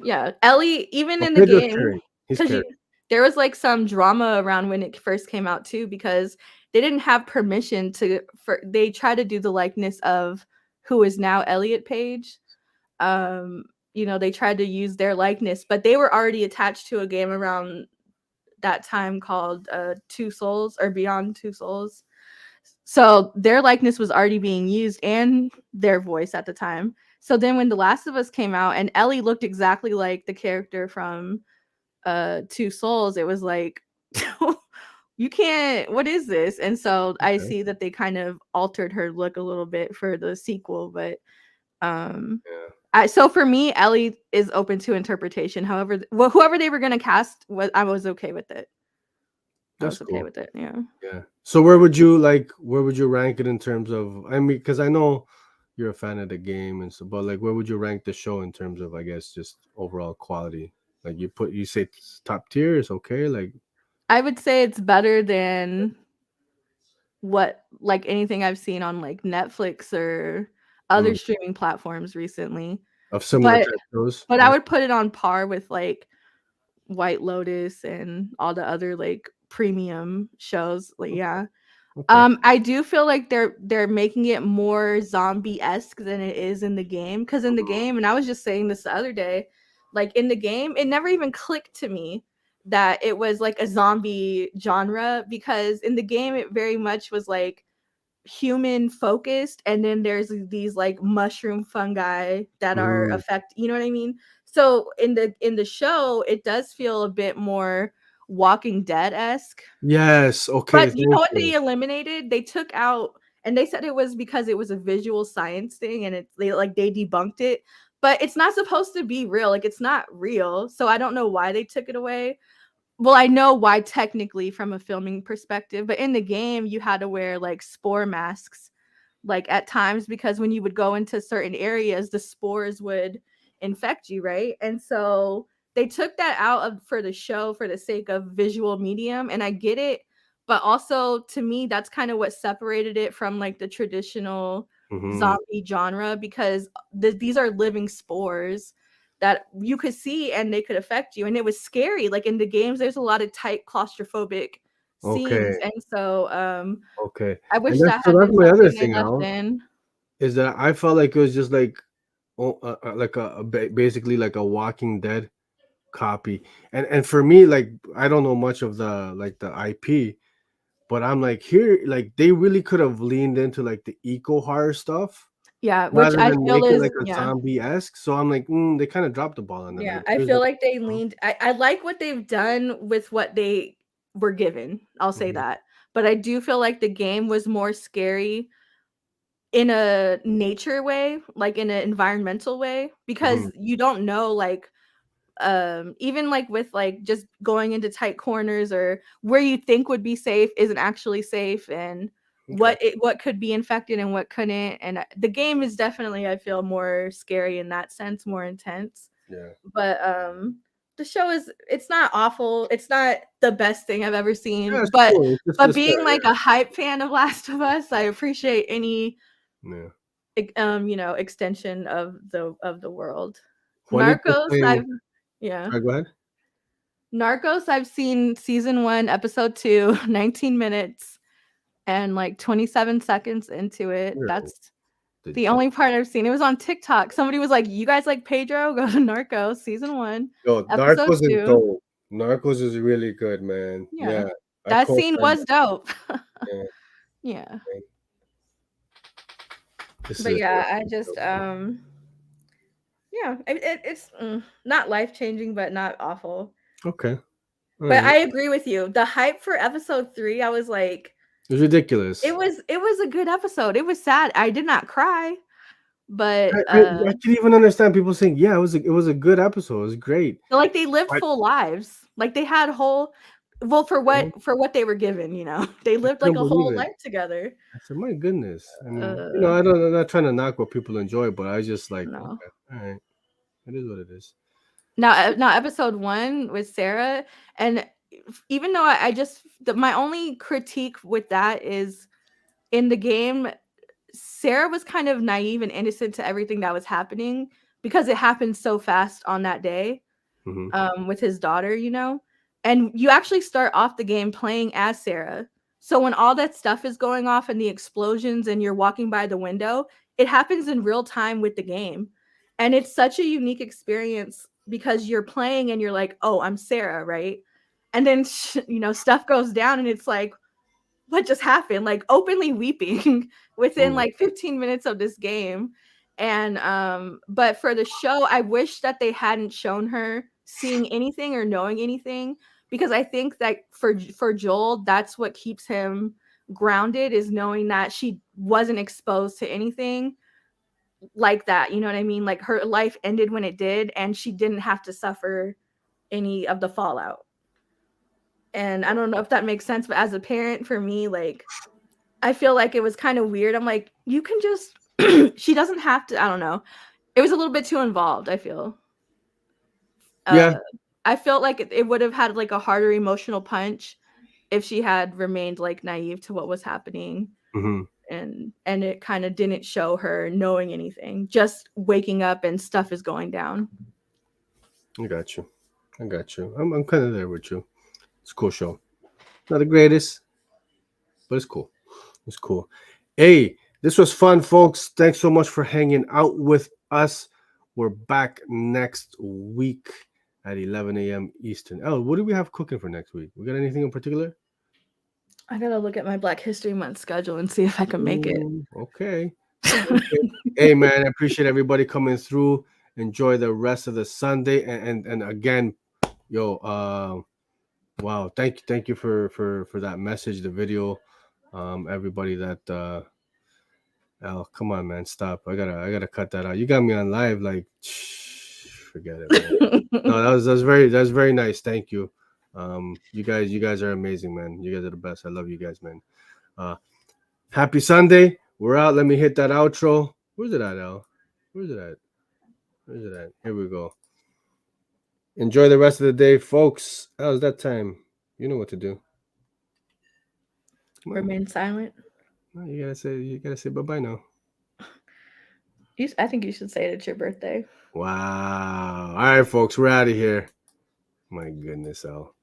[SPEAKER 2] Yeah, Ellie, even in the game, because there was like some drama around when it first came out too, because they didn't have permission they tried to do the likeness of who is now Elliot Page. They tried to use their likeness, but they were already attached to a game around that time called Two Souls or Beyond Two Souls. So their likeness was already being used and their voice at the time. So then when The Last of Us came out and Ellie looked exactly like the character from Two Souls, it was like, you can't, what is this? And so I see that they kind of altered her look a little bit for the sequel, but so for me, Ellie is open to interpretation. However, whoever they were going to cast, I was okay with it.
[SPEAKER 1] That's
[SPEAKER 2] okay with it. Yeah.
[SPEAKER 1] So where would you rank it in terms of, I mean, because I know you're a fan of the game and so, but like, where would you rank the show in terms of, I guess, just overall quality? Like you say top tier is okay. Like,
[SPEAKER 2] I would say it's better than anything I've seen on like Netflix or other streaming platforms recently
[SPEAKER 1] of similar shows.
[SPEAKER 2] But I would put it on par with like White Lotus and all the other like premium shows. Like, yeah. I do feel like they're making it more zombie-esque than it is in the game, because in the game, and I was just saying this the other day, like in the game, it never even clicked to me that it was like a zombie genre, because in the game it very much was like human focused, and then there's these like mushroom fungi that are you know what I mean? So in the show, it does feel a bit more Walking Dead-esque.
[SPEAKER 1] Yes. Okay.
[SPEAKER 2] But you know what they eliminated? They took out, and they said it was because it was a visual science thing, and they debunked it. But it's not supposed to be real. Like, it's not real. So I don't know why they took it away. Well, I know why technically from a filming perspective, but in the game you had to wear like spore masks like at times, because when you would go into certain areas, the spores would infect you, right? And so they took that out for the show for the sake of visual medium, and I get it, but also to me that's kind of what separated it from like the traditional zombie genre, because these are living spores that you could see and they could affect you, and it was scary. Like in the games there's a lot of tight claustrophobic scenes, and so I wish that had been
[SPEAKER 1] my other
[SPEAKER 2] something they
[SPEAKER 1] thing,
[SPEAKER 2] left
[SPEAKER 1] Al,
[SPEAKER 2] in.
[SPEAKER 1] is that I felt like it was just like basically like a Walking Dead copy, and for me, like, I don't know much of the IP, but I'm like, here, like, they really could have leaned into like the eco horror stuff,
[SPEAKER 2] Yeah, which
[SPEAKER 1] rather
[SPEAKER 2] I
[SPEAKER 1] than
[SPEAKER 2] feel
[SPEAKER 1] make it
[SPEAKER 2] is
[SPEAKER 1] like a zombie-esque. So I'm like, they kind of dropped the ball on that.
[SPEAKER 2] yeah,
[SPEAKER 1] Like,
[SPEAKER 2] I
[SPEAKER 1] there's
[SPEAKER 2] feel like they leaned. I like what they've done with what they were given. I'll say that. But I do feel like the game was more scary in a nature way, like in an environmental way, because you don't know, like, even like with like just going into tight corners or where you think would be safe isn't actually safe, and what could be infected and what couldn't. And the game is definitely, I feel, more scary in that sense, more intense.
[SPEAKER 1] Yeah.
[SPEAKER 2] But the show it's not awful. It's not the best thing I've ever seen.
[SPEAKER 1] Yeah, it's
[SPEAKER 2] but
[SPEAKER 1] cool.
[SPEAKER 2] but being like a hype fan of Last of Us, I appreciate any extension of the world. Narcos,
[SPEAKER 1] go ahead.
[SPEAKER 2] Narcos, I've seen season 1, episode 2, 19 minutes and like 27 seconds into it. That's the only part I've seen. It was on TikTok. Somebody was like, "You guys like Pedro? Go to Narcos season 1,
[SPEAKER 1] Yo,
[SPEAKER 2] episode
[SPEAKER 1] Narcos
[SPEAKER 2] 2."
[SPEAKER 1] is dope. Narcos is really good, man. Yeah.
[SPEAKER 2] That scene was dope.
[SPEAKER 1] Yeah.
[SPEAKER 2] Yeah.
[SPEAKER 1] But
[SPEAKER 2] yeah, I just it's not life-changing, but not awful.
[SPEAKER 1] Okay.
[SPEAKER 2] But I agree with you. The hype for episode 3, I was like,
[SPEAKER 1] it was ridiculous.
[SPEAKER 2] It was a good episode. It was sad. I did not cry, but
[SPEAKER 1] I can even understand people saying, yeah, it was a good episode. It was great.
[SPEAKER 2] Like, they lived full lives. Like, they had for what they were given, they lived like a whole life together.
[SPEAKER 1] I said, my goodness. And I'm not trying to knock what people enjoy, but I just like, okay, all right, it is what it is.
[SPEAKER 2] Now episode 1 with Sarah, and even though my only critique with that is, in the game, Sarah was kind of naive and innocent to everything that was happening because it happened so fast on that day with his daughter, and you actually start off the game playing as Sarah. So when all that stuff is going off and the explosions and you're walking by the window, it happens in real time with the game. And it's such a unique experience because you're playing and you're like, oh, I'm Sarah, right? And then, stuff goes down and it's like, what just happened? Like, openly weeping within like 15 minutes of this game. And but for the show, I wish that they hadn't shown her seeing anything or knowing anything, because I think that for Joel, that's what keeps him grounded, is knowing that she wasn't exposed to anything like that. You know what I mean? Like, her life ended when it did, and she didn't have to suffer any of the fallout. And I don't know if that makes sense, but as a parent, for me, like, I feel like it was kind of weird. I'm like, you can just she doesn't have to. I don't know. It was a little bit too involved, I feel. I felt like it would have had like a harder emotional punch if she had remained like naive to what was happening. And it kind of didn't show her knowing anything, just waking up and stuff is going down.
[SPEAKER 1] I got you. I'm kind of there with you. It's a cool show. Not the greatest, but it's cool. Hey, this was fun, folks. Thanks so much for hanging out with us. We're back next week at 11 a.m. Eastern. Elle, what do we have cooking for next week? We got anything in particular?
[SPEAKER 2] I gotta look at my Black History Month schedule and see if I can make it.
[SPEAKER 1] Okay. Hey man, I appreciate everybody coming through. Enjoy the rest of the Sunday, and again, yo, wow, thank you for that message, the video, everybody that Elle, come on man, stop. I gotta cut that out. You got me on live, like forget it, man. No, that's very nice. Thank you. You guys are amazing, man. You guys are the best. I love you guys, man. Happy Sunday. We're out. Let me hit that outro. Where's it at, Elle? Where's it at? Here we go. Enjoy the rest of the day, folks. How's that time? You know what to do.
[SPEAKER 2] Remain silent.
[SPEAKER 1] No, you gotta say bye-bye now.
[SPEAKER 2] I think you should say it. It's your birthday.
[SPEAKER 1] Wow. All right, folks, we're out of here. My goodness, Elle.